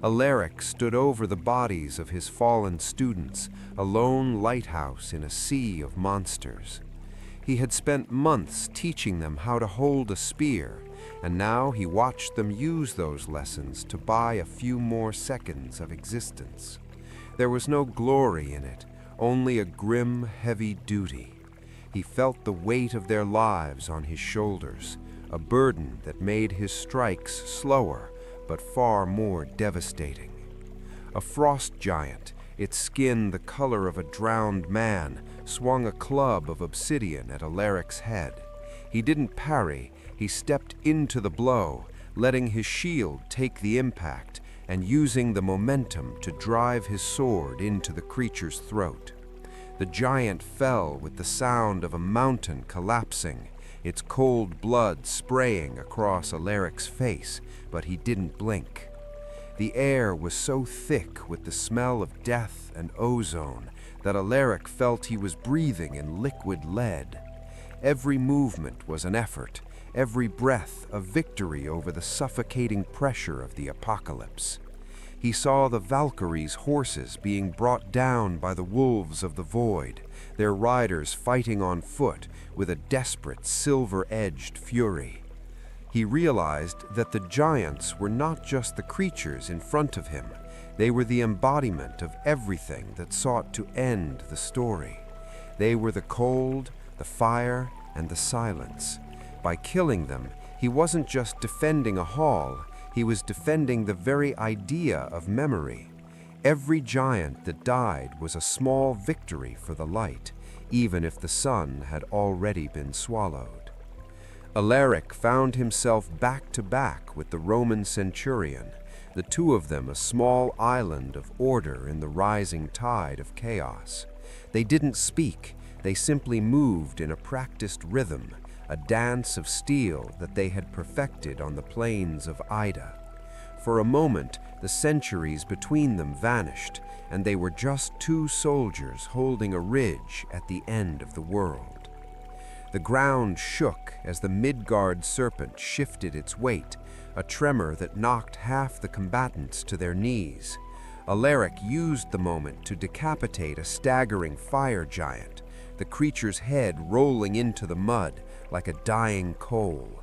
Alaric stood over the bodies of his fallen students, a lone lighthouse in a sea of monsters. He had spent months teaching them how to hold a spear, and now he watched them use those lessons to buy a few more seconds of existence. There was no glory in it, only a grim, heavy duty. He felt the weight of their lives on his shoulders, a burden that made his strikes slower, but far more devastating. A frost giant, its skin the color of a drowned man, swung a club of obsidian at Alaric's head. He didn't parry, he stepped into the blow, letting his shield take the impact and using the momentum to drive his sword into the creature's throat. The giant fell with the sound of a mountain collapsing, its cold blood spraying across Alaric's face, but he didn't blink. The air was so thick with the smell of death and ozone that Alaric felt he was breathing in liquid lead. Every movement was an effort, every breath a victory over the suffocating pressure of the apocalypse. He saw the Valkyries' horses being brought down by the wolves of the void, their riders fighting on foot with a desperate silver-edged fury. He realized that the giants were not just the creatures in front of him, they were the embodiment of everything that sought to end the story. They were the cold, the fire, and the silence. By killing them, he wasn't just defending a hall, he was defending the very idea of memory. Every giant that died was a small victory for the light, even if the sun had already been swallowed. Alaric found himself back to back with the Roman centurion, the two of them a small island of order in the rising tide of chaos. They didn't speak, they simply moved in a practiced rhythm, a dance of steel that they had perfected on the plains of Ida. For a moment, the centuries between them vanished, and they were just two soldiers holding a ridge at the end of the world. The ground shook as the Midgard serpent shifted its weight, a tremor that knocked half the combatants to their knees. Alaric used the moment to decapitate a staggering fire giant, the creature's head rolling into the mud like a dying coal.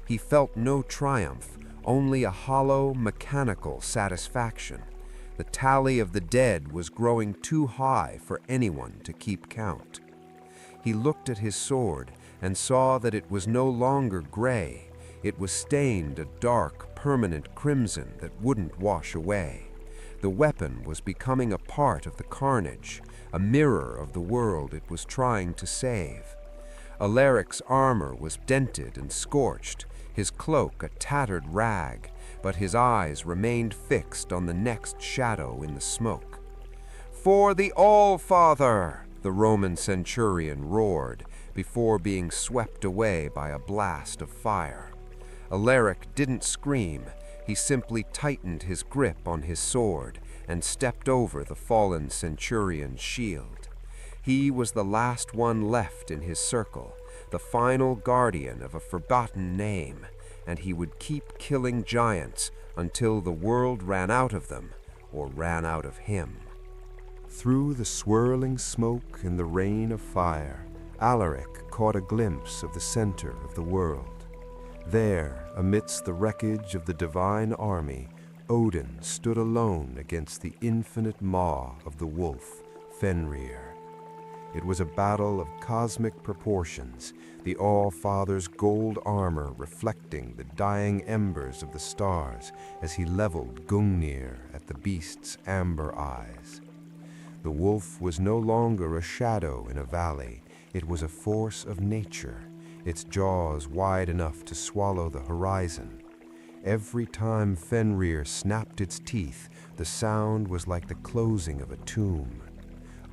He felt no triumph, only a hollow, mechanical satisfaction. The tally of the dead was growing too high for anyone to keep count. He looked at his sword and saw that it was no longer gray. It was stained a dark, permanent crimson that wouldn't wash away. The weapon was becoming a part of the carnage, a mirror of the world it was trying to save. Alaric's armor was dented and scorched, his cloak a tattered rag, but his eyes remained fixed on the next shadow in the smoke. "For the Allfather!" the Roman centurion roared, before being swept away by a blast of fire. Alaric didn't scream, he simply tightened his grip on his sword and stepped over the fallen centurion's shield. He was the last one left in his circle, the final guardian of a forgotten name, and he would keep killing giants until the world ran out of them or ran out of him. Through the swirling smoke and the rain of fire, Alaric caught a glimpse of the center of the world. There, amidst the wreckage of the divine army, Odin stood alone against the infinite maw of the wolf, Fenrir. It was a battle of cosmic proportions, the Allfather's gold armor reflecting the dying embers of the stars as he leveled Gungnir at the beast's amber eyes. The wolf was no longer a shadow in a valley, it was a force of nature, its jaws wide enough to swallow the horizon. Every time Fenrir snapped its teeth, the sound was like the closing of a tomb.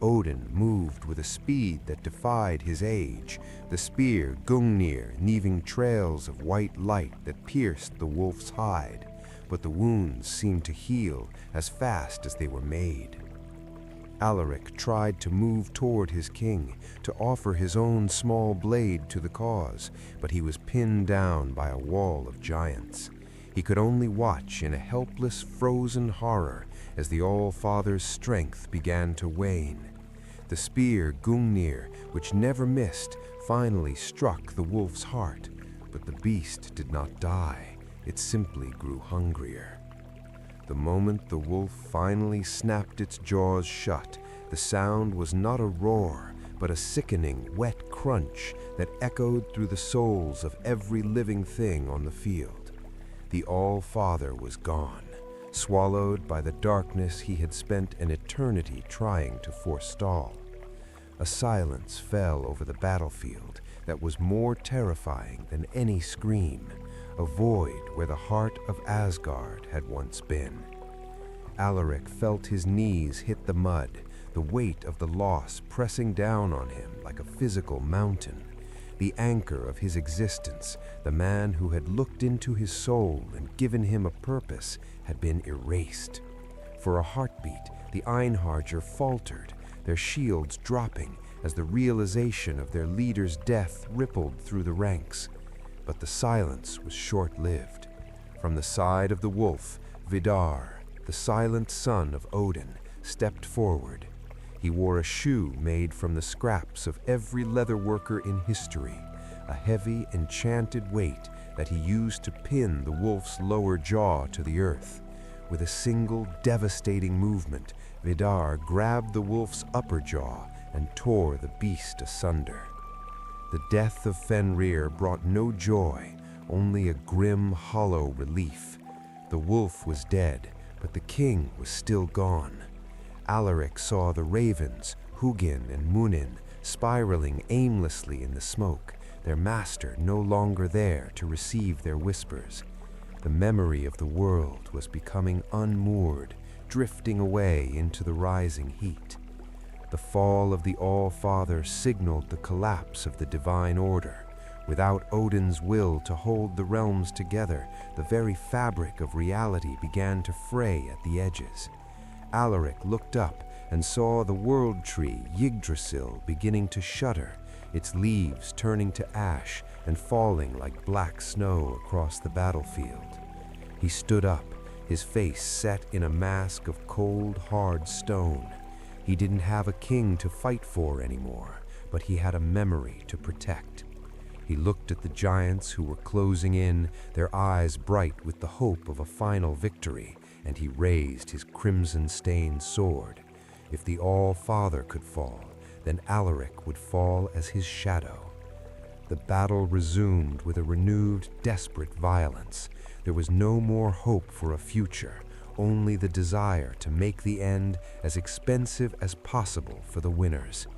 Odin moved with a speed that defied his age, the spear Gungnir leaving trails of white light that pierced the wolf's hide, but the wounds seemed to heal as fast as they were made. Alaric tried to move toward his king, to offer his own small blade to the cause, but he was pinned down by a wall of giants. He could only watch in a helpless, frozen horror as the Allfather's strength began to wane. The spear Gungnir, which never missed, finally struck the wolf's heart, but the beast did not die. It simply grew hungrier. The moment the wolf finally snapped its jaws shut, the sound was not a roar, but a sickening, wet crunch that echoed through the souls of every living thing on the field. The Allfather was gone, swallowed by the darkness he had spent an eternity trying to forestall. A silence fell over the battlefield that was more terrifying than any scream, a void where the heart of Asgard had once been. Alaric felt his knees hit the mud, the weight of the loss pressing down on him like a physical mountain. The anchor of his existence, the man who had looked into his soul and given him a purpose, had been erased. For a heartbeat, the Einharjar faltered, their shields dropping as the realization of their leader's death rippled through the ranks. But the silence was short-lived. From the side of the wolf, Vidar, the silent son of Odin, stepped forward. He wore a shoe made from the scraps of every leatherworker in history, a heavy, enchanted weight that he used to pin the wolf's lower jaw to the earth. With a single, devastating movement, Vidar grabbed the wolf's upper jaw and tore the beast asunder. The death of Fenrir brought no joy, only a grim, hollow relief. The wolf was dead, but the king was still gone. Alaric saw the ravens, Hugin and Munin, spiraling aimlessly in the smoke, their master no longer there to receive their whispers. The memory of the world was becoming unmoored, drifting away into the rising heat. The fall of the Allfather signaled the collapse of the divine order. Without Odin's will to hold the realms together, the very fabric of reality began to fray at the edges. Alaric looked up and saw the world tree Yggdrasil beginning to shudder, its leaves turning to ash and falling like black snow across the battlefield. He stood up, his face set in a mask of cold, hard stone. He didn't have a king to fight for anymore, but he had a memory to protect. He looked at the giants who were closing in, their eyes bright with the hope of a final victory, and he raised his crimson-stained sword. If the Allfather could fall, then Alaric would fall as his shadow. The battle resumed with a renewed, desperate violence. There was no more hope for a future, only the desire to make the end as expensive as possible for the winners.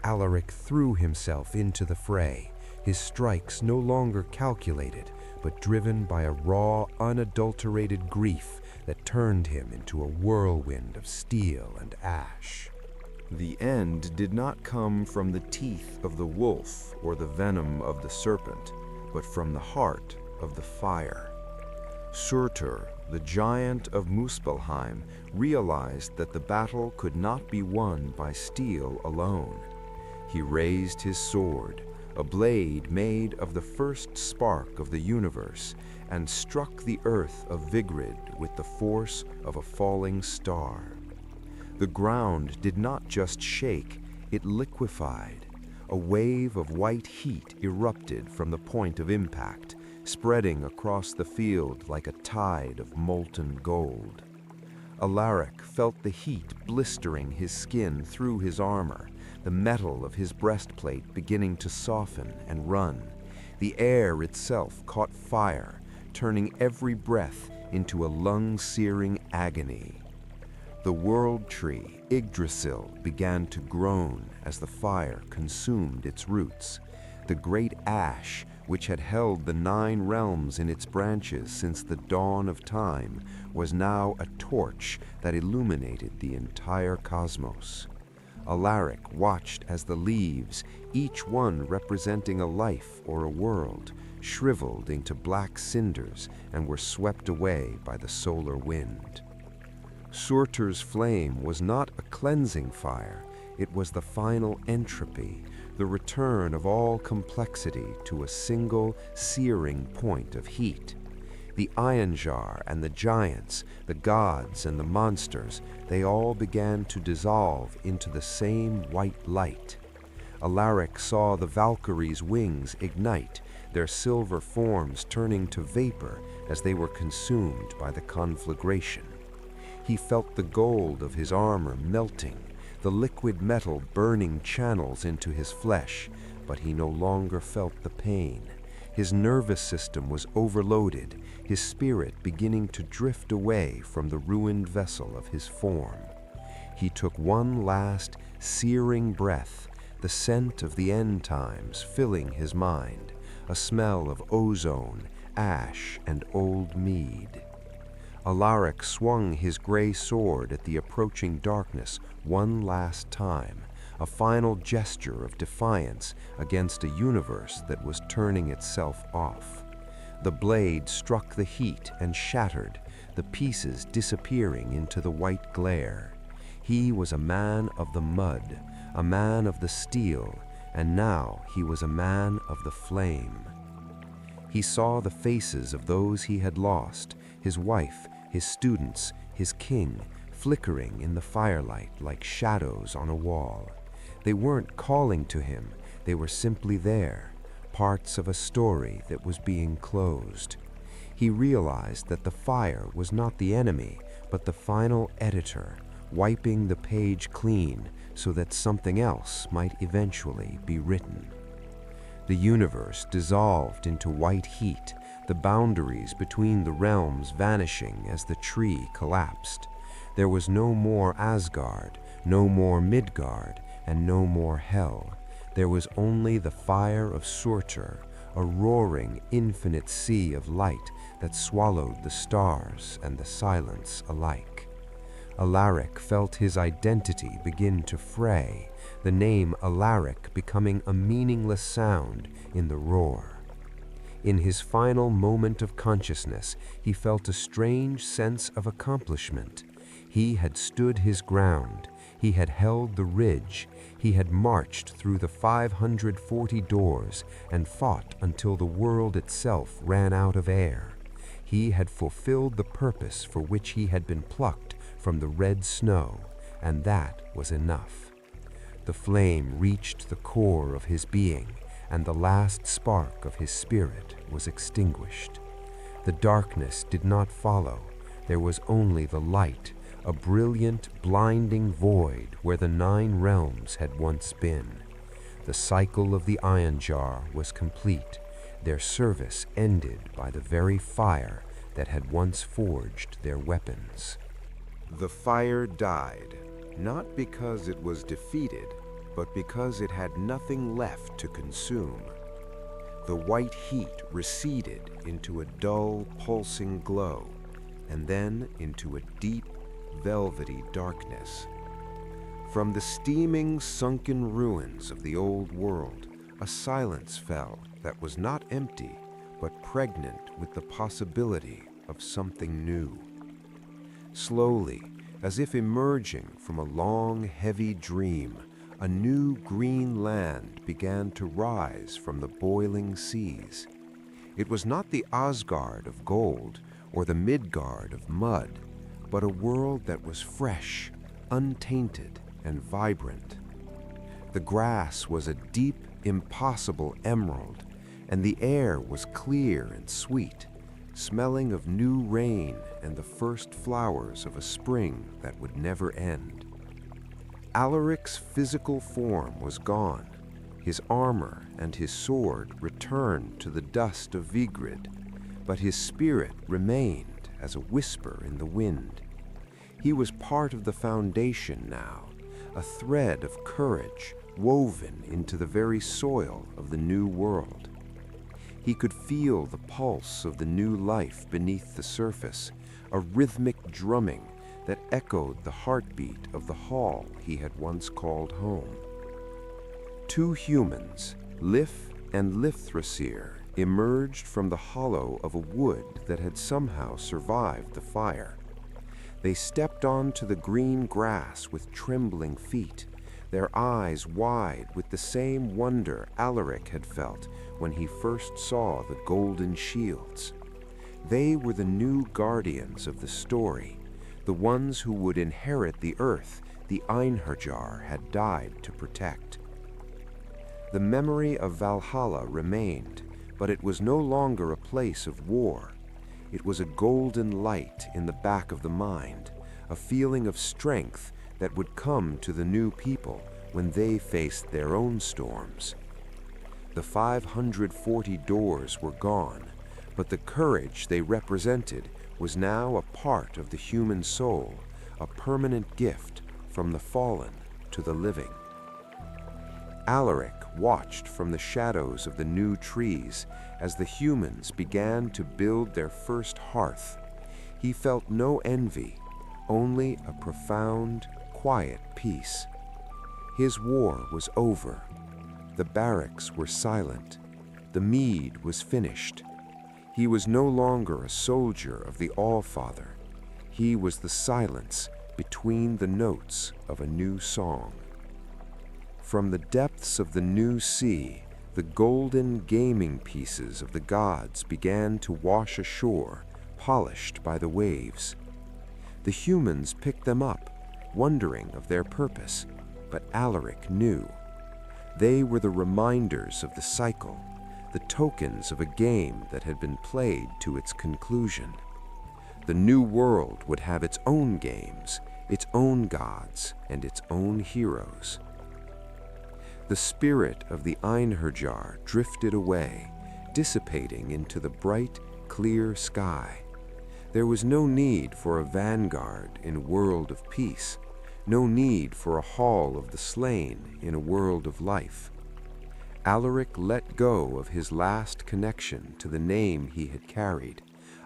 Alaric threw himself into the fray, his strikes no longer calculated, but driven by a raw, unadulterated grief that turned him into a whirlwind of steel and ash. The end did not come from the teeth of the wolf or the venom of the serpent, but from the heart of the fire. Surtur, the giant of Muspelheim, realized that the battle could not be won by steel alone. He raised his sword, a blade made of the first spark of the universe, and struck the earth of Vigrid with the force of a falling star. The ground did not just shake, it liquefied. A wave of white heat erupted from the point of impact, spreading across the field like a tide of molten gold. Alaric felt the heat blistering his skin through his armor, the metal of his breastplate beginning to soften and run. The air itself caught fire, turning every breath into a lung-searing agony. The world tree, Yggdrasil, began to groan as the fire consumed its roots. The great ash, which had held the 9 realms in its branches since the dawn of time, was now a torch that illuminated the entire cosmos. Alaric watched as the leaves, each one representing a life or a world, shriveled into black cinders and were swept away by the solar wind. Surtur's flame was not a cleansing fire, it was the final entropy, the return of all complexity to a single, searing point of heat. The iron jar and the giants, the gods and the monsters, they all began to dissolve into the same white light. Alaric saw the Valkyries' wings ignite, their silver forms turning to vapor as they were consumed by the conflagration. He felt the gold of his armor melting, the liquid metal burning channels into his flesh, but he no longer felt the pain. His nervous system was overloaded, his spirit beginning to drift away from the ruined vessel of his form. He took one last, searing breath, the scent of the end times filling his mind, a smell of ozone, ash, and old mead. Alaric swung his gray sword at the approaching darkness one last time, a final gesture of defiance against a universe that was turning itself off. The blade struck the heat and shattered, the pieces disappearing into the white glare. He was a man of the mud, a man of the steel, and now he was a man of the flame. He saw the faces of those he had lost, his wife, his students, his king, flickering in the firelight like shadows on a wall. They weren't calling to him, they were simply there, parts of a story that was being closed. He realized that the fire was not the enemy, but the final editor, wiping the page clean so that something else might eventually be written. The universe dissolved into white heat, the boundaries between the realms vanishing as the tree collapsed. There was no more Asgard, no more Midgard, and no more hell. There was only the fire of Surtur, a roaring, infinite sea of light that swallowed the stars and the silence alike. Alaric felt his identity begin to fray, the name Alaric becoming a meaningless sound in the roar. In his final moment of consciousness, he felt a strange sense of accomplishment. He had stood his ground, he had held the ridge, he had marched through the 540 doors and fought until the world itself ran out of air. He had fulfilled the purpose for which he had been plucked from the red snow, and that was enough. The flame reached the core of his being, and the last spark of his spirit was extinguished. The darkness did not follow. There was only the light, a brilliant, blinding void where the 9 realms had once been. The cycle of the iron jar was complete, their service ended by the very fire that had once forged their weapons. The fire died, not because it was defeated, but because it had nothing left to consume. The white heat receded into a dull, pulsing glow, and then into a deep, velvety darkness. From the steaming, sunken ruins of the old world, a silence fell that was not empty, but pregnant with the possibility of something new. Slowly, as if emerging from a long, heavy dream, a new green land began to rise from the boiling seas. It was not the Asgard of gold or the Midgard of mud, but a world that was fresh, untainted, and vibrant. The grass was a deep, impossible emerald, and the air was clear and sweet, smelling of new rain and the first flowers of a spring that would never end. Alaric's physical form was gone. His armor and his sword returned to the dust of Vigrid, but his spirit remained as a whisper in the wind. He was part of the foundation now, a thread of courage woven into the very soil of the new world. He could feel the pulse of the new life beneath the surface, a rhythmic drumming that echoed the heartbeat of the hall he had once called home. 2 humans, Lif and Lifthrasir, emerged from the hollow of a wood that had somehow survived the fire. They stepped onto the green grass with trembling feet, their eyes wide with the same wonder Alaric had felt when he first saw the golden shields. They were the new guardians of the story, the ones who would inherit the earth the Einherjar had died to protect. The memory of Valhalla remained, but it was no longer a place of war. It was a golden light in the back of the mind, a feeling of strength that would come to the new people when they faced their own storms. The 540 doors were gone, but the courage they represented was now a part of the human soul, a permanent gift from the fallen to the living. Alaric watched from the shadows of the new trees as the humans began to build their first hearth. He felt no envy, only a profound, quiet peace. His war was over. The barracks were silent. The mead was finished. He was no longer a soldier of the Allfather. He was the silence between the notes of a new song. From the depths of the new sea, the golden gaming pieces of the gods began to wash ashore, polished by the waves. The humans picked them up, wondering of their purpose, but Alaric knew. They were the reminders of the cycle, the tokens of a game that had been played to its conclusion. The new world would have its own games, its own gods, and its own heroes. The spirit of the Einherjar drifted away, dissipating into the bright, clear sky. There was no need for a vanguard in a world of peace, no need for a hall of the slain in a world of life. Alaric let go of his last connection to the name he had carried,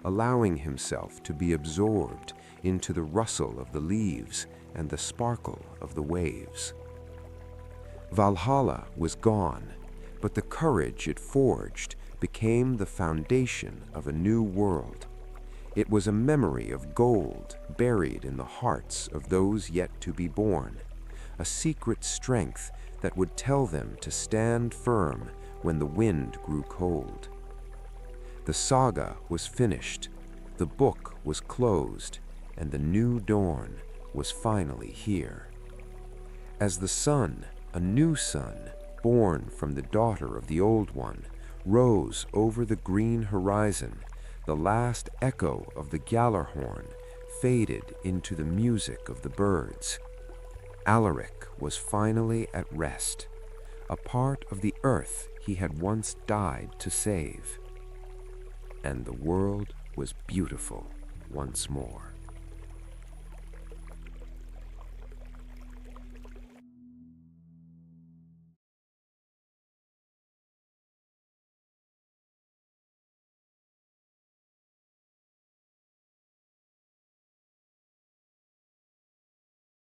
allowing himself to be absorbed into the rustle of the leaves and the sparkle of the waves. Valhalla was gone, but the courage it forged became the foundation of a new world. It was a memory of gold buried in the hearts of those yet to be born, a secret strength that would tell them to stand firm when the wind grew cold. The saga was finished, the book was closed, and the new dawn was finally here. As the sun, a new sun, born from the daughter of the old one, rose over the green horizon, the last echo of the Gjallarhorn faded into the music of the birds. Alaric was finally at rest, a part of the earth he had once died to save. And the world was beautiful once more.